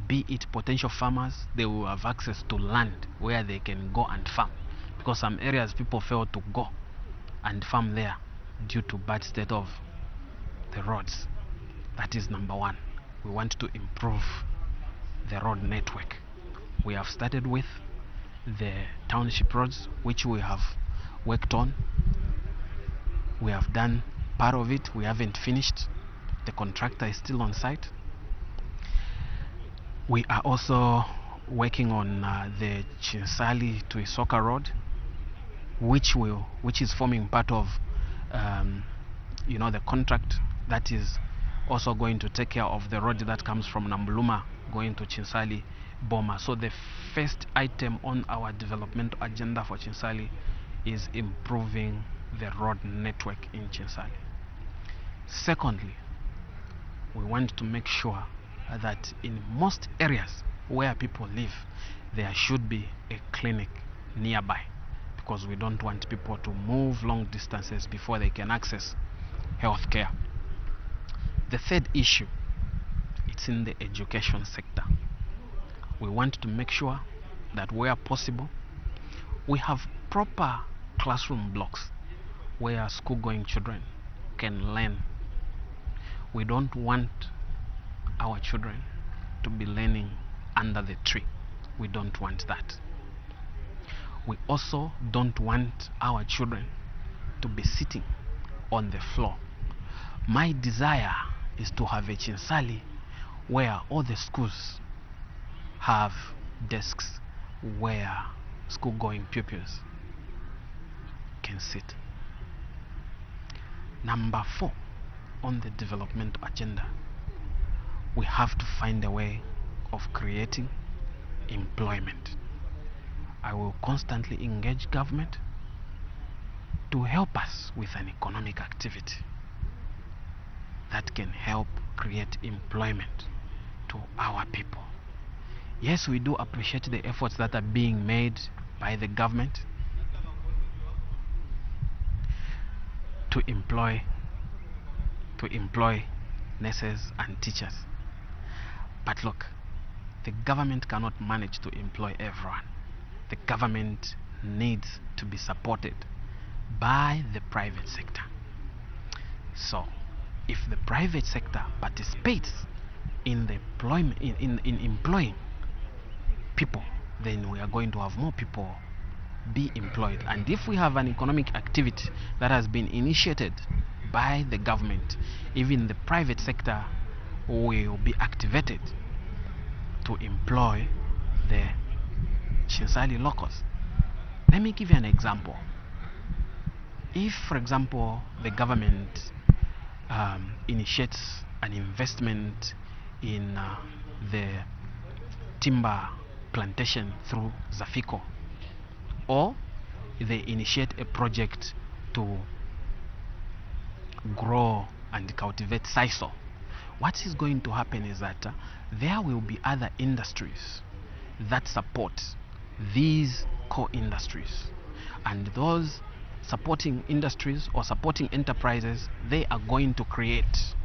Be it potential farmers, they will have access to land where they can go and farm, because some areas people fail to go and farm there due to bad state of the roads. That is number one. We want to improve the road network. We have started with the township roads, which we have worked on. We have done part of it. We haven't finished. The contractor is still on site. We are also working on the Chinsali to Isoka road, which is forming part of the contract that is also going to take care of the road that comes from Nambuluma going to Chinsali Boma. So the first item on our development agenda for Chinsali is improving the road network in Chinsali. Secondly, we want to make sure that in most areas where people live, there should be a clinic nearby, because we don't want people to move long distances before they can access health care. The third issue, it's in the education sector. We want to make sure that where possible, we have proper classroom blocks where school-going children can learn. We don't want our children to be learning under the tree. We don't want that. We also don't want our children to be sitting on the floor. My desire is to have a Chinsali where all the schools have desks where school-going pupils can sit. Number 4 on the development agenda, we have to find a way of creating employment. I will constantly engage government to help us with an economic activity. that can help create employment to our people. Yes, we do appreciate the efforts that are being made by the government to employ nurses and teachers. But look, the government cannot manage to employ everyone. The government needs to be supported by the private sector. So, if the private sector participates in the employment, in employing people, then we are going to have more people be employed. And if we have an economic activity that has been initiated by the government, even the private sector will be activated to employ the Chinsali locals. Let me give you an example. If, for example, the government initiates an investment in the timber plantation through Zafico, or they initiate a project to grow and cultivate sisal, what is going to happen is that there will be other industries that support these core industries, and those supporting industries or supporting enterprises, they are going to create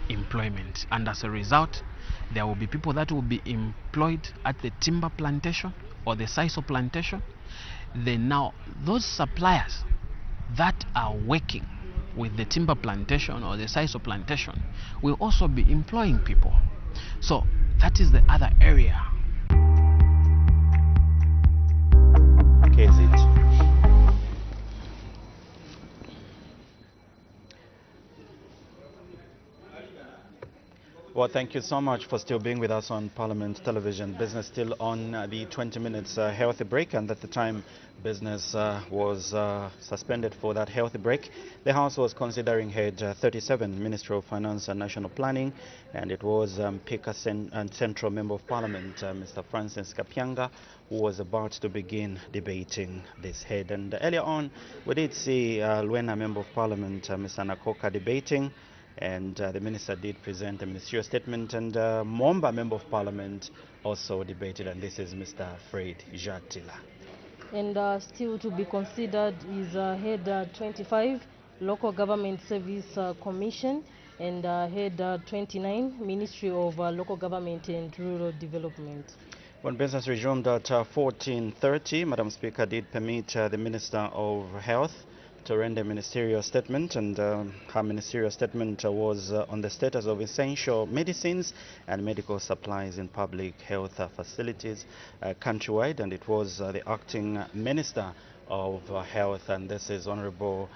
employment, and as a result there will be people that will be employed at the timber plantation or the sisal plantation. Then now those suppliers that are working with the timber plantation or the sisal plantation will also be employing people. So that is the other area. Okay, is it? Well, thank you so much for still being with us on Parliament Television. Business still on the 20 minutes healthy break, and at the time business was suspended for that healthy break. The House was considering Head 37, Ministry of Finance and National Planning, and it was Speaker and Central Member of Parliament, Mr. Francis Kapyanga, who was about to begin debating this head. And earlier on, we did see Luena Member of Parliament, Mr. Nakoka, debating. And the minister did present a ministerial statement, and Momba Member of Parliament also debated, and this is Mr. Fred Jatila. And still to be considered is Head 25, Local Government Service Commission, and Head 29, Ministry of Local Government and Rural Development. When business resumed at 14:30, Madam Speaker did permit the Minister of Health to render a ministerial statement, and her ministerial statement was on the status of essential medicines and medical supplies in public health facilities countrywide, and it was the acting Minister of Health, and this is Honorable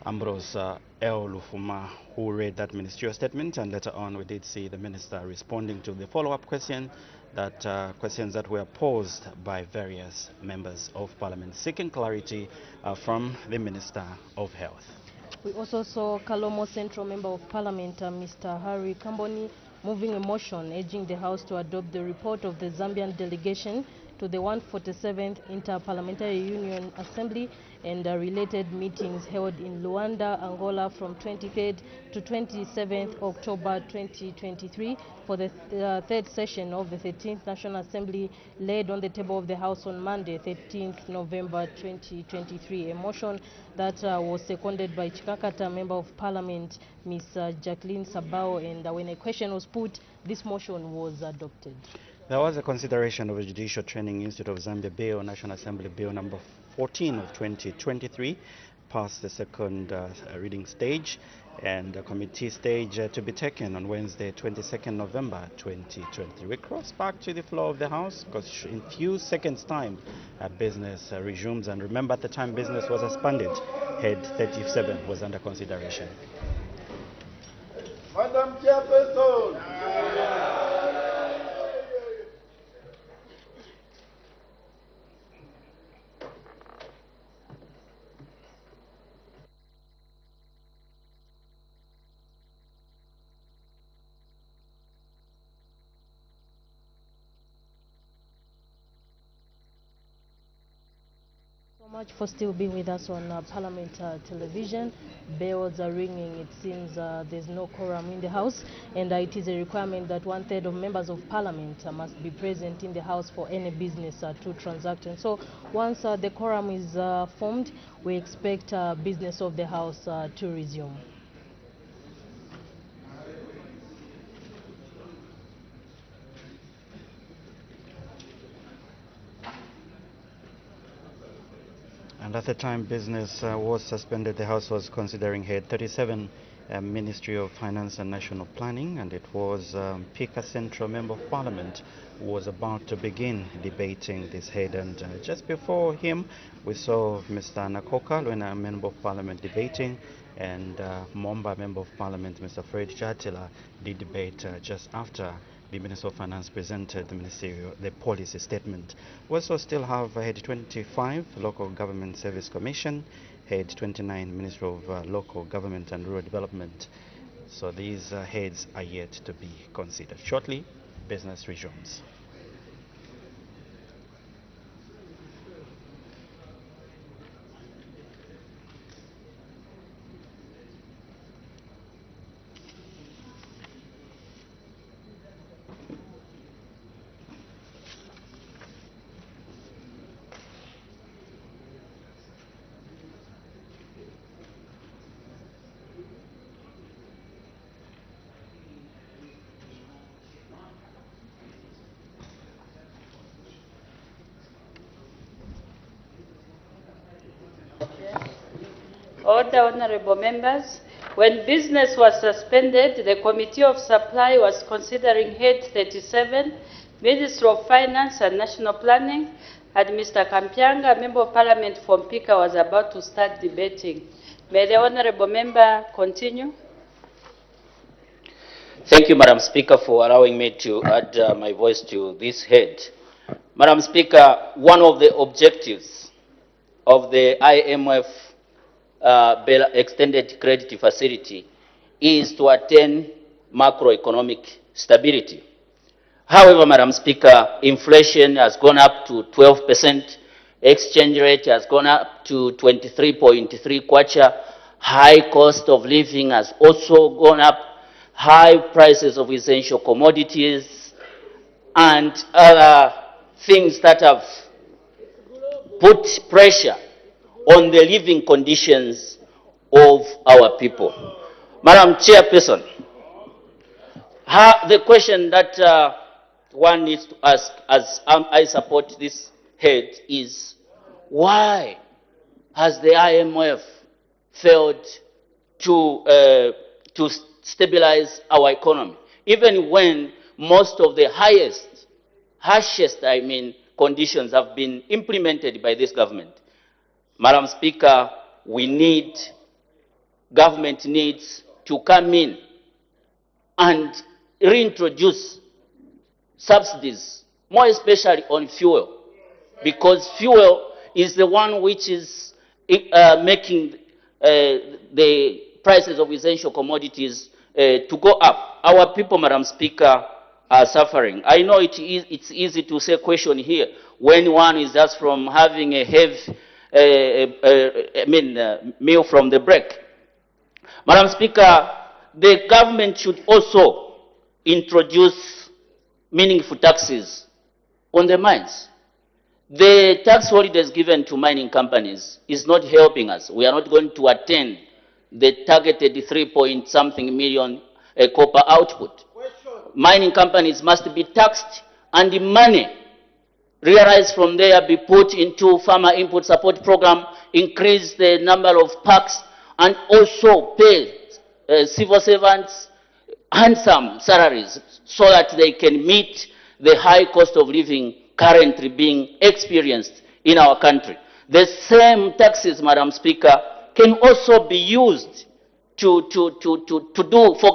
Ambrose L. Lufuma, who read that ministerial statement, and later on we did see the minister responding to the follow-up questions that were posed by various members of Parliament, seeking clarity from the Minister of Health. We also saw Kalomo Central Member of Parliament, Mr. Harry Kamboni, moving a motion urging the House to adopt the report of the Zambian delegation to the 147th Inter-Parliamentary Union Assembly and related meetings held in Luanda, Angola from 23rd to 27th October 2023 for the third session of the 13th National Assembly, laid on the table of the House on Monday, 13th November 2023. A motion that was seconded by Chikakata Member of Parliament, Ms. Jacqueline Sabao, and when a question was put, this motion was adopted. There was a consideration of a Judicial Training Institute of Zambia Bill, National Assembly Bill number 14 of 2023, past the second reading stage, and a committee stage to be taken on Wednesday, 22nd November 2023. We cross back to the floor of the House because in few seconds' time business resumes, and remember at the time business was suspended, Head 37 was under consideration. Madam Chairperson. So much for still being with us on Parliament television. Bells are ringing. It seems there's no quorum in the House, and it is a requirement that 1/3 of members of Parliament must be present in the House for any business to transact. And so once the quorum is formed, we expect business of the House to resume. And at the time business was suspended, the House was considering Head 37, Ministry of Finance and National Planning, and it was Pika Central Member of Parliament who was about to begin debating this head. And just before him, we saw Mr. Nakoka, Lwena, Member of Parliament, debating, and Momba, Member of Parliament, Mr. Fred Chatila, did debate just after the Minister of Finance presented the policy statement. We also still have Head 25, Local Government Service Commission, Head 29, Minister of Local Government and Rural Development. So these heads are yet to be considered. Shortly, business resumes. Order, honorable members. When business was suspended, the Committee of Supply was considering Head 37, Ministry of Finance and National Planning, and Mr. Kampianga, Member of Parliament from Pika, was about to start debating. May the honorable member continue? Thank you, Madam Speaker, for allowing me to add my voice to this head. Madam Speaker, one of the objectives of the IMF extended credit facility is to attain macroeconomic stability. However, Madam Speaker, inflation has gone up to 12%, exchange rate has gone up to 23.3 kwacha, high cost of living has also gone up, high prices of essential commodities, and other things that have put pressure on the living conditions of our people. Madam Chairperson, the question that one needs to ask, as I support this head, is why has the IMF failed to stabilize our economy, even when most of the harshest conditions have been implemented by this government? Madam Speaker, government needs to come in and reintroduce subsidies, more especially on fuel, because fuel is the one which is making the prices of essential commodities to go up. Our people, Madam Speaker, are suffering. I know it's easy to say question here when one is just from having a heavy meal from the break. Madam Speaker, the government should also introduce meaningful taxes on the mines. The tax holidays given to mining companies is not helping us. We are not going to attain the targeted 3-point-something million copper output. Mining companies must be taxed, and the money realized from there be put into farmer input support program, increase the number of parks, and also pay civil servants handsome salaries so that they can meet the high cost of living currently being experienced in our country. The same taxes, Madam Speaker, can also be used for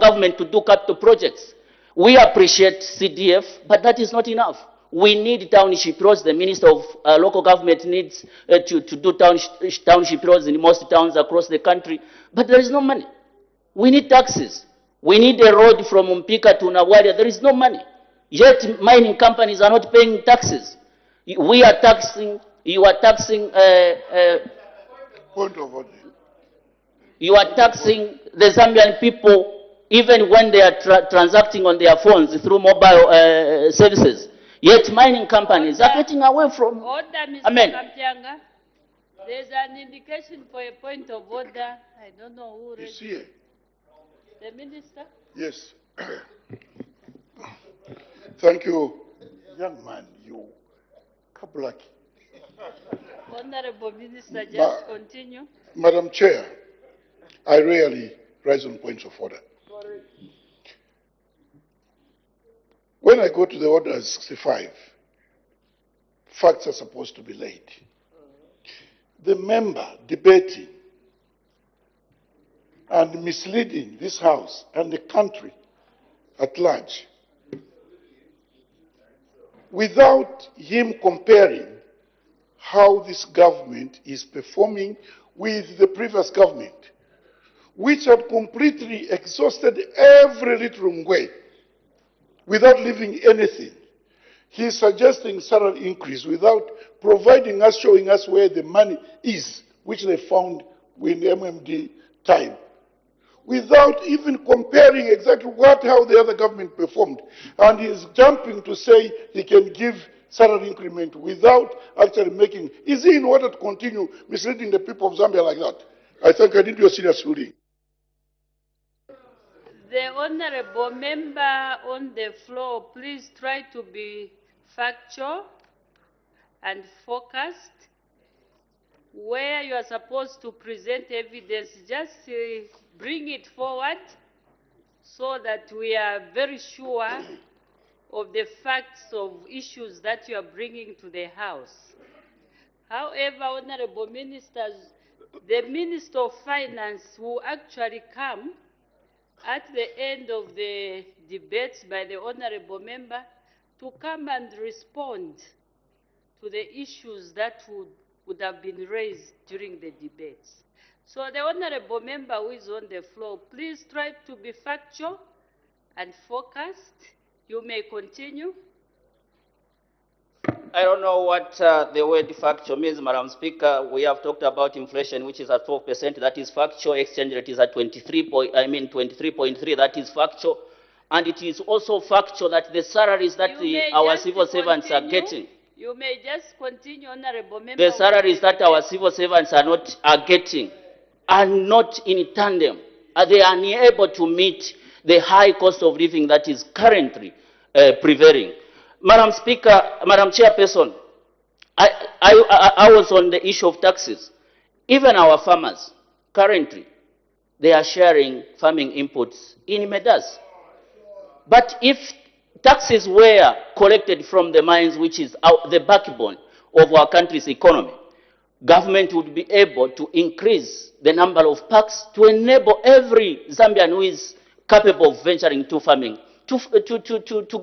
government to do capital projects. We appreciate CDF, but that is not enough. We need township roads. The Minister of Local Government needs to do township roads in most towns across the country, but there is no money. We need taxes. We need a road from Mpika to Nawaria. There is no money. Yet mining companies are not paying taxes. We are taxing You are taxing. Point of order. You are taxing the Zambian people even when they are transacting on their phones through mobile services. Yet mining companies are getting away from. Order, Mr. Amen. Kamtianga. There's an indication for a point of order. I don't know who raised Is here. The minister? Yes. Thank you, young man. You kablaki. Honorable Minister, just continue. Madam Chair, I rarely rise on points of order. When I go to the order 65, facts are supposed to be laid. The member debating and misleading this House and the country at large without him comparing how this government is performing with the previous government, which had completely exhausted every little way without leaving anything. He is suggesting salary increase without providing us, showing us where the money is, which they found in MMD time, without even comparing exactly how the other government performed. And he is jumping to say he can give salary increment without actually making. Is he in order to continue misleading the people of Zambia like that? I think I need your serious ruling. The honorable member on the floor, please try to be factual and focused. Where you are supposed to present evidence, just bring it forward so that we are very sure of the facts of issues that you are bringing to the House. However, honorable ministers, the Minister of Finance will actually come at the end of the debates by the honorable member to come and respond to the issues that would have been raised during the debates. So the honorable member who is on the floor, please try to be factual and focused. You may continue. I don't know what the word factual means, Madam Speaker. We have talked about inflation, which is at 4%. That is factual. Exchange rate is at 23.3. That is factual. And it is also factual that the salaries that our civil servants are getting. You may just continue, honorable member. The salaries that our civil servants are getting are not in tandem. They are unable to meet the high cost of living that is currently prevailing. Madam Speaker, Madam Chairperson, I was on the issue of taxes. Even our farmers, currently, they are sharing farming inputs in Medas. But if taxes were collected from the mines, which is the backbone of our country's economy, government would be able to increase the number of parks to enable every Zambian who is capable of venturing to farming to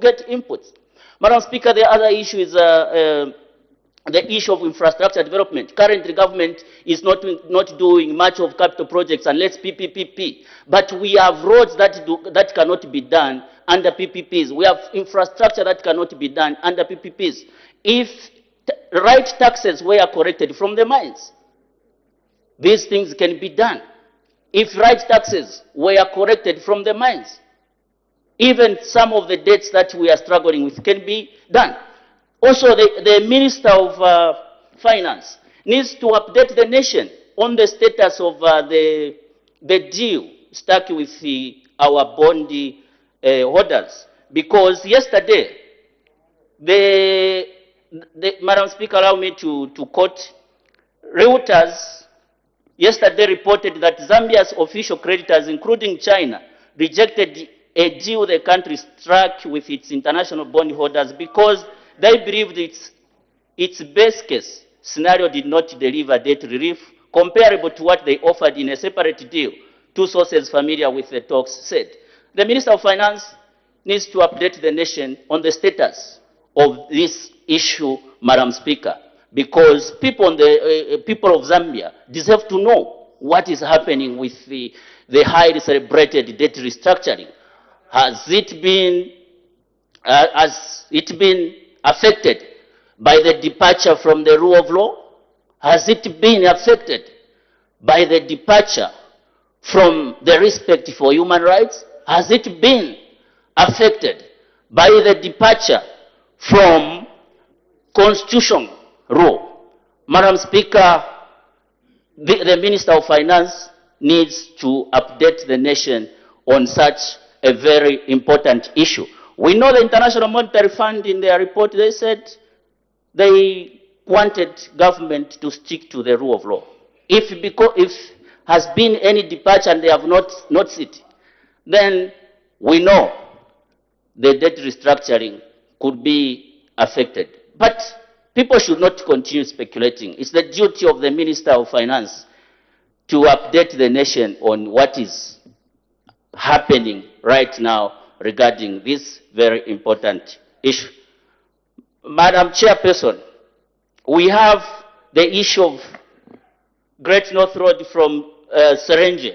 get inputs. Madam Speaker, the other issue is the issue of infrastructure development. Currently, government is not doing much of capital projects unless PPP. But we have roads that cannot be done under PPPs. We have infrastructure that cannot be done under PPPs. If right taxes were collected from the mines, these things can be done. If right taxes were collected from the mines, even some of the debts that we are struggling with can be done. Also, the Minister of Finance needs to update the nation on the status of the deal stuck with our bond holders. Because yesterday, Madam Speaker, allow me to quote, Reuters yesterday reported that Zambia's official creditors, including China, rejected a deal the country struck with its international bondholders because they believed its best case scenario did not deliver debt relief comparable to what they offered in a separate deal, two sources familiar with the talks said. The Minister of Finance needs to update the nation on the status of this issue, Madam Speaker, because people of Zambia deserve to know what is happening with the highly celebrated debt restructuring. Has it been affected by the departure from the rule of law? Has it been affected by the departure from the respect for human rights? Has it been affected by the departure from constitutional rule? Madam Speaker, the Minister of Finance needs to update the nation on such a very important issue. We know the International Monetary Fund in their report, they said they wanted government to stick to the rule of law. If has been any departure and they have not noticed it, then we know the debt restructuring could be affected. But people should not continue speculating. It's the duty of the Minister of Finance to update the nation on what is happening right now regarding this very important issue. Madam Chairperson, we have the issue of Great North Road from Serenge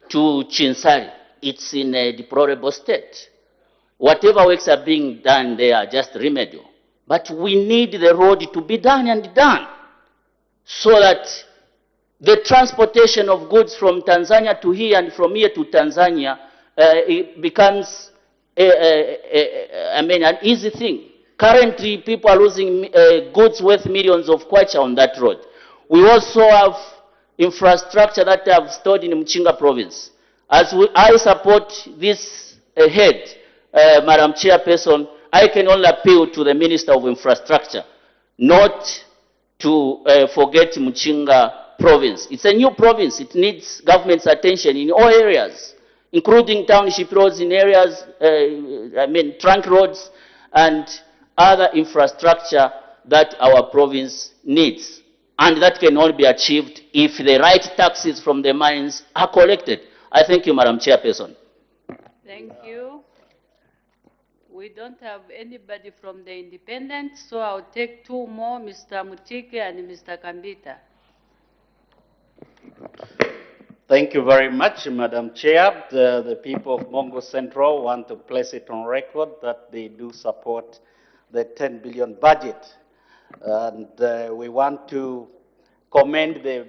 to Chinsari. It's in a deplorable state. Whatever works are being done there are just remedial. But we need the road to be done and done so that the transportation of goods from Tanzania to here and from here to Tanzania it becomes an easy thing. Currently, people are losing goods worth millions of kwacha on that road. We also have infrastructure that I have stored in Mchinga province. I support this head, Madam Chairperson, I can only appeal to the Minister of Infrastructure not to forget Mchinga province. It's a new province. It needs government's attention in all areas, including township roads in areas, trunk roads and other infrastructure that our province needs. And that can only be achieved if the right taxes from the mines are collected. I thank you, Madam Chairperson. Thank you. We don't have anybody from the independent, so I'll take two more, Mr. Mutike and Mr. Kambita. Thank you very much, Madam Chair. The people of Mongo Central want to place it on record that they do support the 10 billion budget. And we want to commend the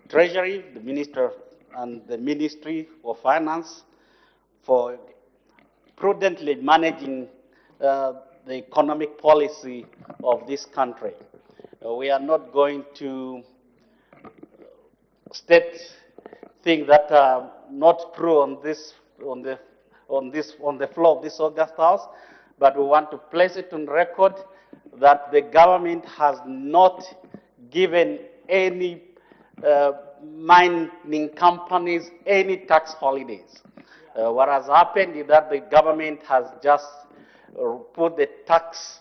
Treasury, the Minister, and the Ministry of Finance for prudently managing the economic policy of this country. We are not going to state things that are not true on the floor of this August House, but we want to place it on record that the government has not given any mining companies any tax holidays. What has happened is that the government has just put the tax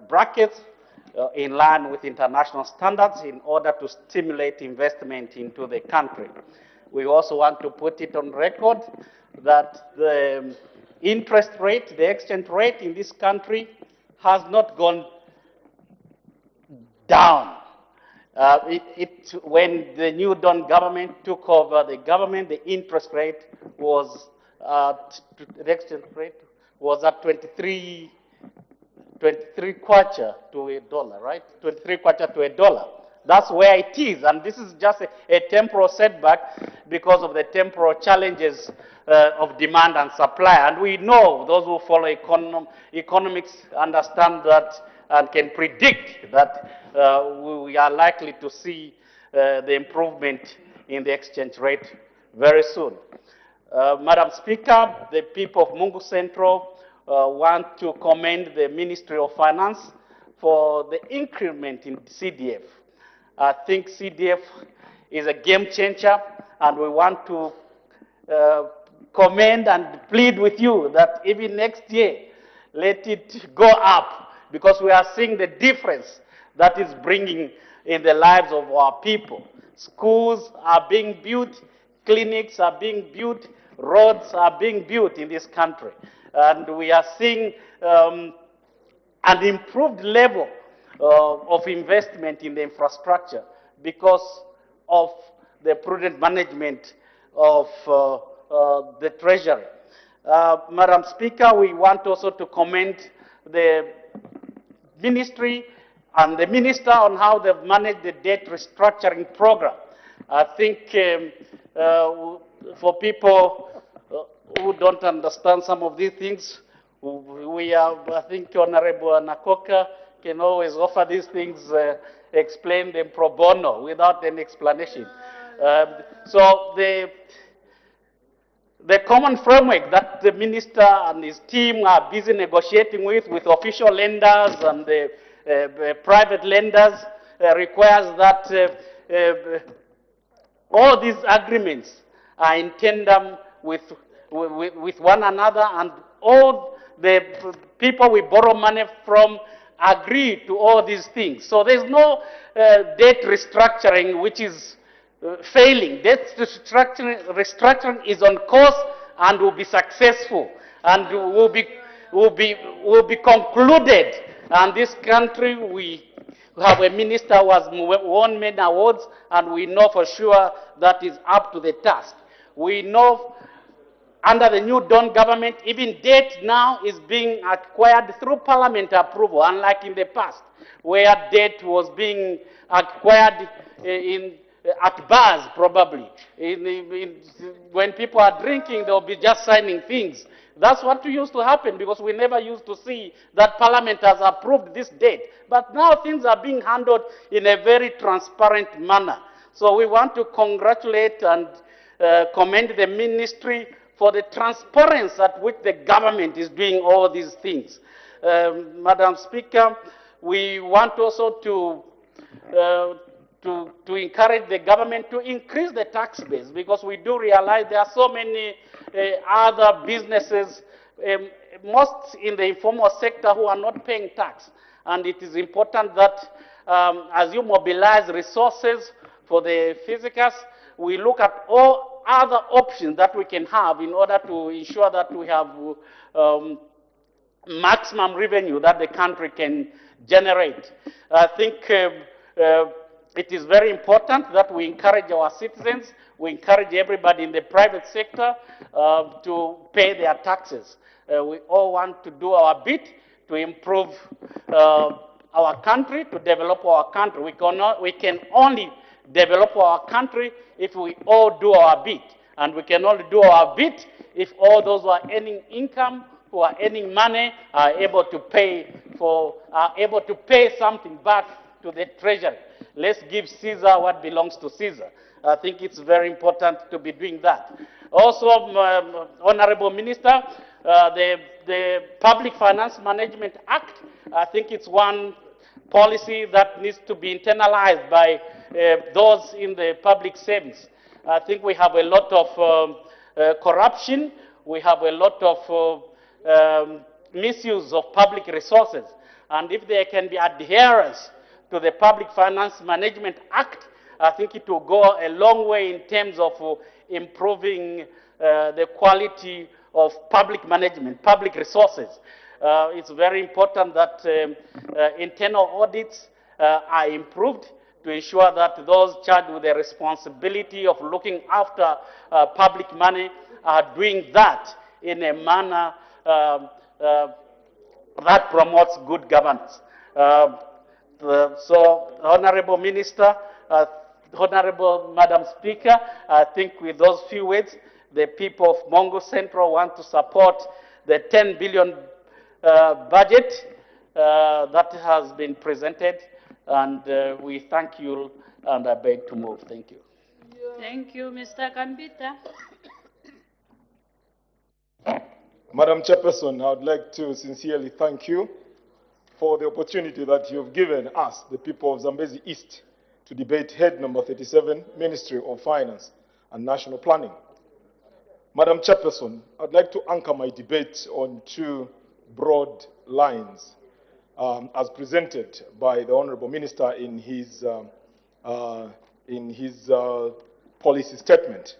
brackets in line with international standards in order to stimulate investment into the country. We also want to put it on record that the interest rate, the exchange rate in this country has not gone down. When the New Dawn government took over the government, the interest rate was, the exchange rate was at 23 kwacha to a dollar, right? 23 kwacha to a dollar. That's where it is, and this is just a temporal setback because of the temporal challenges of demand and supply. And we know, those who follow economics understand that and can predict that we are likely to see the improvement in the exchange rate very soon. Madam Speaker, the people of Mungu Central want to commend the Ministry of Finance for the increment in CDF. I think CDF is a game changer, and we want to commend and plead with you that even next year, let it go up, because we are seeing the difference that is bringing in the lives of our people. Schools are being built, clinics are being built, roads are being built in this country. And we are seeing an improved level of investment in the infrastructure because of the prudent management of the Treasury. Madam Speaker, we want also to commend the ministry and the minister on how they've managed the debt restructuring program. I think for people who don't understand some of these things, I think Honorable Nakoka can always offer these things, explain them pro bono without any explanation. So the common framework that the minister and his team are busy negotiating with official lenders and the private lenders requires that all these agreements are in tandem with one another, and all the people we borrow money from agree to all these things. So there's no debt restructuring which is failing. Debt restructuring is on course and will be successful and will be concluded. And this country, we have a minister who has won many awards, and we know for sure that is up to the task. We know under the new Dawn government, even debt now is being acquired through Parliament approval, unlike in the past, where debt was being acquired at bars, probably. When people are drinking, they'll be just signing things. That's what used to happen, because we never used to see that Parliament has approved this debt. But now things are being handled in a very transparent manner. So we want to congratulate and commend the ministry for the transparency at which the government is doing all these things. Madam Speaker, we want also to encourage the government to increase the tax base, because we do realize there are so many other businesses, most in the informal sector, who are not paying tax. And it is important that as you mobilize resources for the physicals, we look at all other options that we can have in order to ensure that we have maximum revenue that the country can generate. I think it is very important that we encourage our citizens, we encourage everybody in the private sector to pay their taxes. We all want to do our bit to improve our country, to develop our country. We can only develop our country if we all do our bit. And we can only do our bit if all those who are earning income, who are earning money, are able to pay something back to the treasury. Let's give Caesar what belongs to Caesar. I think it's very important to be doing that. Also, Honorable Minister, the Public Finance Management Act, I think it's one policy that needs to be internalized by those in the public service. I think we have a lot of corruption, we have a lot of misuse of public resources, and if there can be adherence to the Public Finance Management Act, I think it will go a long way in terms of improving the quality of public management, public resources. It's very important that internal audits are improved to ensure that those charged with the responsibility of looking after public money are doing that in a manner that promotes good governance. So, Honorable Minister, Honorable Madam Speaker, I think with those few words, the people of Mongo Central want to support the 10 billion budget that has been presented, and we thank you, and I beg to move. Thank you. Thank you, Mr. Kambita. Madam Chairperson, I would like to sincerely thank you for the opportunity that you've given us, the people of Zambezi East, to debate head number 37, Ministry of Finance and National Planning. Madam Chairperson, I'd like to anchor my debate on two broad lines as presented by the Honorable Minister in his policy statement.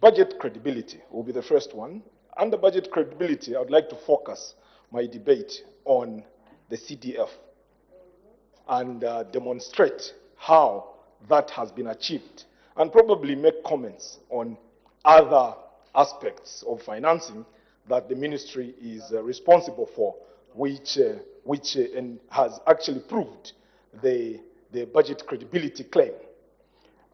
Budget credibility will be the first one. Under budget credibility, I would like to focus my debate on the CDF and demonstrate how that has been achieved, and probably make comments on other aspects of financing that the ministry is responsible for which and has actually proved the budget credibility claim.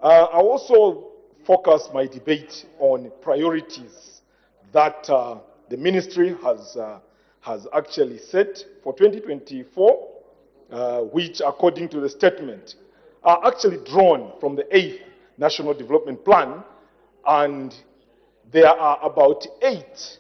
I also focus my debate on priorities that the ministry has actually set for 2024, which, according to the statement, are actually drawn from the 8th National Development Plan, and there are about 8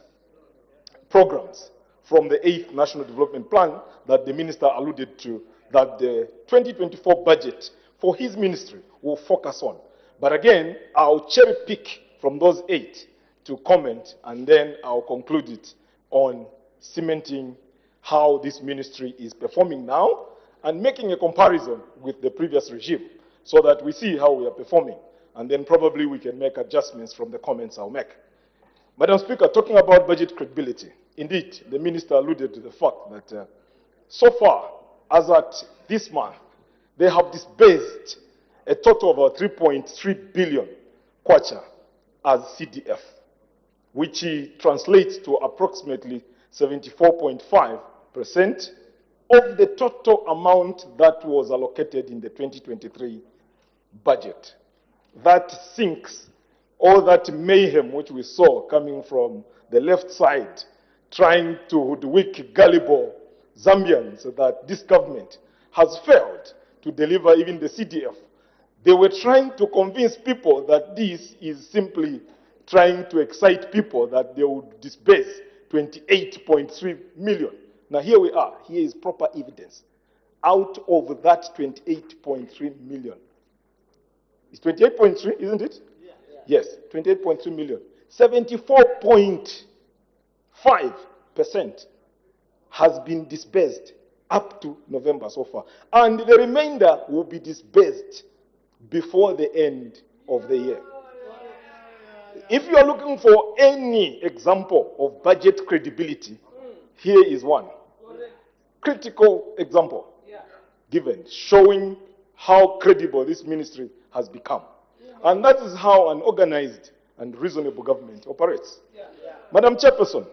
programs from the 8th National Development Plan that the minister alluded to, that the 2024 budget for his ministry will focus on. But again, I'll cherry pick from those 8 to comment, and then I'll conclude it on cementing how this ministry is performing now and making a comparison with the previous regime so that we see how we are performing, and then probably we can make adjustments from the comments I'll make. Madam Speaker, talking about budget credibility, indeed, the minister alluded to the fact that so far, as at this month, they have disbursed a total of about 3.3 billion kwacha as CDF, which translates to approximately 74.5% of the total amount that was allocated in the 2023 budget. That sinks all that mayhem which we saw coming from the left side, trying to hoodwink gullible Zambians that this government has failed to deliver even the CDF. They were trying to convince people that this is simply trying to excite people that they would disburse 28.3 million. Now here we are. Here is proper evidence. Out of that 28.3 million. It's 28.3, isn't it? Yes, 28.3 million. 74.5% has been disbursed up to November so far. And the remainder will be disbursed before the end of the year. If you are looking for any example of budget credibility, here is one. Critical example given, showing how credible this ministry has become. And that is how an organized and reasonable government operates. Madam Chairperson,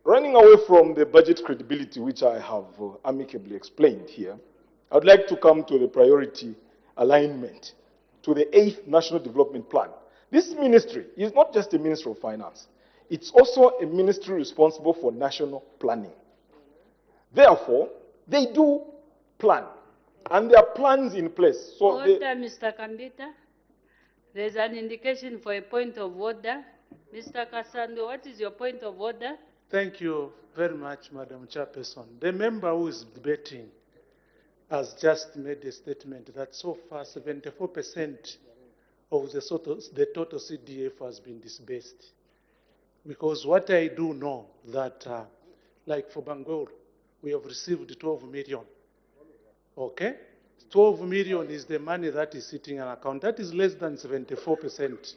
running away from the budget credibility, which I have amicably explained here, I would like to come to the priority alignment to the 8th National Development Plan. This ministry is not just a ministry of finance. It's also a ministry responsible for national planning. Therefore, they do plan, and there are plans in place. So order, Mr. Kambita. There's an indication for a point of order. Mr. Kasando, what is your point of order? Thank you very much, Madam Chairperson. The member who is debating has just made a statement that so far 74% of the total CDF has been disbursed. Because what I do know that, like for Bangor, we have received 12 million. Okay? 12 million is the money that is sitting in an account. That is less than 74%.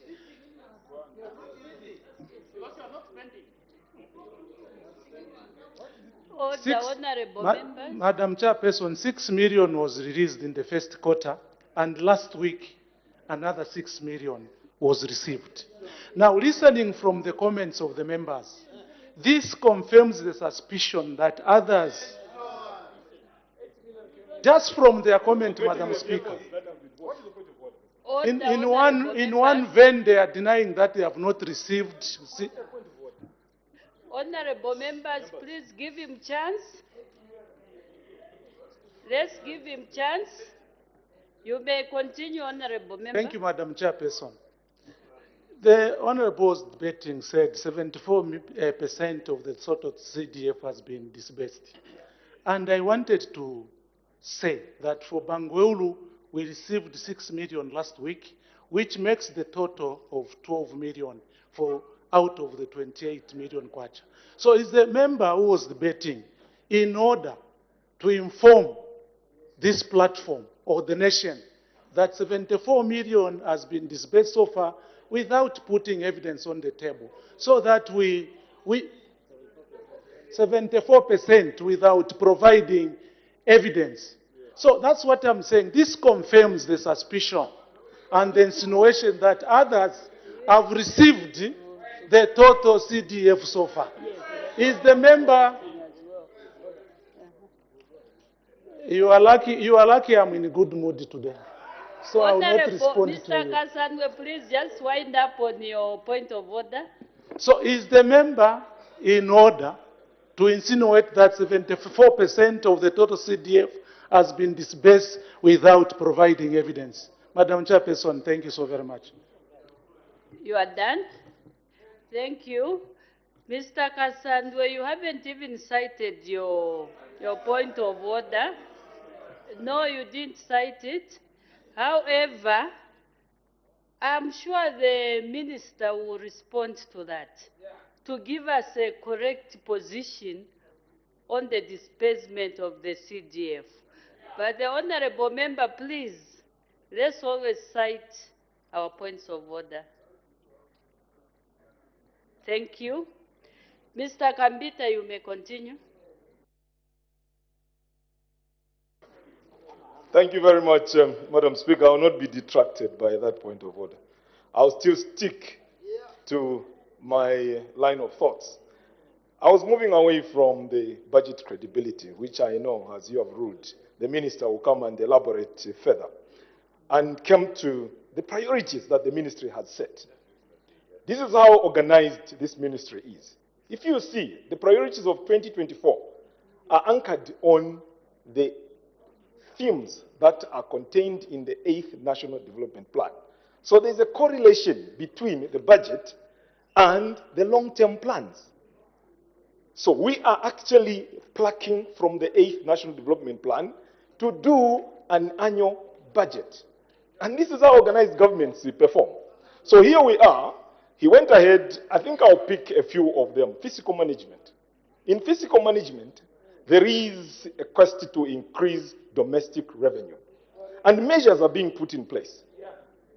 Order, honorable members. Madam Chairperson, 6 million was released in the first quarter, and last week another 6 million was received. Now, listening from the comments of the members, this confirms the suspicion that others, just from their comment, Madam Speaker, in one vein they are denying that they have not received. Honorable members, please give him chance. Let's give him chance. You may continue, honorable member. Thank you, Madam Chairperson. The honourables debating said 74% of the sort of CDF has been disbursed. And I wanted to say that for Bangweulu, we received 6 million last week, which makes the total of 12 million for out of the 28 million kwacha. So it's the member who was debating in order to inform this platform or the nation that 74 million has been disbursed so far without putting evidence on the table, so that we 74% without providing evidence. So that's what I'm saying. This confirms the suspicion and the insinuation that others have received the total CDF so far. Is the member You are lucky I'm in a good mood today. So I will not respond Mr. to you. Kasandwe, please just wind up on your point of order. So is the member in order to insinuate that 74% of the total CDF has been disbursed without providing evidence? Madam Chairperson, thank you so very much. You are done. Thank you. Mr. Kasandwe, you haven't even cited your point of order. No, you didn't cite it. However, I'm sure the minister will respond to that, to give us a correct position on the disbursement of the CDF. But the honorable member, please, let's always cite our points of order. Thank you. Mr. Kambita, you may continue. Thank you very much, Madam Speaker. I will not be detracted by that point of order. I'll still stick to my line of thoughts. I was moving away from the budget credibility, which I know, as you have ruled, the minister will come and elaborate further, and come to the priorities that the ministry has set. This is how organized this ministry is. If you see, the priorities of 2024 are anchored on the themes that are contained in the 8th National Development Plan. So there's a correlation between the budget and the long-term plans. So we are actually plucking from the 8th National Development Plan to do an annual budget. And this is how organized governments perform. So here we are. He went ahead, I think I'll pick a few of them. Fiscal management. In fiscal management, there is a quest to increase domestic revenue. And measures are being put in place.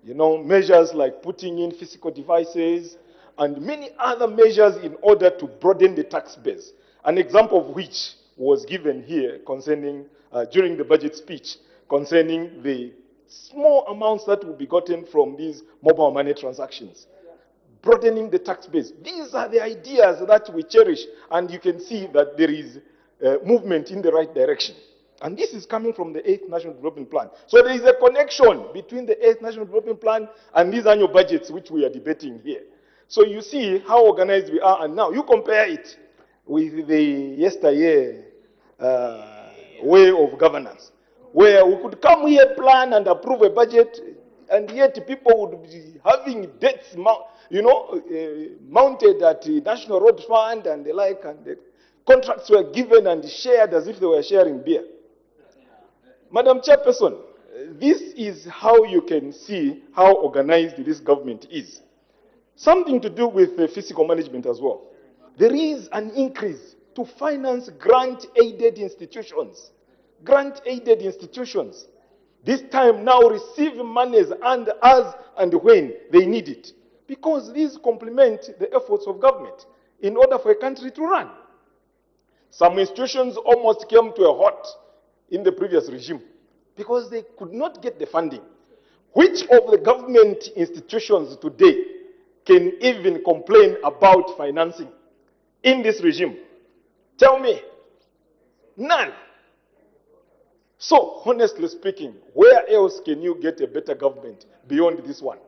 You know, measures like putting in fiscal devices and many other measures in order to broaden the tax base. An example of which was given here concerning, during the budget speech, concerning the small amounts that will be gotten from these mobile money transactions. Broadening the tax base. These are the ideas that we cherish, and you can see that there is movement in the right direction. And this is coming from the 8th National Development Plan. So there is a connection between the 8th National Development Plan and these annual budgets which we are debating here. So you see how organized we are, and now you compare it with the yesteryear way of governance, where we could come here, plan and approve a budget, and yet people would be having debts, mounted at the National Road Fund and the like, and the contracts were given and shared as if they were sharing beer. Madam Chairperson, this is how you can see how organized this government is. Something to do with fiscal management as well. There is an increase to finance grant-aided institutions. Grant-aided institutions. This time now receive monies and as and when they need it. Because these complement the efforts of government in order for a country to run. Some institutions almost came to a halt in the previous regime because they could not get the funding. Which of the government institutions today can even complain about financing in this regime? Tell me. None. So, honestly speaking, where else can you get a better government beyond this one,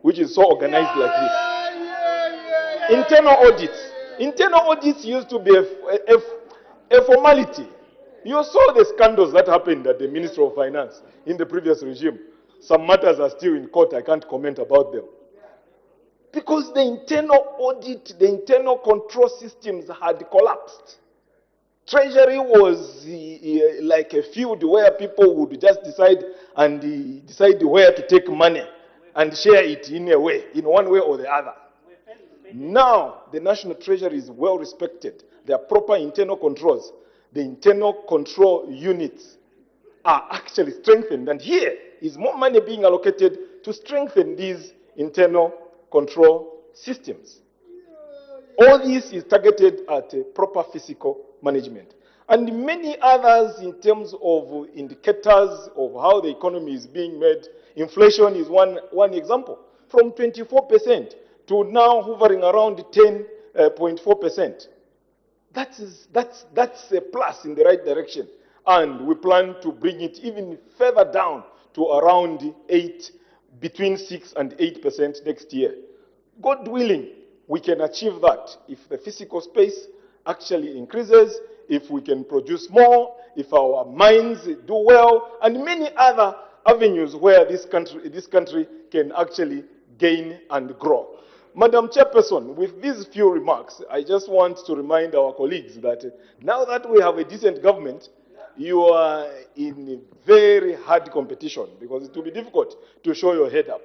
which is so organized like this? Internal audits. Internal audits used to be a formality. You saw the scandals that happened at the Ministry of Finance in the previous regime. Some matters are still in court. I can't comment about them. Because the internal audit, the internal control systems had collapsed. Treasury was like a field where people would just decide where to take money and share it in a way, in one way or the other. Now, the National Treasury is well respected. There are proper internal controls. The internal control units are actually strengthened. And here is more money being allocated to strengthen these internal control systems. All this is targeted at proper fiscal management. And many others in terms of indicators of how the economy is being made. Inflation is one example. From 24% to now hovering around 10.4%. That's a plus in the right direction. and we plan to bring it even further down to around 8, between 6 and 8% next year. God willing, we can achieve that if the physical space actually increases, if we can produce more, if our mines do well, and many other avenues where this country can actually gain and grow. Madam Chairperson, with these few remarks, I just want to remind our colleagues that now that we have a decent government, you are in very hard competition because it will be difficult to show your head up.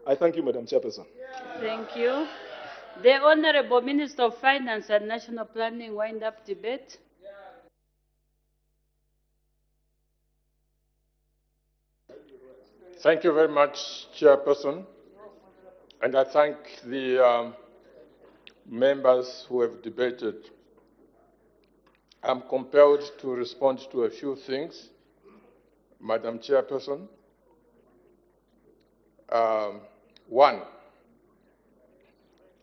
I thank you, Madam Chairperson. Thank you. The Honorable Minister of Finance and National Planning wind-up debate. Thank you very much, Chairperson. And I thank the members who have debated. I'm compelled to respond to a few things, Madam Chairperson. One,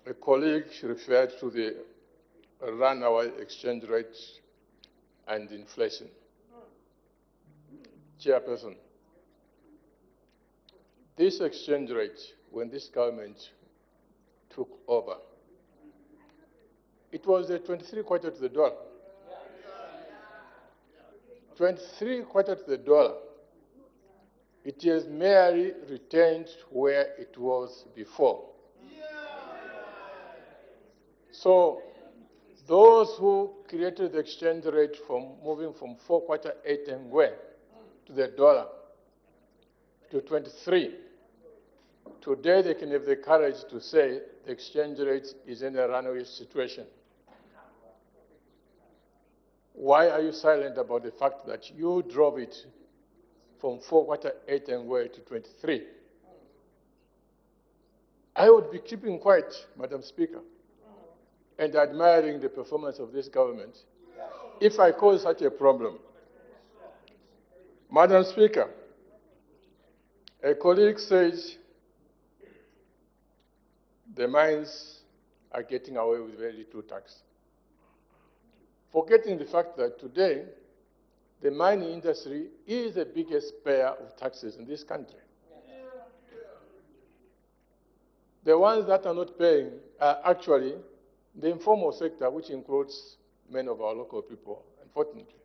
a colleague referred to the runaway exchange rate and inflation. Chairperson, this exchange rate, when this government took over, it was a 23 quarter to the dollar. 23 quarter to the dollar. It has merely retained where it was before. So those who created the exchange rate from moving from 4 quarter 8 ngwe to the dollar to 23, today they can have the courage to say the exchange rate is in a runaway situation. Why are you silent about the fact that you drove it from 4 quarter 8 ngwe to 23? I would be keeping quiet, Madam Speaker, and admiring the performance of this government if I cause such a problem. Madam Speaker, a colleague says the mines are getting away with very little tax, forgetting the fact that today the mining industry is the biggest payer of taxes in this country. The ones that are not paying are actually the informal sector, which includes many of our local people, unfortunately.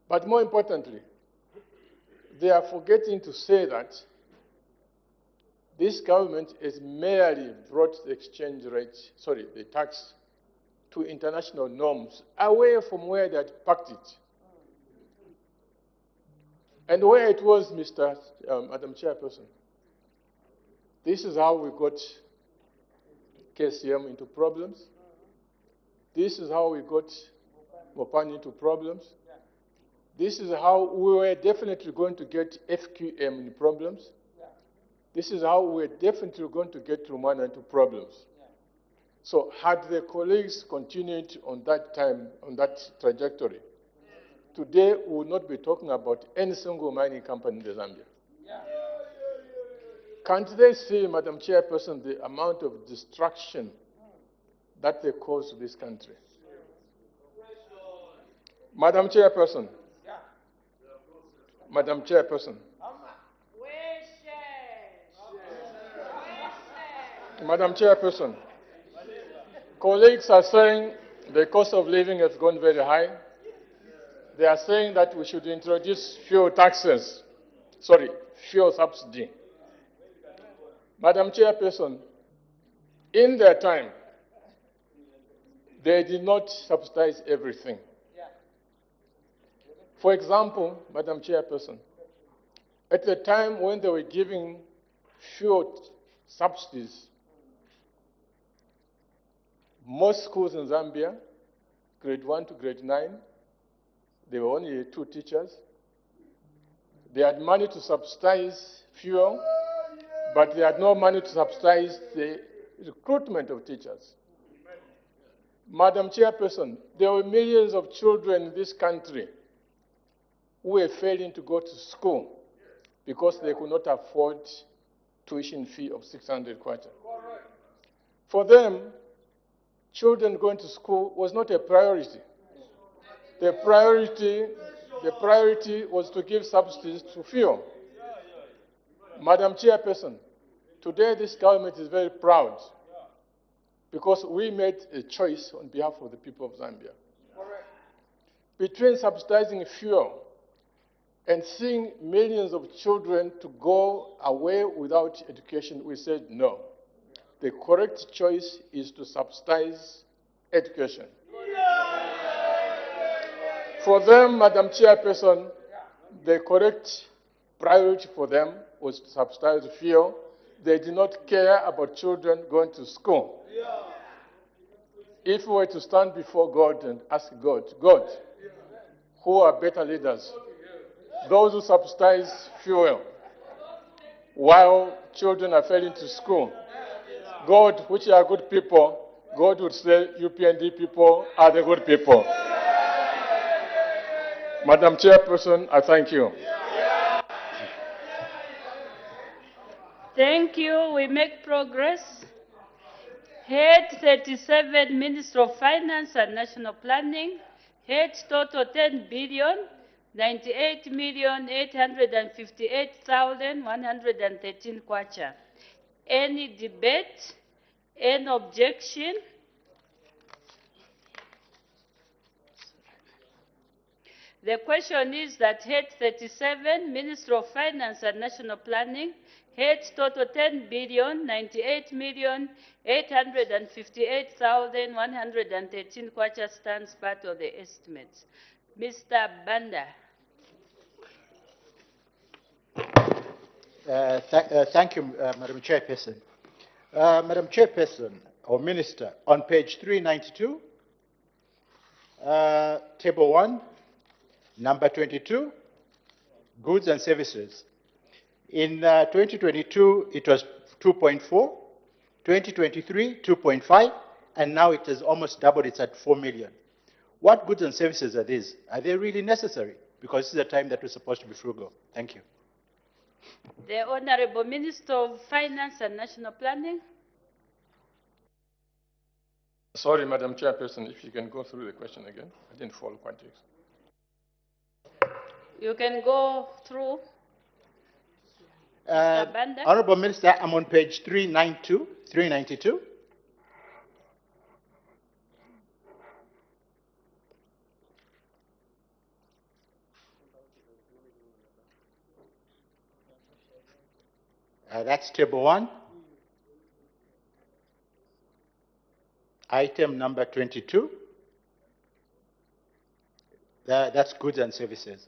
But more importantly, they are forgetting to say that this government has merely brought the exchange rate, the tax to international norms, away from where they had packed it. And where it was, Madam Chairperson, this is how we got KCM into problems. This is how we got Mopani into problems. This is how we were definitely going to get FQM into problems. This is how we were definitely going to get Romana into problems. So had the colleagues continued on that trajectory, today we would not be talking about any single mining company in the Zambia. Can't they see, Madam Chairperson, the amount of destruction that they cause to this country? Madam Chairperson, Madam Chairperson, Madam Chairperson, colleagues are saying the cost of living has gone very high. They are saying that we should introduce fuel taxes, fuel subsidy. Madam Chairperson, in their time, they did not subsidize everything. For example, Madam Chairperson, at the time when they were giving fuel subsidies, most schools in Zambia, grade 1 to grade 9, there were only 2 teachers. They had money to subsidize fuel, but they had no money to subsidize the recruitment of teachers. Madam Chairperson, there were millions of children in this country who were failing to go to school because they could not afford tuition fee of 600 kwacha. For them, children going to school was not a priority. the priority was to give subsidies to fuel. Madam Chairperson, today this government is very proud because we made a choice on behalf of the people of Zambia. Between subsidizing fuel and seeing millions of children to go away without education, we said no. The correct choice is to subsidize education. For them, Madam Chairperson, the correct priority for them was to subsidize fuel. They did not care about children going to school. If we were to stand before God and ask God, God, who are better leaders? Those who subsidize fuel while children are failing to school. God, which are good people, God would say, UPND people are the good people. Madam Chairperson, I thank you. Thank you. We make progress. Head 37, Minister of Finance and National Planning. Head total 10 billion, 98,858,113 kwacha. Any debate? Any objection? The question is that Head 37, Minister of Finance and National Planning, head total 10 billion, 98,858,113 kwacha stands part of the estimates. Mr. Banda. Thank you, Madam Chairperson. Madam Chairperson, or Minister, on page 392, Table 1, number 22, goods and services. In 2022, it was 2.4, 2023, 2.5, and now it has almost doubled. It's at 4 million. What goods and services are these? Are they really necessary? Because this is a time that we're supposed to be frugal. Thank you. The Honorable Minister of Finance and National Planning. Sorry, Madam Chairperson, if you can go through the question again. I didn't follow context. You can go through. Mr. Banda. Honorable Minister, I'm on page 392. That's Table 1. Item number 22. That's goods and services.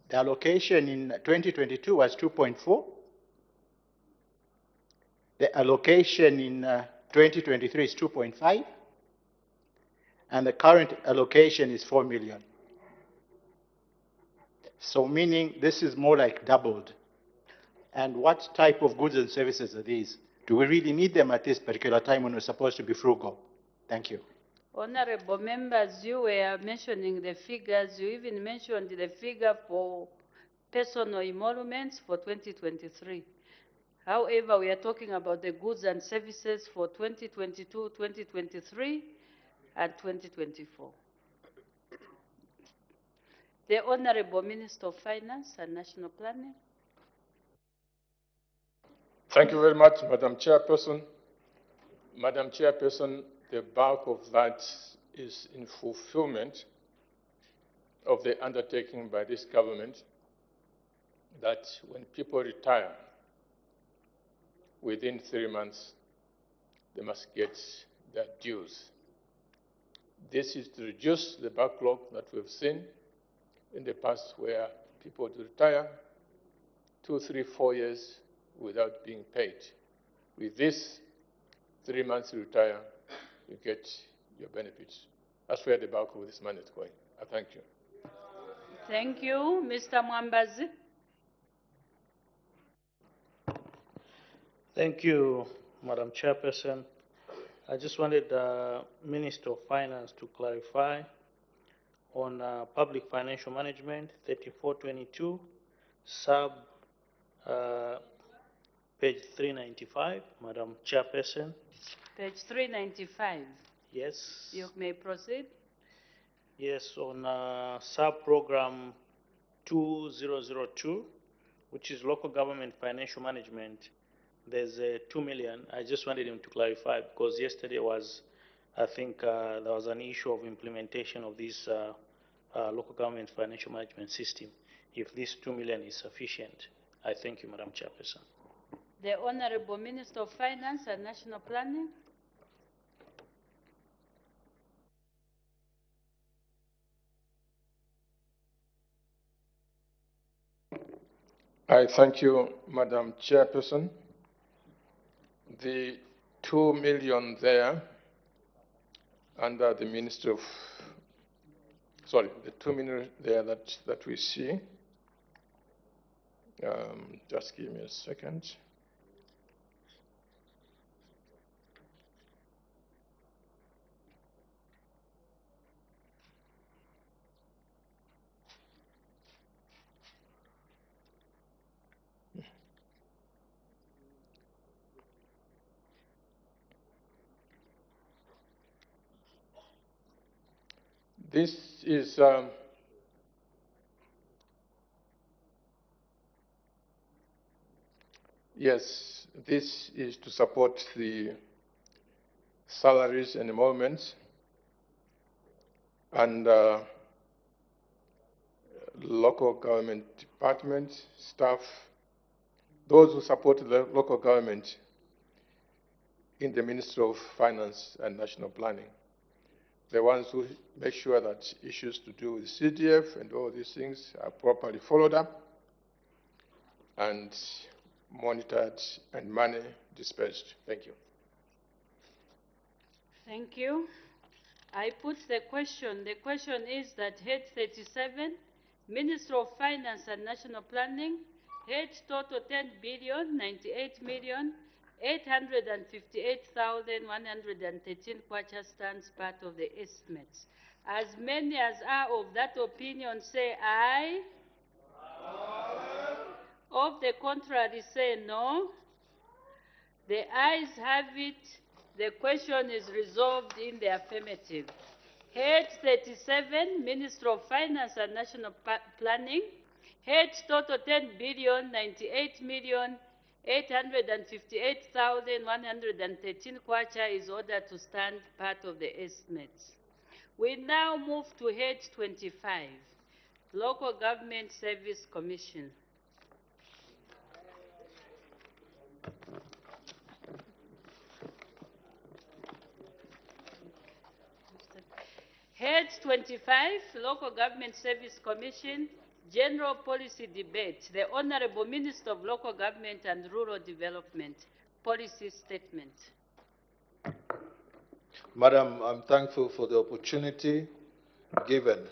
The allocation in 2022 was 2.4. The allocation in 2023 is 2.5. And the current allocation is 4 million. So meaning this is more like doubled. And what type of goods and services are these? Do we really need them at this particular time when we're supposed to be frugal? Thank you. Honorable members, you were mentioning the figures. You even mentioned the figure for personal emoluments for 2023. However, we are talking about the goods and services for 2022, 2023, and 2024. The Honorable Minister of Finance and National Planning. Thank you very much, Madam Chairperson. Madam Chairperson, the bulk of that is in fulfillment of the undertaking by this government that when people retire, within 3 months, they must get their dues. This is to reduce the backlog that we've seen in the past where people would retire 2, 3, 4 years without being paid. With this 3 months you retire, you get your benefits. That's where the bulk of this money is going. I thank you. Thank you. Mr. Mwambazi. Thank you, Madam Chairperson. I just wanted the Minister of Finance to clarify on public financial management, 3422, page 395, Madam Chairperson. Page 395. Yes. You may proceed. Yes, on sub-program 2002, which is local government financial management, there's 2 million. I just wanted him to clarify because yesterday was, I think there was an issue of implementation of this local government financial management system. If this 2 million is sufficient, I thank you, Madam Chairperson. The Honorable Minister of Finance and National Planning. I thank you, Madam Chairperson. The 2 million there under the Ministry of, sorry, the 2 million there that we see. Just give me a second. This is yes, this is to support the salaries and emoluments and local government department staff, those who support the local government in the Ministry of Finance and National Planning. The ones who make sure that issues to do with CDF and all these things are properly followed up and monitored and money dispersed. Thank you. Thank you. I put the question. The question is that head 37, Minister of Finance and National Planning, head total 10 billion, 98 million, 858,113 kwacha stands part of the estimates. As many as are of that opinion say aye. Aye. Of the contrary say no. The ayes have it. The question is resolved in the affirmative. Head 37, Minister of Finance and National Planning, head total 10 billion, 98 million, 858,113 kwacha is ordered to stand part of the estimates. We now move to head 25, Local Government Service Commission. Head 25, Local Government Service Commission, General Policy Debate. The Honorable Minister of Local Government and Rural Development, Policy Statement. Madam, I'm thankful for the opportunity given.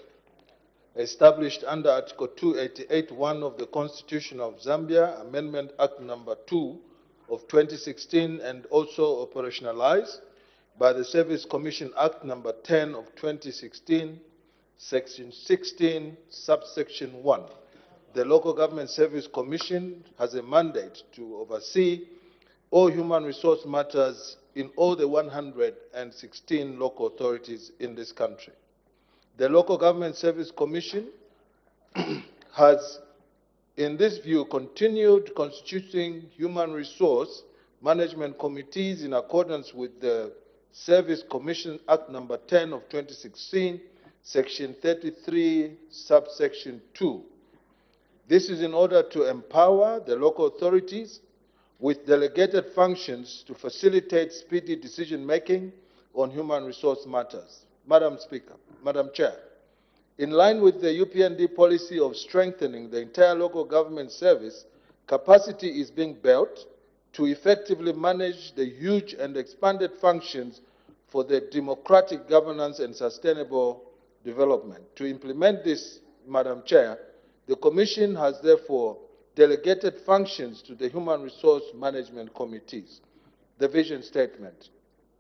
Established under Article 288(1) of the Constitution of Zambia, Amendment Act Number 2 of 2016, and also operationalized by the Service Commission Act Number 10 of 2016, Section 16, Subsection 1. The Local Government Service Commission has a mandate to oversee all human resource matters in all the 116 local authorities in this country. The Local Government Service Commission has, in this view, continued constituting human resource management committees in accordance with the Service Commission Act Number 10 of 2016, Section 33, Subsection 2. This is in order to empower the local authorities with delegated functions to facilitate speedy decision-making on human resource matters. Madam Speaker, Madam Chair, in line with the UPND policy of strengthening the entire local government service, capacity is being built to effectively manage the huge and expanded functions for the democratic governance and sustainable development. To implement this, Madam Chair, the Commission has therefore delegated functions to the Human Resource Management Committees. The vision statement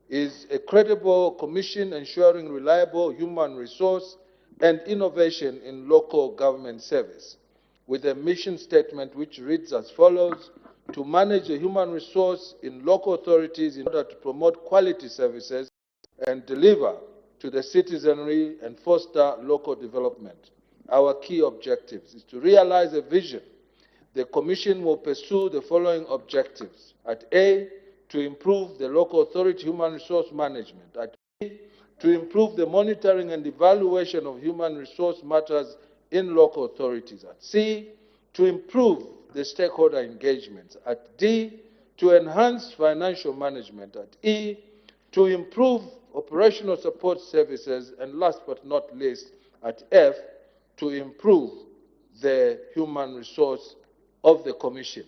is a credible commission ensuring reliable human resource and innovation in local government service, with a mission statement which reads as follows: to manage the human resource in local authorities in order to promote quality services and deliver to the citizenry and foster local development. Our key objectives is to realize a vision. The Commission will pursue the following objectives. At A, to improve the local authority human resource management. At B, to improve the monitoring and evaluation of human resource matters in local authorities. At C, to improve the stakeholder engagement. At D, to enhance financial management. At E, to improve operational support services. And last but not least, at F, to improve the human resource of the Commission.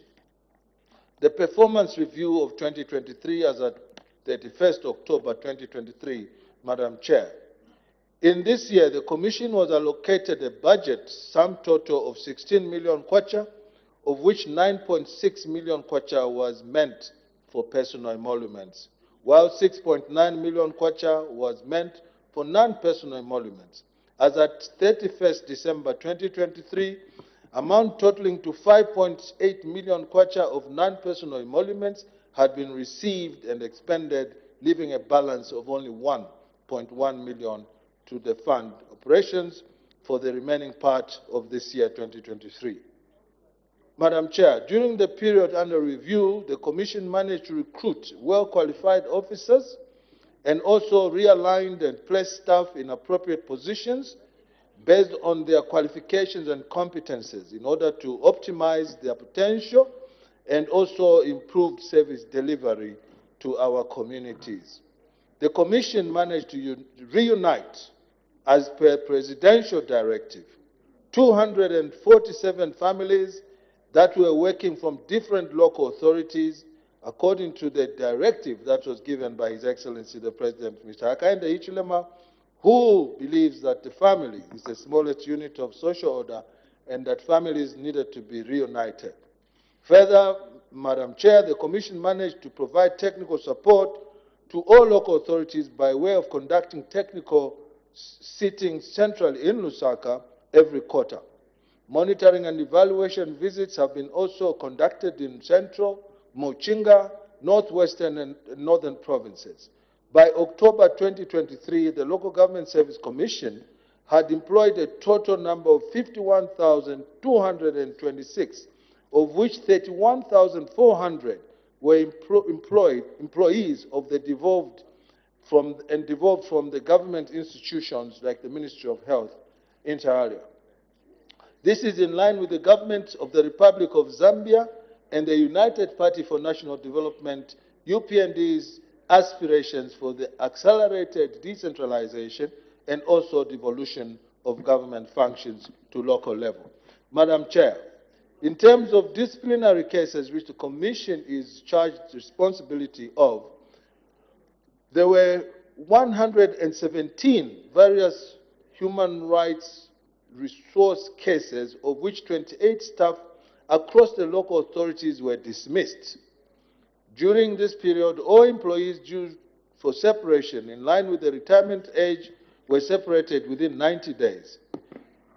The performance review of 2023 as at 31st October 2023, Madam Chair. In this year, the Commission was allocated a budget sum total of 16 million kwacha, of which 9.6 million kwacha was meant for personal emoluments, while 6.9 million kwacha was meant for non-personal emoluments. As at 31st December 2023, amount totaling to 5.8 million kwacha of non-personal emoluments had been received and expended, leaving a balance of only 1.1 million to the fund operations for the remaining part of this year, 2023. Madam Chair, during the period under review, the Commission managed to recruit well-qualified officers and also realigned and placed staff in appropriate positions based on their qualifications and competences in order to optimize their potential and also improve service delivery to our communities. The Commission managed to reunite, as per presidential directive, 247 families that were working from different local authorities according to the directive that was given by His Excellency the President, Mr. Hakainde Hichilema, who believes that the family is the smallest unit of social order and that families needed to be reunited. Further, Madam Chair, the Commission managed to provide technical support to all local authorities by way of conducting technical sittings centrally in Lusaka every quarter. Monitoring and evaluation visits have been also conducted in Central, Mochinga, Northwestern and Northern provinces. By October 2023, the Local Government Service Commission had employed a total number of 51,226, of which 31,400 were employees of the devolved from the government institutions like the Ministry of Health, inter alia. This is in line with the government of the Republic of Zambia and the United Party for National Development, UPND's aspirations for the accelerated decentralization and also devolution of government functions to local level. Madam Chair, in terms of disciplinary cases which the Commission is charged with responsibility of, there were 117 various human rights resource cases, of which 28 staff across the local authorities were dismissed. During this period, all employees due for separation in line with the retirement age were separated within 90 days.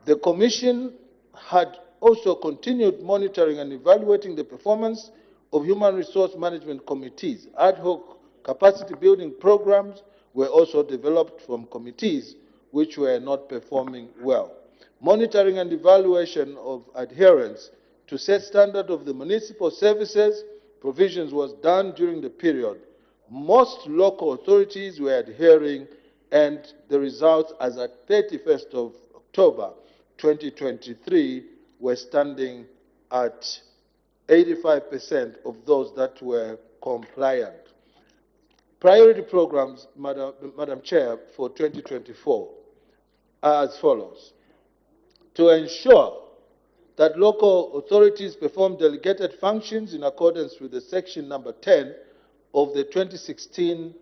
The Commission had also continued monitoring and evaluating the performance of human resource management committees. Ad hoc capacity building programs were also developed from committees which were not performing well. Monitoring and evaluation of adherence to set standard of the municipal services provisions was done during the period. Most local authorities were adhering, and the results as at 31st of October 2023 were standing at 85% of those that were compliant. Priority programs, Madam Chair, for 2024 are as follows. To ensure that local authorities perform delegated functions in accordance with the section number 10 of the 2016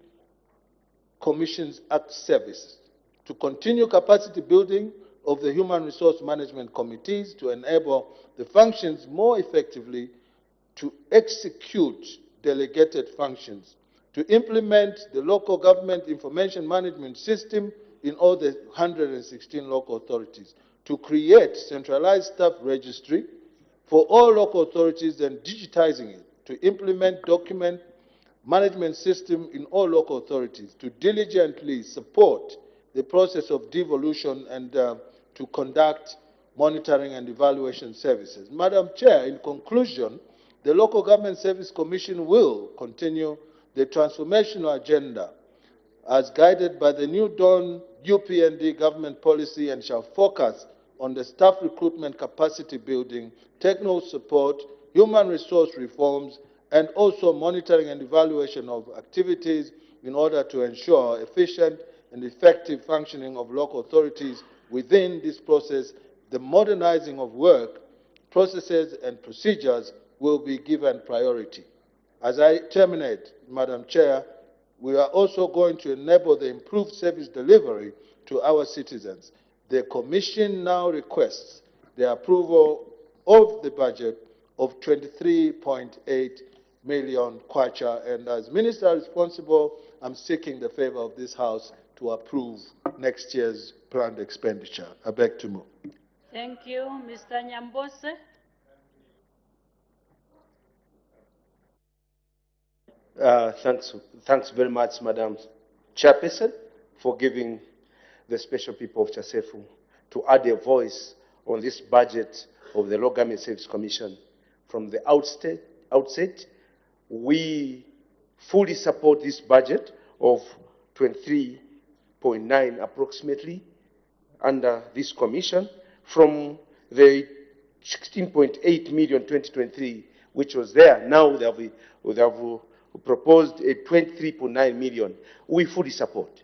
Commissions Act Service, to continue capacity building of the Human Resource Management Committees to enable the functions more effectively to execute delegated functions, to implement the local government information management system in all the 116 local authorities, to create centralized staff registry for all local authorities and digitizing it, to implement document management system in all local authorities to diligently support the process of devolution and to conduct monitoring and evaluation services. Madam Chair, in conclusion, the Local Government Service Commission will continue the transformational agenda as guided by the new Dawn UPND government policy and shall focus on the staff recruitment capacity building, technical support, human resource reforms, and also monitoring and evaluation of activities in order to ensure efficient and effective functioning of local authorities. Within this process, the modernizing of work, processes, and procedures will be given priority. As I terminate, Madam Chair, we are also going to enable the improved service delivery to our citizens. The Commission now requests the approval of the budget of 23.8 million kwacha, and as Minister responsible, I'm seeking the favor of this House to approve next year's planned expenditure. I beg to move. Thank you. Mr. Nyambose. Thanks very much, Madam Chairperson, for giving the special people of Chasefu to add a voice on this budget of the Local Government Service Commission. From the outset, we fully support this budget of 23.9 approximately under this commission from the 16.8 million 2023, which was there. Now they have proposed a 23.9 million. We fully support.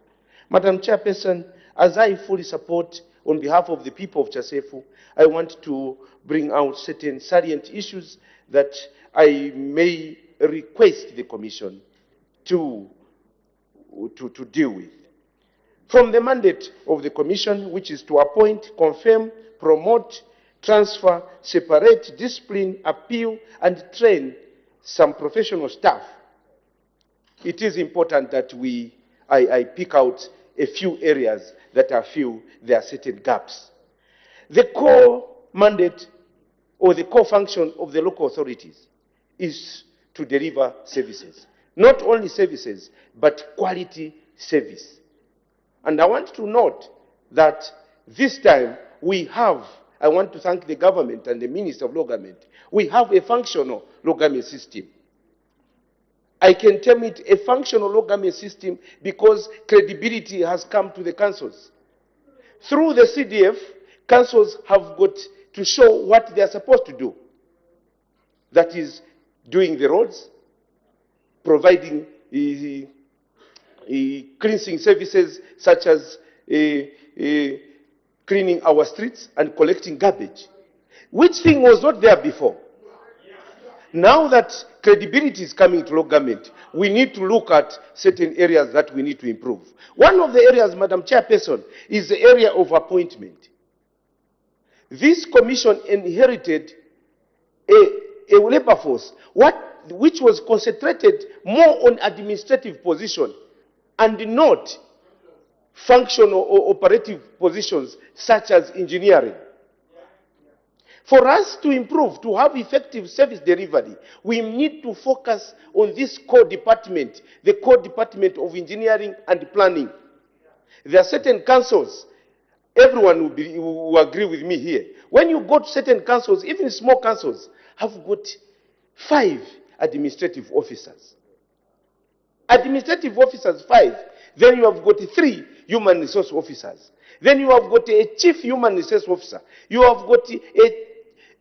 Madam Chairperson, as I fully support on behalf of the people of Chasefu, I want to bring out certain salient issues that I may request the Commission to deal with. From the mandate of the Commission, which is to appoint, confirm, promote, transfer, separate, discipline, appeal, and train some professional staff, it is important that I pick out a few areas that I feel there are certain gaps. The core mandate or the core function of the local authorities is to deliver services. Not only services, but quality service. And I want to note that this time we have, I want to thank the government and the Minister of Local Government, we have a functional local government system. I can term it a functional local government system because credibility has come to the councils. Through the CDF, councils have got to show what they are supposed to do. That is, doing the roads, providing cleansing services such as cleaning our streets and collecting garbage, which thing was not there before. Now that credibility is coming to local government, we need to look at certain areas that we need to improve. One of the areas, Madam Chairperson, is the area of appointment. This commission inherited a labor force which was concentrated more on administrative position and not functional or operative positions such as engineering. For us to improve, to have effective service delivery, we need to focus on this core department, the core department of engineering and planning. There are certain councils, everyone will agree with me here. When you go to certain councils, even small councils, have got 5 administrative officers. Administrative officers 5, then you have got 3 human resource officers. Then you have got a chief human resource officer. You have got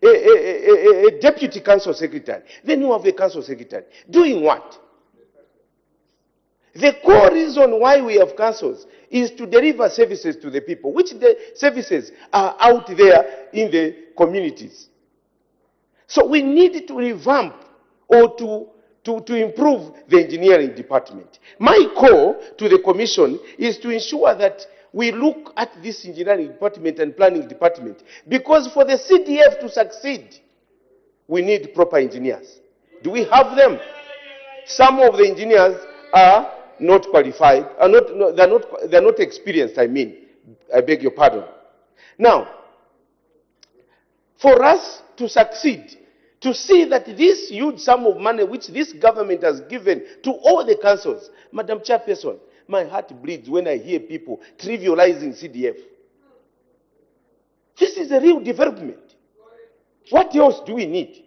a deputy council secretary. Then you have a council secretary. Doing what? The core reason why we have councils is to deliver services to the people, which the services are out there in the communities. So we need to revamp or to improve the engineering department. My call to the Commission is to ensure that we look at this engineering department and planning department, because for the CDF to succeed, we need proper engineers. Do we have them? Some of the engineers are not qualified, they're not experienced, I beg your pardon. Now, for us to succeed, to see that this huge sum of money which this government has given to all the councils, Madam Chairperson, my heart bleeds when I hear people trivializing CDF. This is a real development. What else do we need?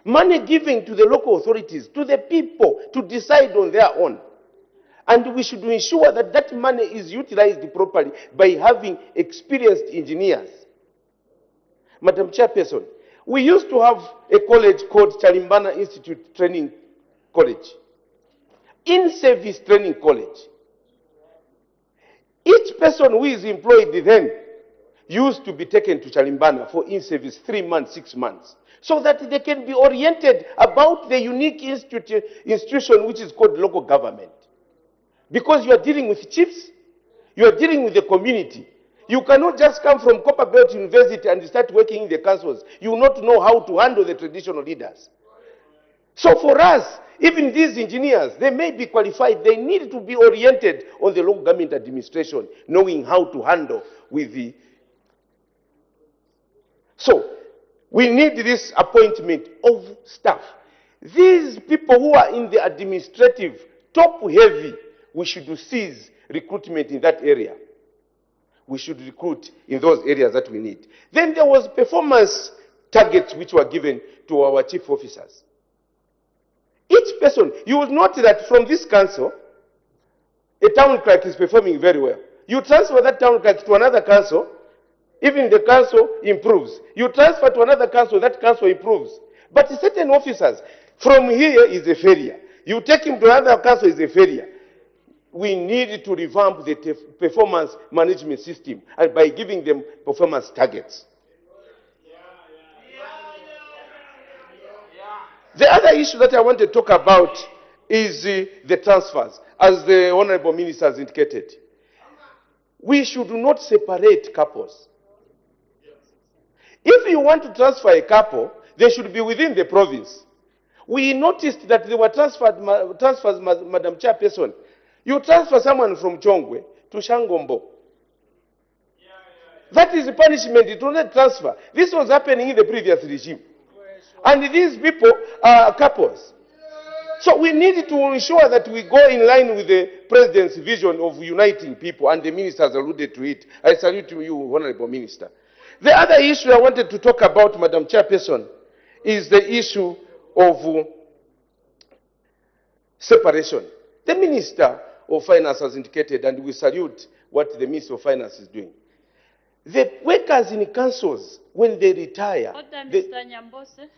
Money given to the local authorities, to the people, to decide on their own. And we should ensure that that money is utilized properly by having experienced engineers. Madam Chairperson, we used to have a college called Chalimbana Institute Training College, in-service training college. Each person who is employed then used to be taken to Chalimbana for in-service 3 months, 6 months, so that they can be oriented about the unique institution which is called local government. Because you are dealing with chiefs, you are dealing with the community. You cannot just come from Copperbelt University and start working in the councils. You will not know how to handle the traditional leaders. So for us, even these engineers, they may be qualified, they need to be oriented on the local government administration, knowing how to handle with the... So, we need this appointment of staff. These people who are in the administrative, top-heavy, we should cease recruitment in that area. We should recruit in those areas that we need. Then there was performance targets which were given to our chief officers. Each person, you will note that from this council, a town clerk is performing very well. You transfer that town clerk to another council, even the council improves. You transfer to another council, that council improves. But certain officers, from here is a failure. You take him to another council, is a failure. We need to revamp the performance management system and by giving them performance targets. The other issue that I want to talk about is the transfers, as the Honorable Minister has indicated. We should not separate couples. If you want to transfer a couple, they should be within the province. We noticed that there were transfers, Madam Chairperson. You transfer someone from Chongwe to Shangombo. That is punishment, it was not transfer. This was happening in the previous regime. And these people are couples. So we need to ensure that we go in line with the President's vision of uniting people, and the Minister has alluded to it. I salute you, Honorable Minister. The other issue I wanted to talk about, Madam Chairperson, is the issue of separation. The Minister of Finance has indicated, and we salute what the Minister of Finance is doing. The workers in councils, when they retire... Order, Mr. Nyambose.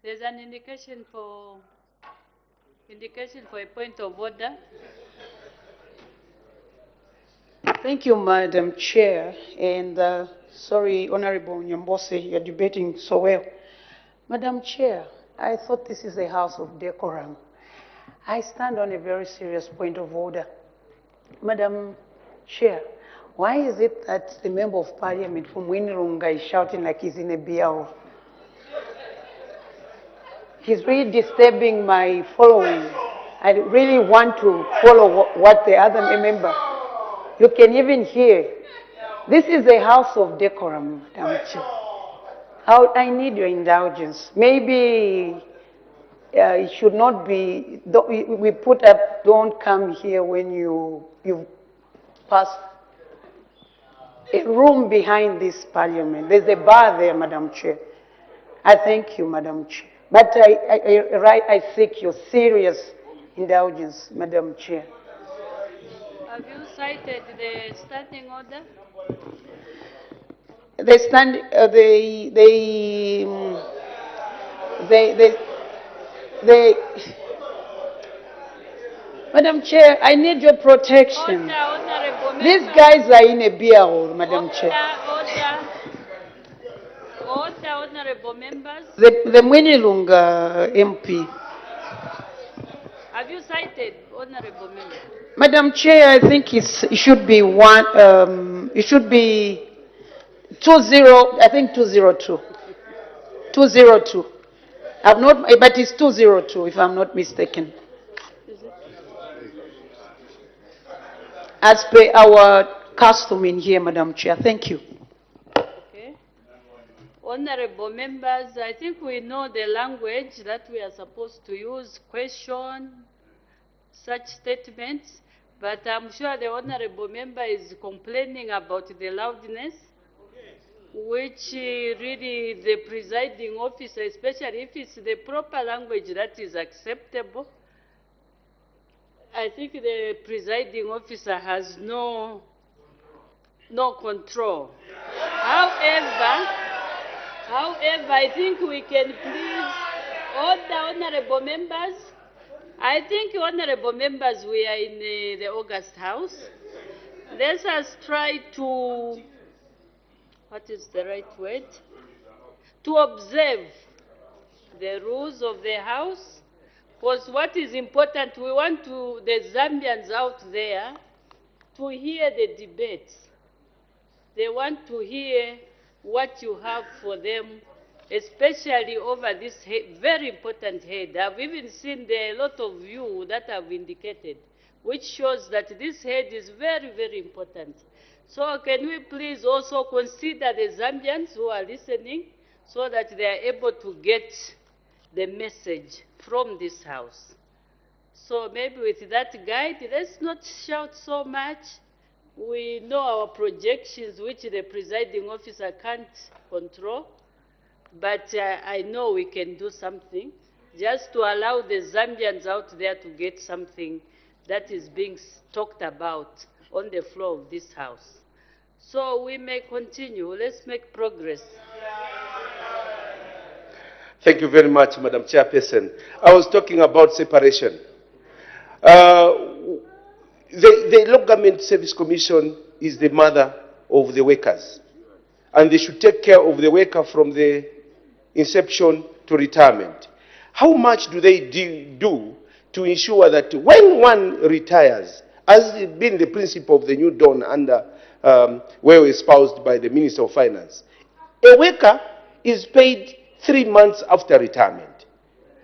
There's an indication for a point of order. Thank you, Madam Chair, and sorry, Honorable Nyambose, you're debating so well. Madam Chair, I thought this is a house of decorum. I stand on a very serious point of order. Madam Chair, why is it that the Member of Parliament from Winirunga is shouting like he's in a beer hall? He's really disturbing my following. I really want to follow what the other member. You can even hear. This is a house of decorum, Madam Chair. I need your indulgence. Maybe it should not be, we put up, don't come here when you pass a room behind this parliament. There's a bar there, Madam Chair. I thank you, Madam Chair. But I seek your serious indulgence, Madam Chair. Have you cited the standing order? Madam Chair, I need your protection. These guys are in a beer hall, Madam Chair. Order, honorable members. The Mwinilunga MP. Have you cited, honorable members? Madam Chair, I think it should be it should be 20, I think 202. 202. I've not, but it's 202 if I'm not mistaken. As per our custom in here, Madam Chair. Thank you. Okay. Honorable members, I think we know the language that we are supposed to use, question, such statements, but I'm sure the honorable member is complaining about the loudness, which really the presiding officer, especially if it's the proper language that is acceptable, I think the presiding officer has no control. However, I think we can please all the honorable members. I think, honorable members, we are in the August House. Let us try to, what is the right word? To observe the rules of the House. Because what is important, we want the Zambians out there to hear the debates. They want to hear what you have for them, especially over this very important head. I've even seen there a lot of you that have indicated, which shows that this head is very, very important. So can we please also consider the Zambians who are listening so that they are able to get the message from this House. So maybe with that guide, let's not shout so much. We know our projections, which the presiding officer can't control, but I know we can do something just to allow the Zambians out there to get something that is being talked about on the floor of this House. So we may continue. Let's make progress. Thank you very much, Madam Chairperson. I was talking about separation. The Local Government Service Commission is the mother of the workers, and they should take care of the worker from the inception to retirement. How much do they do to ensure that when one retires, as has been the principle of the New Dawn under well espoused by the Minister of Finance, a worker is paid 3 months after retirement?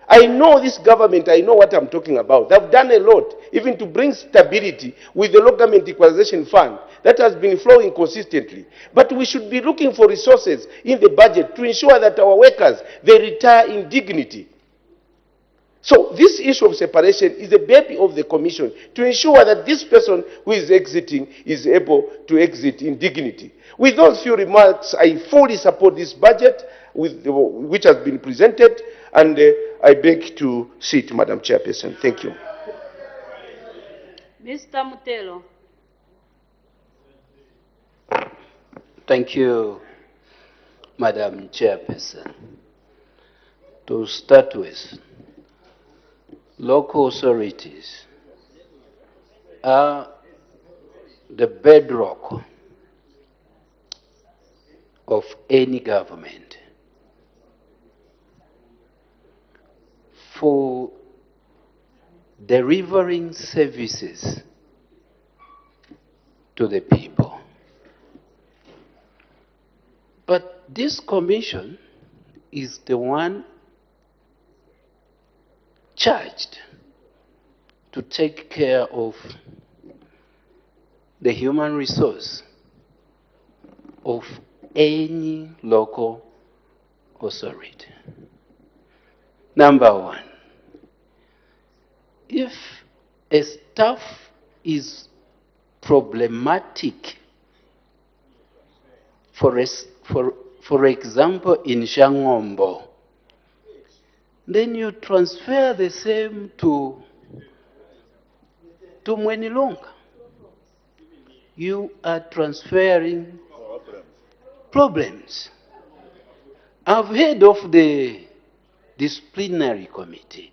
I know this government, I know what I'm talking about. They've done a lot, even to bring stability with the Local Government Equalization Fund that has been flowing consistently. But we should be looking for resources in the budget to ensure that our workers, they retire in dignity. So this issue of separation is a baby of the Commission to ensure that this person who is exiting is able to exit in dignity. With those few remarks, I fully support this budget which has been presented, and I beg to sit, Madam Chairperson. Thank you. Mr. Mutelo. Thank you, Madam Chairperson. To start with, local authorities are the bedrock of any government. For delivering services to the people. But this commission is the one charged to take care of the human resource of any local authority. Number one, if a staff is problematic, for example, in Shangombo, then you transfer the same to Mwenilonga. You are transferring problems. I've heard of the disciplinary committee.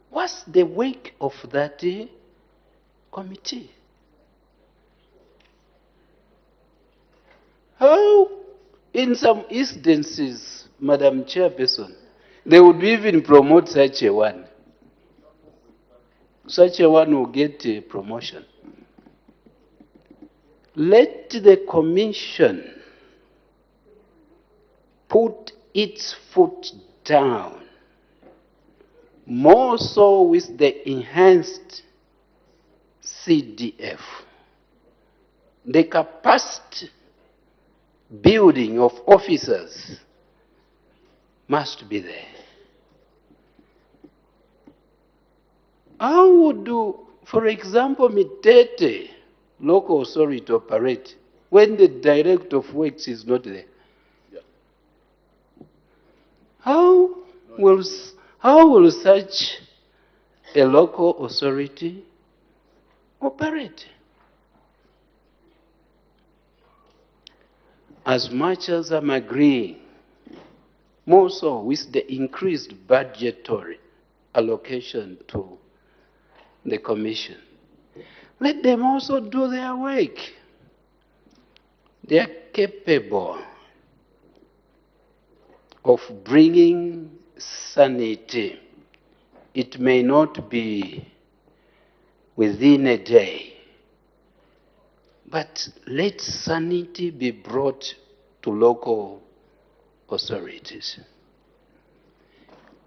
What's the work of that committee? How, in some instances, Madam Chairperson, they would even promote such a one. Such a one will get a promotion. Let the commission put its foot down, more so with the enhanced CDF. The capacity building of officers must be there. How would, for example, Mitete local authority operate when the director of works is not there? How will such a local authority operate? As much as I'm agreeing, more so with the increased budgetary allocation to the Commission, let them also do their work. They are capable of bringing sanity. It may not be within a day, but let sanity be brought to local authorities.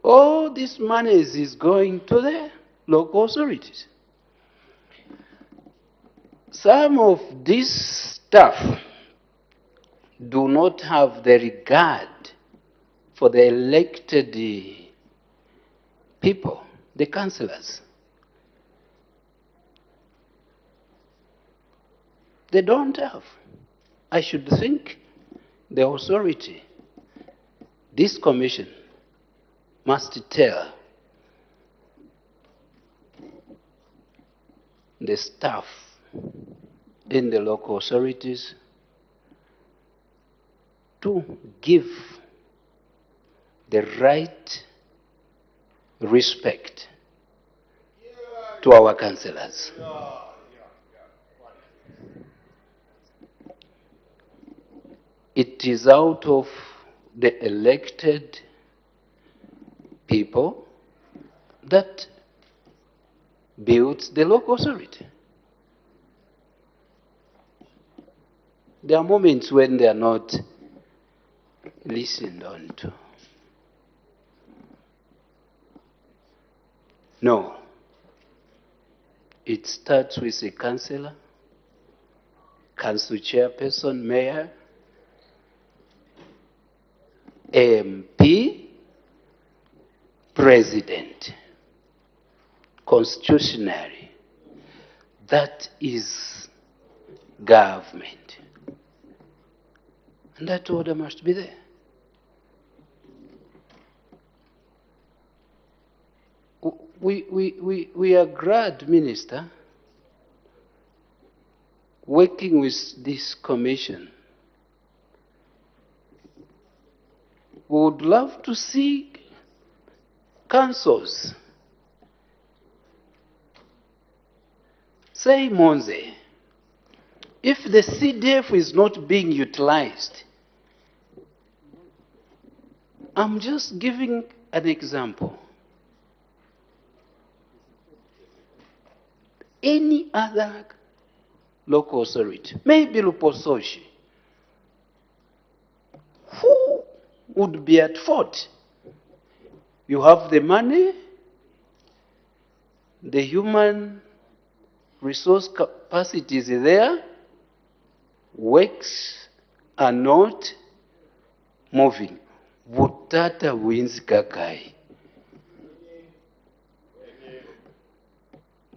All this money is going to the local authorities. Some of this staff do not have the regard for the elected people, the councillors. They don't have. I should think the authority, this commission, must tell the staff in the local authorities to give the right respect to our councillors. It is out of the elected people that builds the local authority. There are moments when they are not listened on to. No. It starts with a councillor, council chairperson, mayor, MP, president. Constitutionally, that is government. And that order must be there. We are glad, Minister, working with this commission. We would love to see councils, say Monze, if the CDF is not being utilized, I'm just giving an example. Any other local authority, maybe Lupososhi, who would be at fault? You have the money, the human resource capacity is there, works are not moving. Butata wins kakai.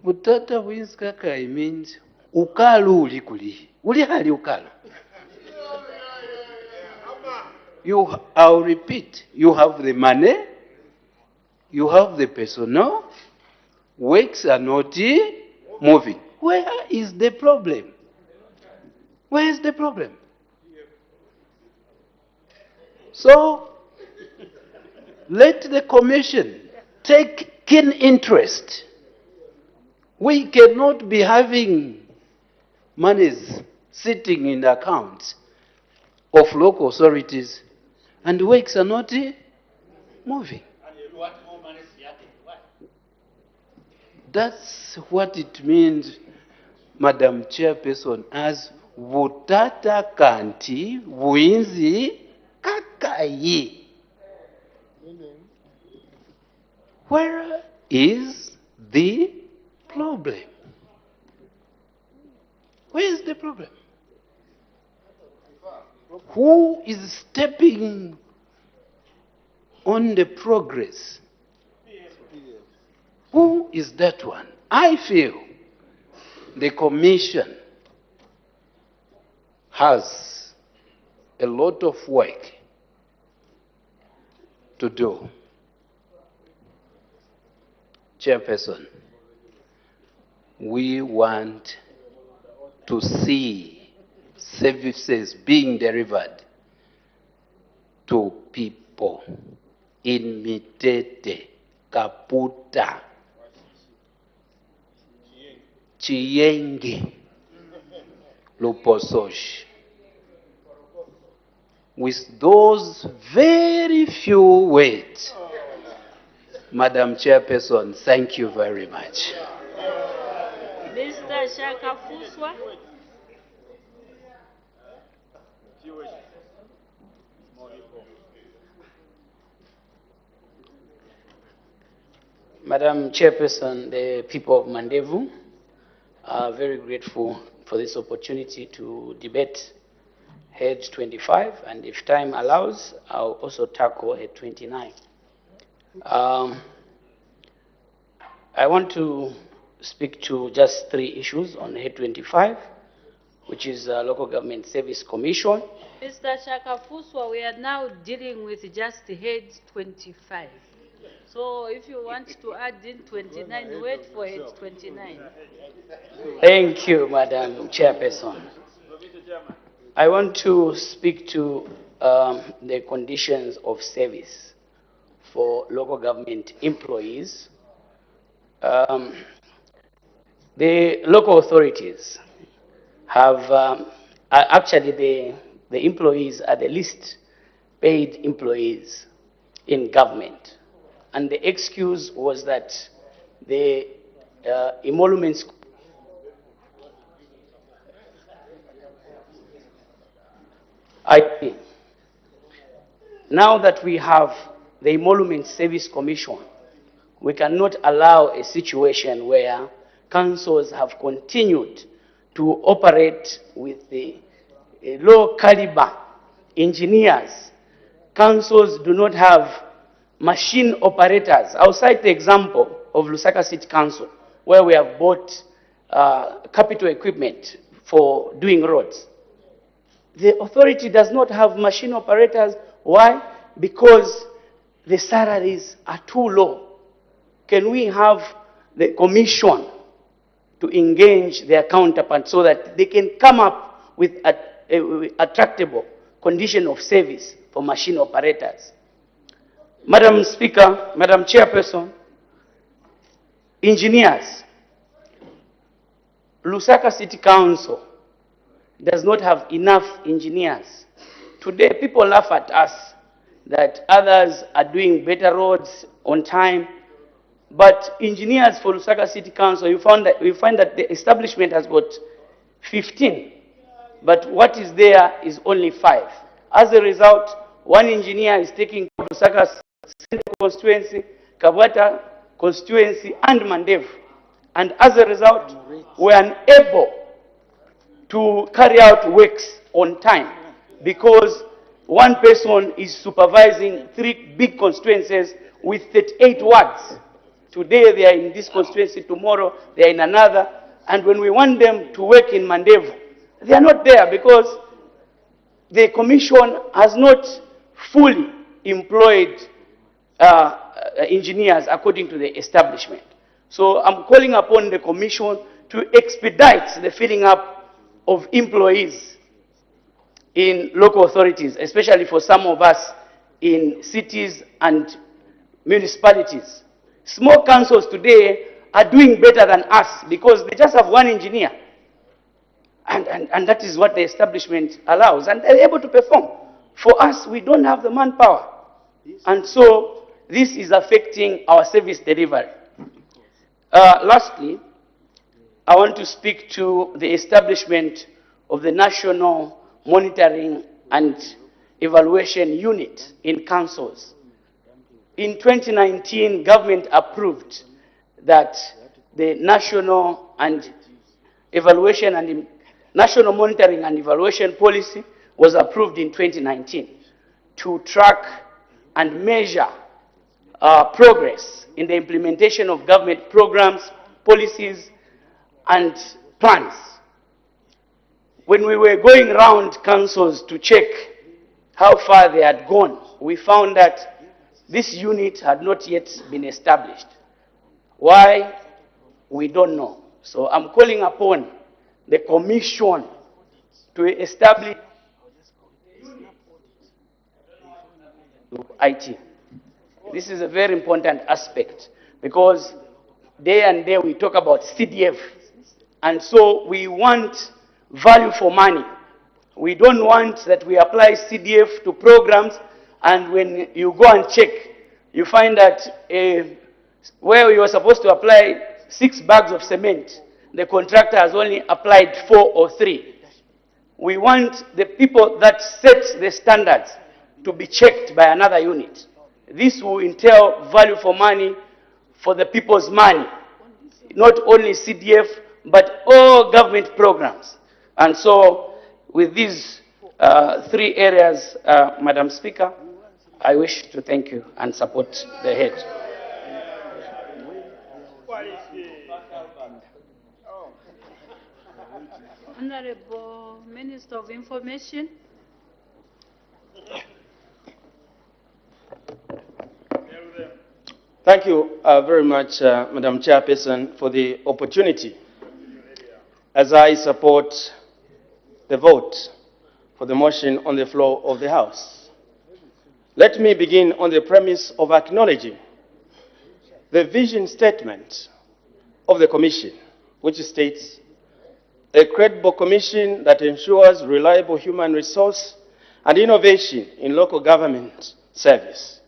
Butata wins kakai means ukalu ulikuli. Ulihali ukalu. I'll repeat, you have the money, you have the personnel, works are not moving. Where is the problem? Where is the problem? So, let the Commission take keen interest. We cannot be having monies sitting in the accounts of local authorities and works are not moving. That's what it means, Madam Chairperson, as Vutata Kanti Winzi Kakai. Where is the problem? Where is the problem? Who is stepping on the progress. Who is that one? I feel the Commission has a lot of work to do. Chairperson, we want to see services being delivered to people in Mitete, Kaputa, Chiyenge, Lupososh. With those very few words, Madam Chairperson, thank you very much. Mr. Shakafuswa. Madam Chairperson, the people of Mandevu are very grateful for this opportunity to debate Head 25, and if time allows, I'll also tackle Head 29. I want to speak to just 3 issues on Head 25, which is Local Government Service Commission. Mr. Shakafuswa, we are now dealing with just Head 25. So if you want to add in 29, wait for Head 29. Thank you, Madam Chairperson. I want to speak to the conditions of service for local government employees. The local authorities have, actually the employees are the least paid employees in government. And the excuse was that the emoluments now that we have the Emolument Service Commission, we cannot allow a situation where councils have continued to operate with the low caliber engineers. Councils do not have machine operators. I'll cite the example of Lusaka City Council, where we have bought capital equipment for doing roads. The authority does not have machine operators. Why? Because the salaries are too low. Can we have the commission to engage their counterparts so that they can come up with a attractable condition of service for machine operators? Madam Speaker, Madam Chairperson, engineers, Lusaka City Council does not have enough engineers. Today, people laugh at us that others are doing better roads on time, but engineers for Lusaka City Council, you find that the establishment has got 15, but what is there is only 5. As a result, one engineer is taking Lusaka Central Constituency, Kabata Constituency, and Mandevu, and as a result, we are unable to carry out works on time because one person is supervising 3 big constituencies with 38 wards. Today they are in this constituency, tomorrow they are in another, and when we want them to work in Mandevu, they are not there because the commission has not fully employed engineers according to the establishment. So I'm calling upon the commission to expedite the filling up of employees in local authorities, especially for some of us in cities and municipalities. Small councils today are doing better than us because they just have one engineer. And that is what the establishment allows. And they're able to perform. For us, we don't have the manpower. And so this is affecting our service delivery. Lastly, I want to speak to the establishment of the National Monitoring and Evaluation Unit in councils. In 2019, government approved that the National Monitoring and Evaluation Policy was approved in 2019 to track and measure progress in the implementation of government programs, policies, and plans. When we were going around councils to check how far they had gone, we found that this unit had not yet been established. Why? We don't know. So I'm calling upon the Commission to establish IT. This is a very important aspect because day and day we talk about CDF. And so we want value for money. We don't want that we apply CDF to programs and when you go and check, you find that where you were supposed to apply 6 bags of cement, the contractor has only applied 4 or 3. We want the people that set the standards to be checked by another unit. This will entail value for money for the people's money, not only CDF, but all government programs. And so with these 3 areas, Madam Speaker, I wish to thank you and support the head. Honorable Minister of Information. Thank you very much, Madam Chairperson, for the opportunity. As I support the vote for the motion on the floor of the House, let me begin on the premise of acknowledging the vision statement of the Commission, which states, a credible commission that ensures reliable human resource and innovation in local government service,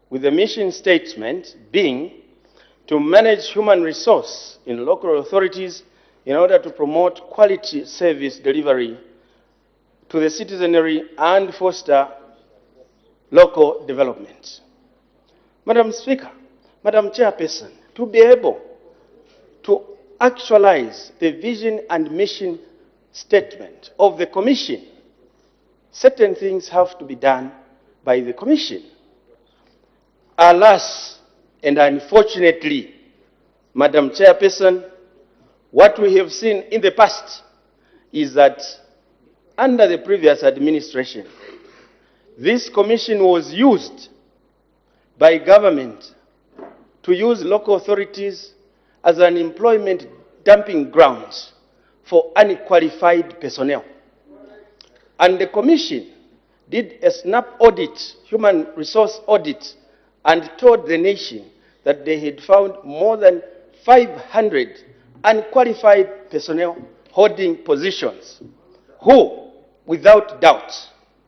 with the mission statement being to manage human resource in local authorities in order to promote quality service delivery to the citizenry and foster local development. Madam Speaker, Madam Chairperson, to be able to actualize the vision and mission statement of the Commission, certain things have to be done by the Commission. Alas, and unfortunately, Madam Chairperson, what we have seen in the past is that under the previous administration, this commission was used by government to use local authorities as an employment dumping ground for unqualified personnel. And the commission did a snap audit, human resource audit, and told the nation that they had found more than 500 unqualified personnel holding positions who, without doubt,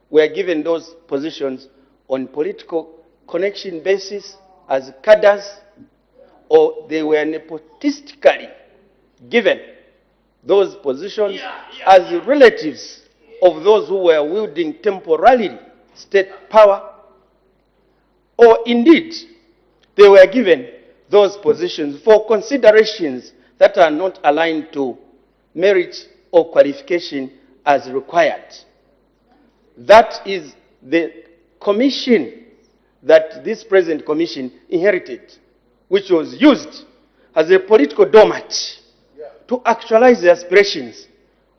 were given those positions on political connection basis as cadres, or they were nepotistically given those positions as relatives of those who were wielding temporarily state power, or indeed they were given those positions for considerations that are not aligned to merit or qualification as required. That is the commission that this present commission inherited, which was used as a political doormat to actualize the aspirations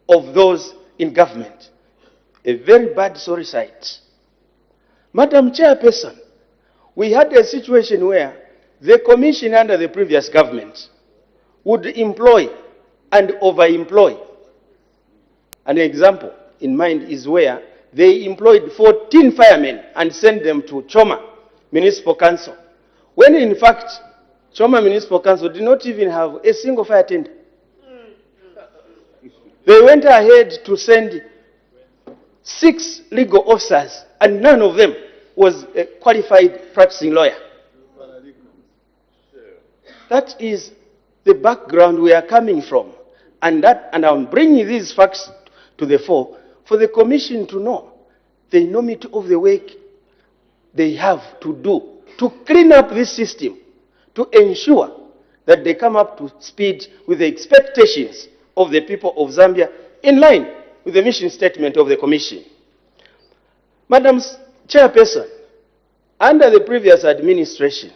of those in government. A very bad sorry sight. Madam Chairperson, we had a situation where the commission under the previous government would employ and overemploy. An example in mind is where they employed 14 firemen and sent them to Choma Municipal Council, when in fact Choma Municipal Council did not even have a single fire tender. They went ahead to send 6 legal officers, and none of them was a qualified practicing lawyer. That is the background we are coming from, and I'm bringing these facts to the fore for the Commission to know the enormity of the work they have to do to clean up this system, to ensure that they come up to speed with the expectations of the people of Zambia in line with the mission statement of the Commission. Madam Chairperson, Under the previous administration,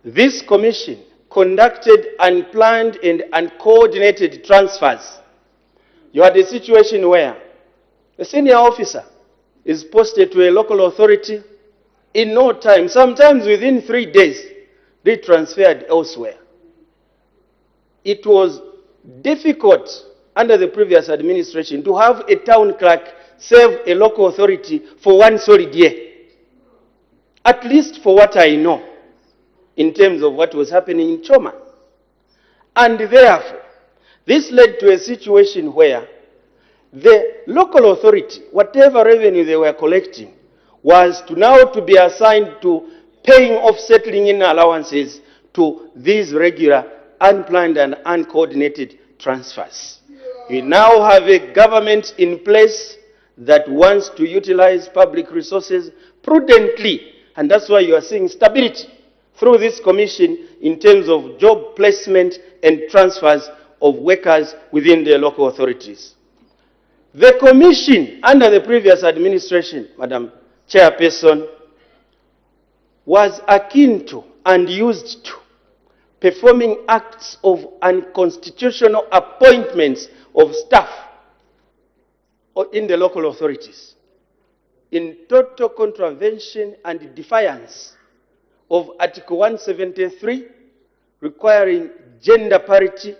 this commission conducted unplanned and uncoordinated transfers. You had a situation where a senior officer is posted to a local authority in no time, sometimes within 3 days, they transferred elsewhere. It was difficult under the previous administration to have a town clerk serve a local authority for 1 solid year. At least for what I know, in terms of what was happening in Choma. And therefore, this led to a situation where the local authority, whatever revenue they were collecting, was now to be assigned to paying off settling in allowances to these regular, unplanned and uncoordinated transfers. We now have a government in place that wants to utilize public resources prudently, and that's why you are seeing stability through this commission in terms of job placement and transfers of workers within the local authorities. The commission under the previous administration, Madam Chairperson, was akin to and used to performing acts of unconstitutional appointments of staff in the local authorities, in total contravention and defiance of Article 173, requiring gender parity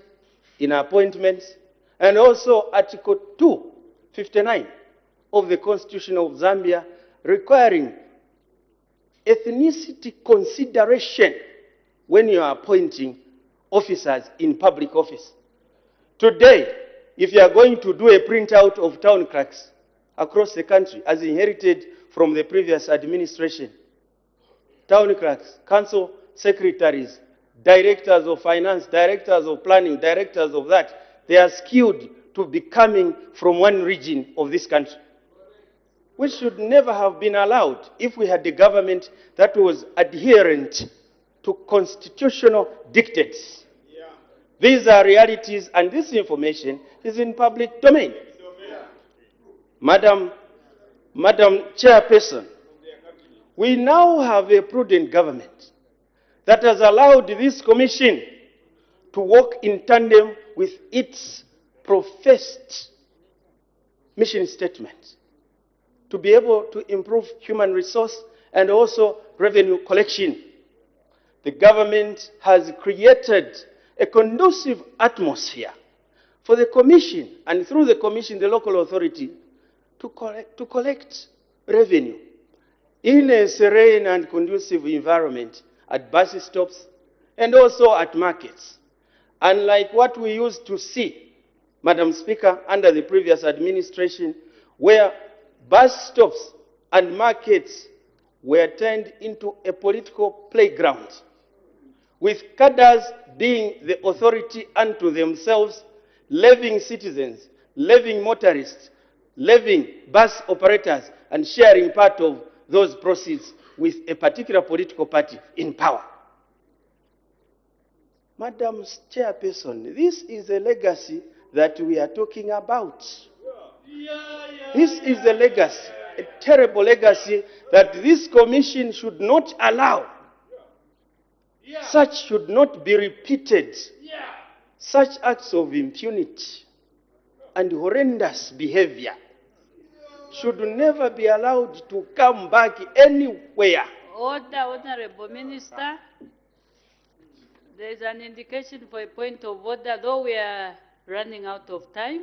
in appointments, and also Article 259 of the Constitution of Zambia, requiring ethnicity consideration when you are appointing officers in public office. Today, if you are going to do a printout of town clerks across the country, as inherited from the previous administration, town clerks, council secretaries, directors of finance, directors of planning, directors of that, they are skewed to be coming from one region of this country, which should never have been allowed if we had a government that was adherent to constitutional dictates. These are realities, and this information is in public domain. Madam Chairperson, we now have a prudent government that has allowed this commission to work in tandem with its professed mission statement to be able to improve human resource and also revenue collection. The government has created a conducive atmosphere for the commission, and through the commission, the local authority, to collect revenue in a serene and conducive environment at bus stops and also at markets. Unlike what we used to see, Madam Speaker, under the previous administration, where bus stops and markets were turned into a political playground, with cadres being the authority unto themselves, levying citizens, levying motorists, levying bus operators, and sharing part of those proceeds with a particular political party in power. Madam Chairperson, this is a legacy that we are talking about. This is a legacy, a terrible legacy that this commission should not allow. Such should not be repeated. Such acts of impunity and horrendous behavior should never be allowed to come back anywhere. Order, Honorable Minister. There is an indication for a point of order, though we are running out of time.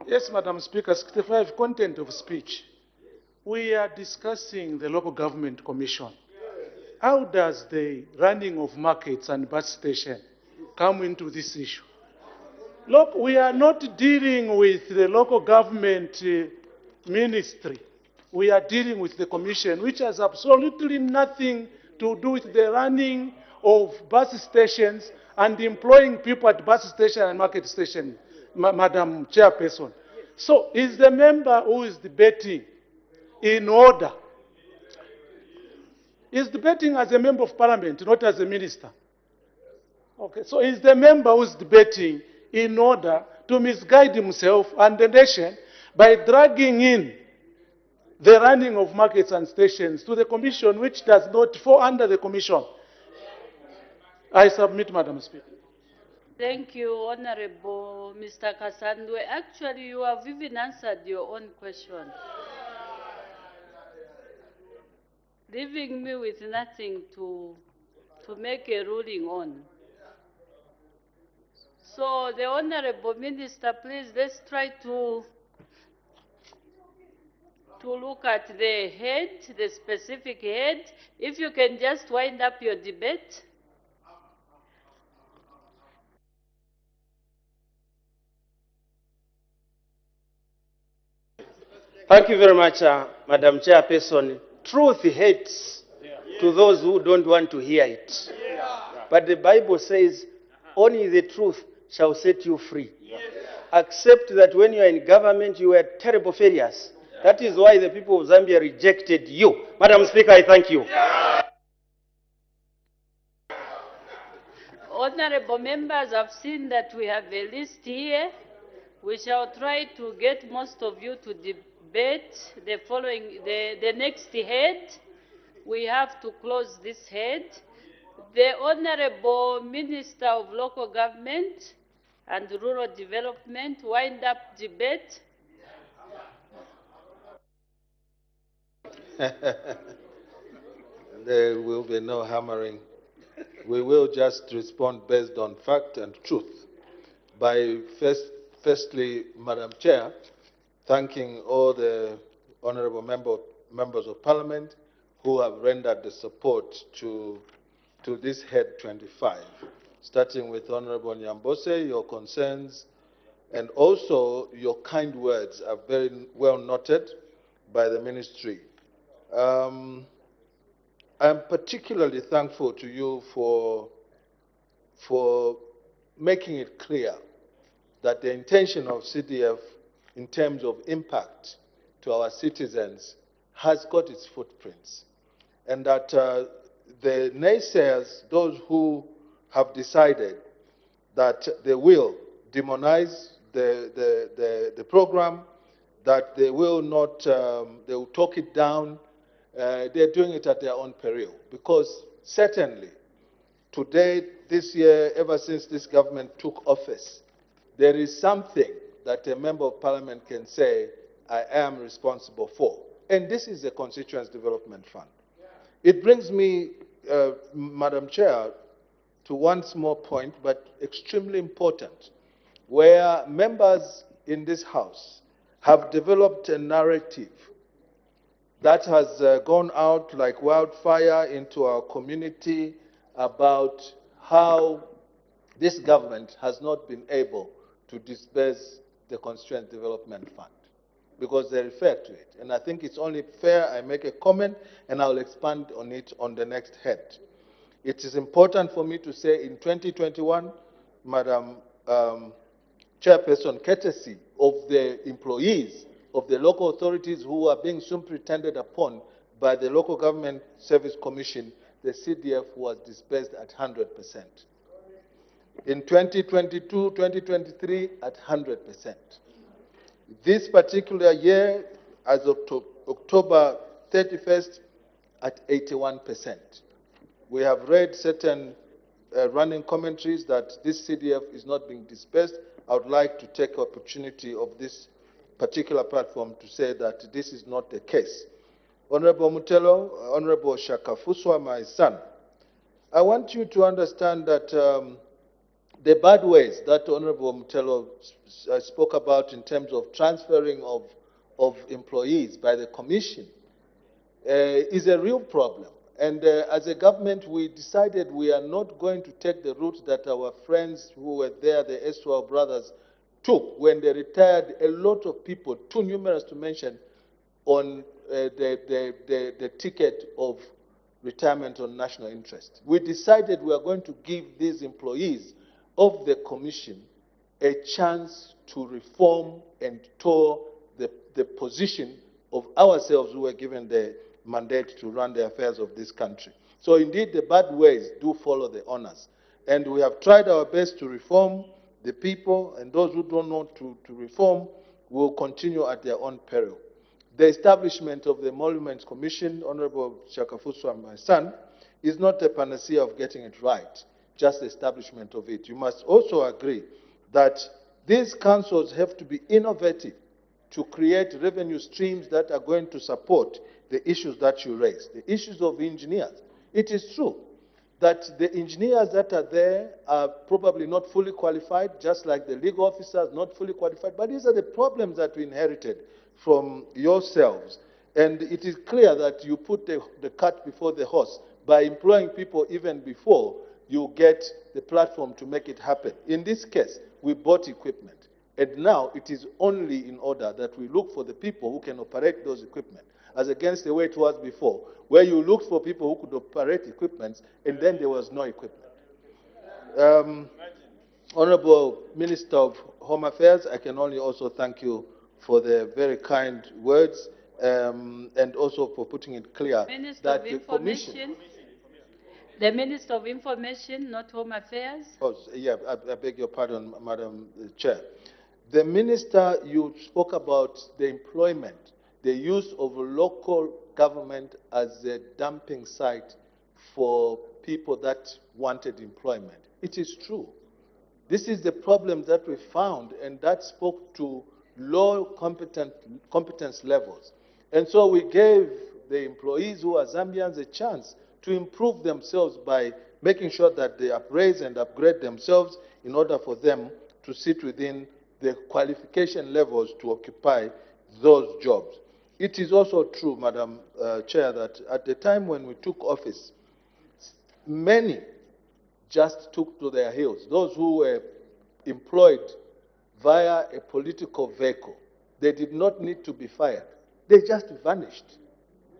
Yes, Madam Speaker, 65, content of speech. We are discussing the Local Government Commission. How does the running of markets and bus stations come into this issue? Look, we are not dealing with the local government ministry. We are dealing with the commission, which has absolutely nothing to do with the running of bus stations and employing people at bus station and market station, Madam Chairperson. So is the member who is debating in order? Is debating as a member of parliament, not as a minister. Okay, so is the member who is debating in order to misguide himself and the nation by dragging in the running of markets and stations to the Commission, which does not fall under the Commission. I submit, Madam Speaker. Thank you, Honorable Mr. Kasandwe. Actually, you have even answered your own question, leaving me with nothing to make a ruling on. So, the Honorable Minister, please, let's try to look at the head, the specific head. If you can just wind up your debate. Thank you very much, Madam Chairperson. Truth hurts to those who don't want to hear it. But the Bible says, only the truth shall set you free. Accept that when you are in government, you were terrible failures. That is why the people of Zambia rejected you. Madam Speaker, I thank you. Honorable members, I've seen that we have a list here. We shall try to get most of you to debate the next head. We have to close this head. The Honorable Minister of Local Government and Rural Development, wind up debate. There will be no hammering. We will just respond based on fact and truth. By firstly, Madam Chair, thanking all the honorable members of Parliament who have rendered the support to this head 25, starting with Honorable Nyambose. Your concerns and also your kind words are very well noted by the ministry. I'm particularly thankful to you for making it clear that the intention of CDF in terms of impact to our citizens has got its footprints, and that the naysayers, those who have decided that they will demonize the program, that they will not, they will talk it down, they're doing it at their own peril. Because certainly, today, this year, ever since this government took office, there is something that a member of parliament can say, I am responsible for. And this is the Constituency Development Fund. It brings me, Madam Chair, to one small point, but extremely important, where members in this House have developed a narrative that has gone out like wildfire into our community about how this government has not been able to disperse the Constituency Development Fund, because they refer to it. And I think it's only fair I make a comment, and I'll expand on it on the next head. It is important for me to say in 2021, Madam Chairperson, courtesy of the employees of the local authorities who are being superintended upon by the Local Government Service Commission, the CDF was dispersed at 100%. In 2022, 2023, at 100%. This particular year, as of October 31st, at 81%. We have read certain running commentaries that this CDF is not being dispersed. I would like to take opportunity of this particular platform to say that this is not the case. Honorable Mutelo, Honorable Shakafuswa, my son, I want you to understand that the bad ways that Honorable Mutelo spoke about in terms of transferring of employees by the Commission is a real problem. And as a government, we decided we are not going to take the route that our friends who were there, the Eswell brothers, took when they retired a lot of people, too numerous to mention, on the ticket of retirement on national interest. We decided we are going to give these employees of the Commission a chance to reform and tour the position of ourselves who were given the mandate to run the affairs of this country. So indeed, the bad ways do follow the honors. And we have tried our best to reform the people, and those who don't know to reform will continue at their own peril. the establishment of the Emoluments Commission, Honorable Shakafuswa, my son, is not a panacea of getting it right, just the establishment of it. You must also agree that these councils have to be innovative to create revenue streams that are going to support the issues that you raised, the issues of engineers. It is true that the engineers that are there are probably not fully qualified, just like the legal officers not fully qualified, but these are the problems that we inherited from yourselves. And it is clear that you put the cart before the horse by employing people even before you get the platform to make it happen. In this case, we bought equipment. And now it is only in order that we look for the people who can operate those equipment, as against the way it was before, where you looked for people who could operate equipment, and then there was no equipment. Honorable Minister of Home Affairs, I can only also thank you for the very kind words, and also for putting it clear that the Commission... The Minister of Information, not Home Affairs. Oh, yeah, I beg your pardon, Madam Chair. The Minister, you spoke about the employment, the use of local government as a dumping site for people that wanted employment. It is true. This is the problem that we found, and that spoke to low competence levels. And so we gave the employees who are Zambians a chance to improve themselves by making sure that they upraise and upgrade themselves in order for them to sit within the qualification levels to occupy those jobs. It is also true, Madam Chair, that at the time when we took office, many just took to their heels. Those who were employed via a political vehicle, they did not need to be fired. They just vanished.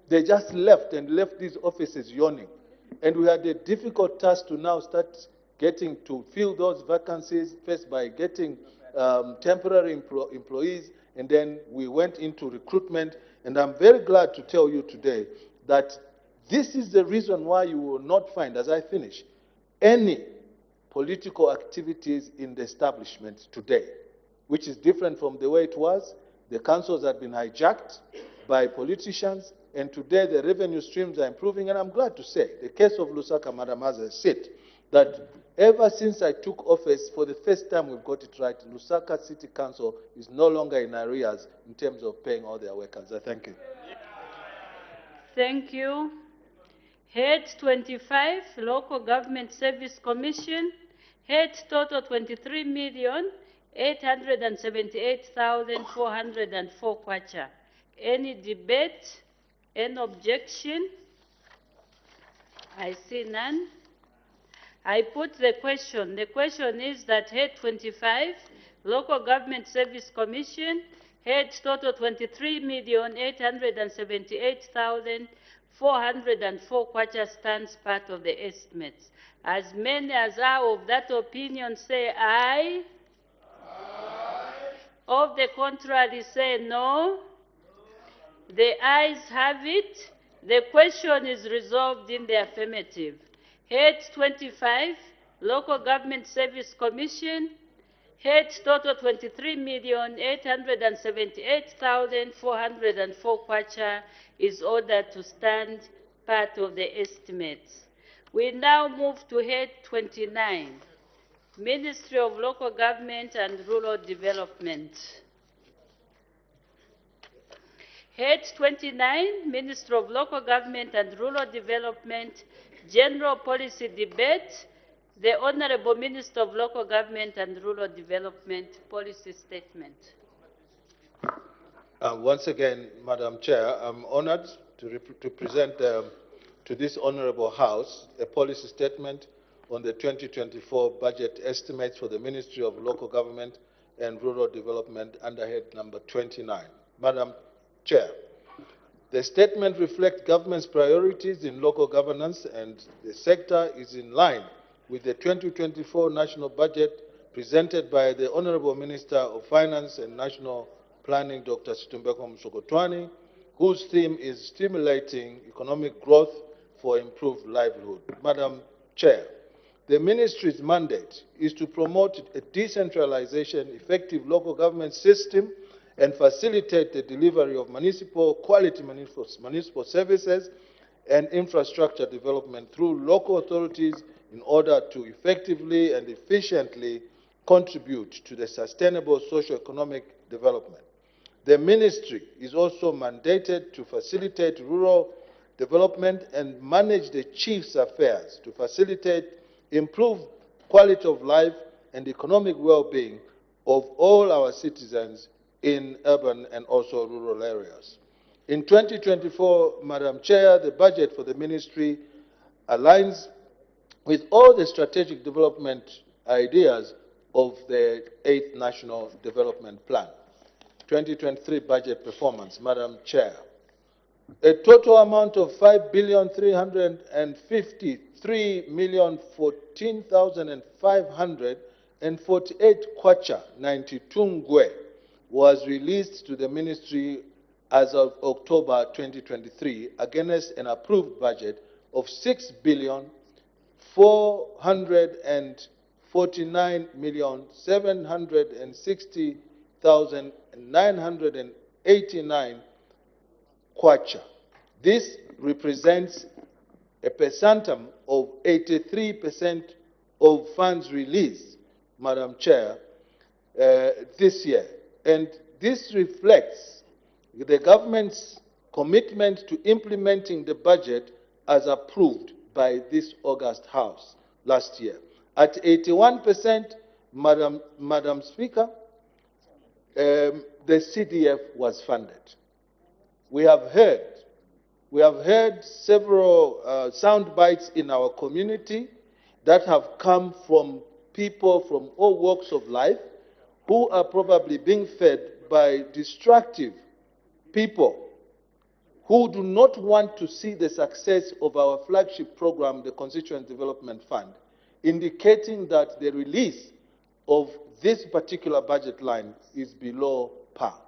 They just left and left these offices yawning. And we had a difficult task to now start getting to fill those vacancies, first by getting temporary employees, and then we went into recruitment. And I'm very glad to tell you today that this is the reason why you will not find, as I finish, any political activities in the establishment today, which is different from the way it was. The councils have been hijacked by politicians, and today the revenue streams are improving. And I'm glad to say, the case of Lusaka, Madam has said, that ever since I took office, for the first time we've got it right, Lusaka City Council is no longer in arrears in terms of paying all their workers. I thank you. Thank you. Head 25, Local Government Service Commission. Head total 23,878,404 kwacha. Any debate? Any objection? I see none. I put the question. The question is that Head 25, Local Government Service Commission, head total 23,878,404 kwacha stands part of the estimates. As many as are of that opinion say aye. Aye. Of the contrary say no. The ayes have it. The question is resolved in the affirmative. Head 25, Local Government Service Commission, head total 23,878,404 kwacha is ordered to stand part of the estimates. We now move to head 29, Ministry of Local Government and Rural Development. Head 29, Ministry of Local Government and Rural Development, General Policy Debate, the Honorable Minister of Local Government and Rural Development Policy Statement. Once again, Madam Chair, I'm honored to present to this Honorable House a policy statement on the 2024 budget estimates for the Ministry of Local Government and Rural Development under head number 29. Madam Chair, the statement reflects government's priorities in local governance, and the sector is in line with the 2024 national budget presented by the Honorable Minister of Finance and National Planning, Dr. Situmbeko Musokotwani, whose theme is stimulating economic growth for improved livelihood. Madam Chair, the Ministry's mandate is to promote a decentralization, effective local government system, and facilitate the delivery of quality municipal services and infrastructure development through local authorities in order to effectively and efficiently contribute to the sustainable socio-economic development. The ministry is also mandated to facilitate rural development and manage the chief's affairs to facilitate improved quality of life and economic well-being of all our citizens in urban and also rural areas. In 2024, Madam Chair, the budget for the ministry aligns with all the strategic development ideas of the 8th National Development Plan. 2023 budget performance, Madam Chair. A total amount of 5,353,014,548 kwacha 92 ngwe was released to the ministry as of October 2023 against an approved budget of 6,449,760,989 kwacha. This represents a percentum of 83% of funds released, Madam Chair, this year. And this reflects the government's commitment to implementing the budget as approved by this August House last year. At 81%, Madam Speaker, the CDF was funded. We have heard several sound bites in our community that have come from people from all walks of life who are probably being fed by destructive people who do not want to see the success of our flagship program, the Constituent Development Fund, indicating that the release of this particular budget line is below par.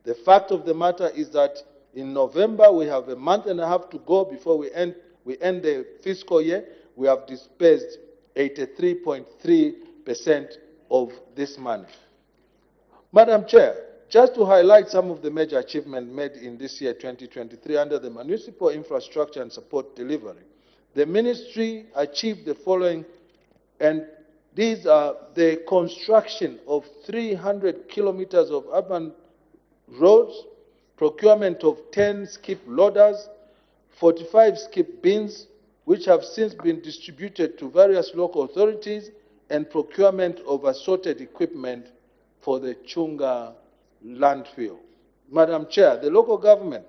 The fact of the matter is that in November, we have a month and a half to go before we end the fiscal year. We have dispersed 83.3% of this money. Madam Chair, just to highlight some of the major achievements made in this year, 2023, under the Municipal Infrastructure and Support Delivery, the ministry achieved the following, and these are the construction of 300 kilometers of urban roads, procurement of 10 skip loaders, 45 skip bins, which have since been distributed to various local authorities, and procurement of assorted equipment for the Chunga landfill. Madam Chair, the local government,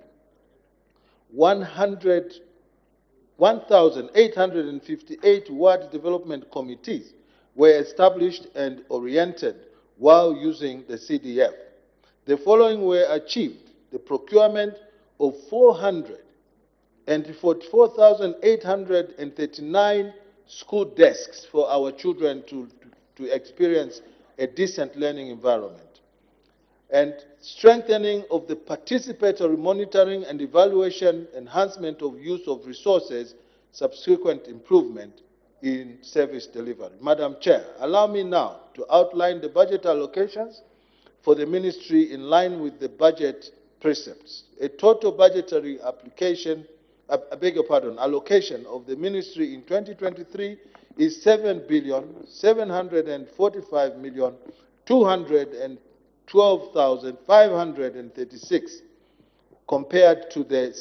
1,858 ward development committees were established and oriented while using the CDF. The following were achieved: the procurement of 444,839 school desks for our children to experience a decent learning environment, and strengthening of the participatory monitoring and evaluation, enhancement of use of resources, subsequent improvement in service delivery. Madam Chair, allow me now to outline the budget allocations for the ministry in line with the budget precepts. A total budgetary allocation of the ministry in 2023 is 7,745,212,536, compared to the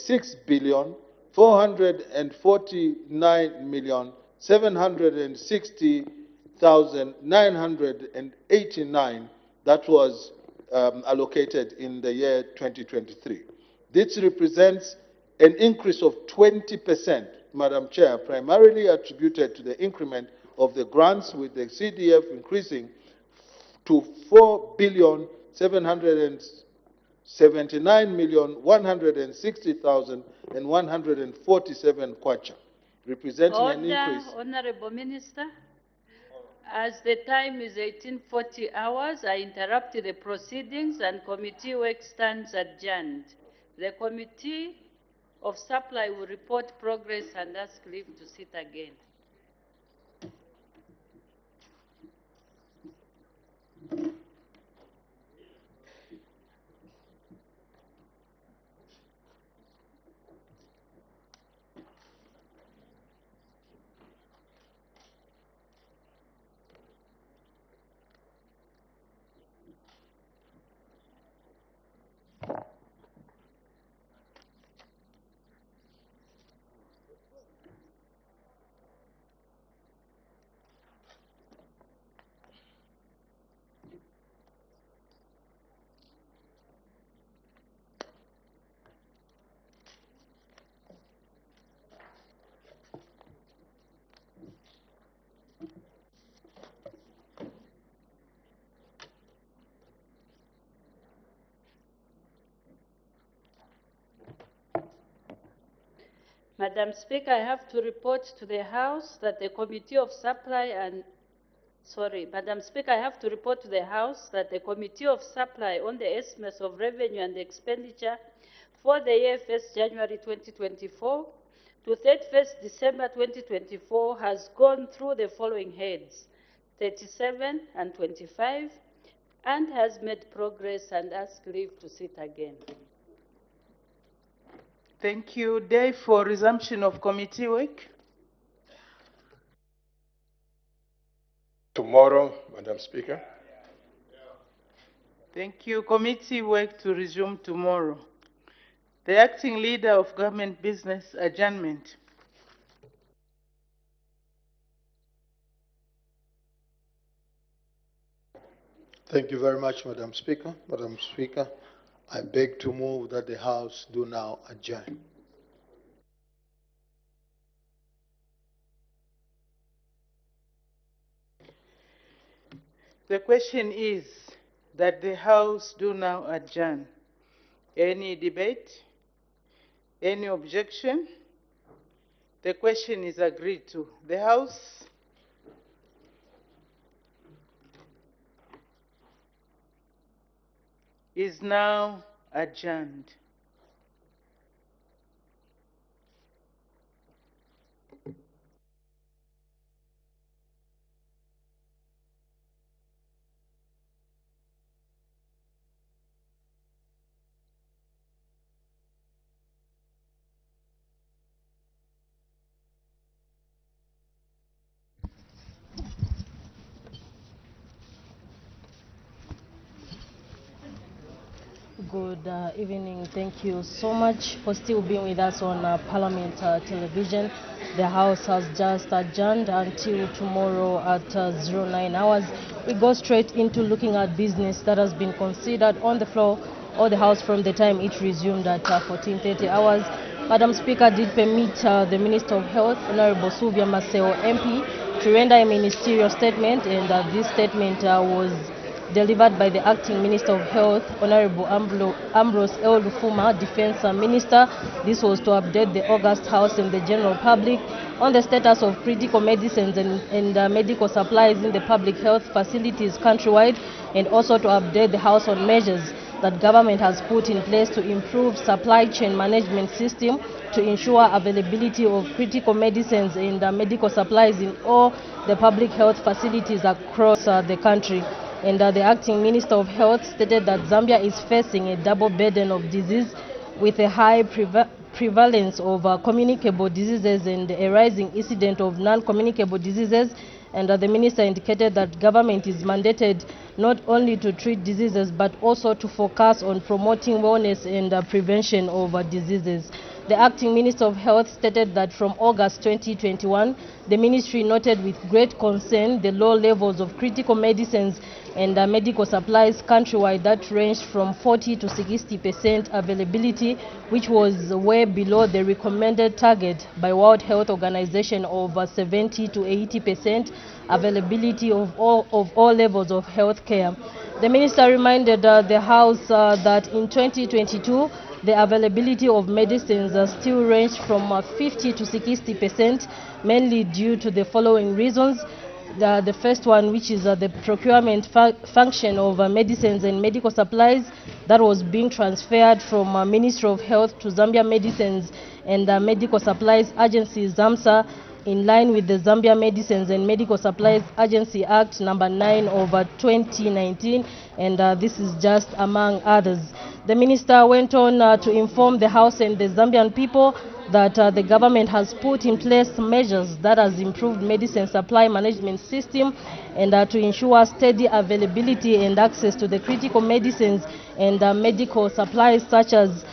6,449,760,989 that was allocated in the year 2023. This represents an increase of 20%, Madam Chair, primarily attributed to the increment of the grants, with the CDF increasing to 4,779,160,147 kwacha, representing an increase. Honorable Minister. As the time is 1840 hours, I interrupt the proceedings and committee work stands adjourned. The Committee of Supply will report progress and ask leave to sit again. Madam Speaker, I have to report to the House that the Committee of Supply and Madam Speaker, I have to report to the House that the Committee of Supply on the estimates of revenue and expenditure for the year 1st January 2024 to 31st December 2024 has gone through the following heads, 37 and 25, and has made progress and asked leave to sit again. Thank you. Day for resumption of committee work. Tomorrow, Madam Speaker. Thank you. Committee work to resume tomorrow. The acting leader of government business adjournment. Thank you very much, Madam Speaker. Madam Speaker, I beg to move that the House do now adjourn. The question is that the House do now adjourn. Any debate? Any objection? The question is agreed to. The House is now adjourned. Good evening. Thank you so much for still being with us on Parliament Television. The House has just adjourned until tomorrow at 09 hours. We go straight into looking at business that has been considered on the floor of the House from the time it resumed at 14:30 hours. Madam Speaker did permit the Minister of Health, Honorable Sylvia Maseo MP, to render a ministerial statement, and this statement was delivered by the Acting Minister of Health, Honorable Ambrose L. Lufuma, Defense Minister. This was to update the August House and the general public on the status of critical medicines and medical supplies in the public health facilities countrywide, and also to update the House on measures that government has put in place to improve supply chain management system to ensure availability of critical medicines and medical supplies in all the public health facilities across the country. And the Acting Minister of Health stated that Zambia is facing a double burden of disease with a high prevalence of communicable diseases and a rising incidence of non-communicable diseases. And the Minister indicated that government is mandated not only to treat diseases but also to focus on promoting wellness and prevention of diseases. The Acting Minister of Health stated that from August 2021, the ministry noted with great concern the low levels of critical medicines and medical supplies countrywide that ranged from 40 to 60% availability, which was way below the recommended target by World Health Organization of 70 to 80% availability of all levels of health care. The minister reminded the House that in 2022, the availability of medicines still ranged from 50 to 60%, mainly due to the following reasons. The first one, which is the procurement function of medicines and medical supplies that was being transferred from Ministry of Health to Zambia Medicines and Medical Supplies Agency, ZAMSA, in line with the Zambia Medicines and Medical Supplies Agency Act number 9 of 2019, and this is just among others. The minister went on to inform the House and the Zambian people that the government has put in place measures that has improved medicine supply management system and to ensure steady availability and access to the critical medicines and medical supplies, such as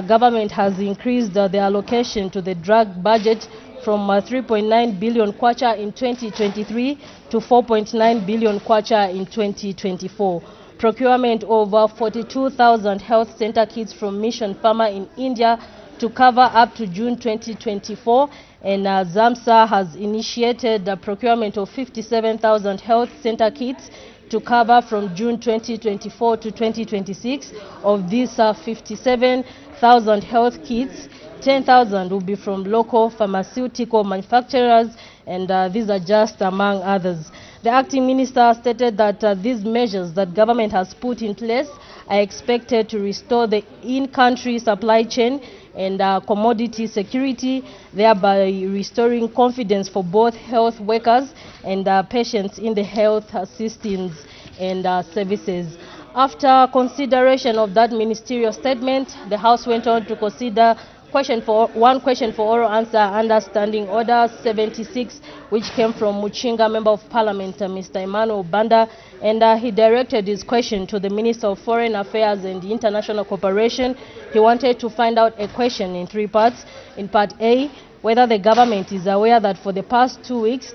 government has increased the allocation to the drug budget from 3.9 billion kwacha in 2023 to 4.9 billion kwacha in 2024. Procurement of 42,000 health center kits from Mission Pharma in India to cover up to June 2024, and ZAMSA has initiated the procurement of 57,000 health center kits to cover from June 2024 to 2026. Of these 57,000 health kits, 10,000 will be from local pharmaceutical manufacturers, and these are just among others. The acting minister stated that these measures that government has put in place are expected to restore the in-country supply chain and commodity security, thereby restoring confidence for both health workers and patients in the health systems and services. After consideration of that ministerial statement, the House went on to consider one question for oral answer under Standing Order 76, which came from Muchinga Member of Parliament, Mr. Emmanuel Banda, and he directed his question to the Minister of Foreign Affairs and International Cooperation. He wanted to find out a question in three parts. In part A, whether the government is aware that for the past 2 weeks,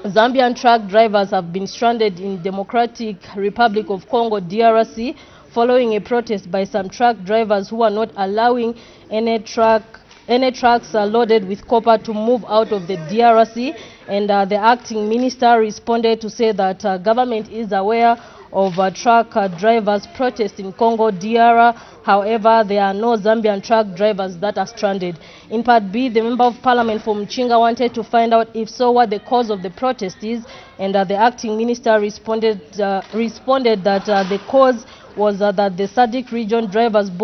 Zambian truck drivers have been stranded in Democratic Republic of Congo, DRC, following a protest by some truck drivers who are not allowing any trucks loaded with copper to move out of the DRC. And the acting minister responded to say that government is aware of truck drivers' protest in Congo, DR. However, there are no Zambian truck drivers that are stranded. In part B, the Member of Parliament from Mchinga wanted to find out if so what the cause of the protest is, and the acting minister responded that the cause was that the SADC region drivers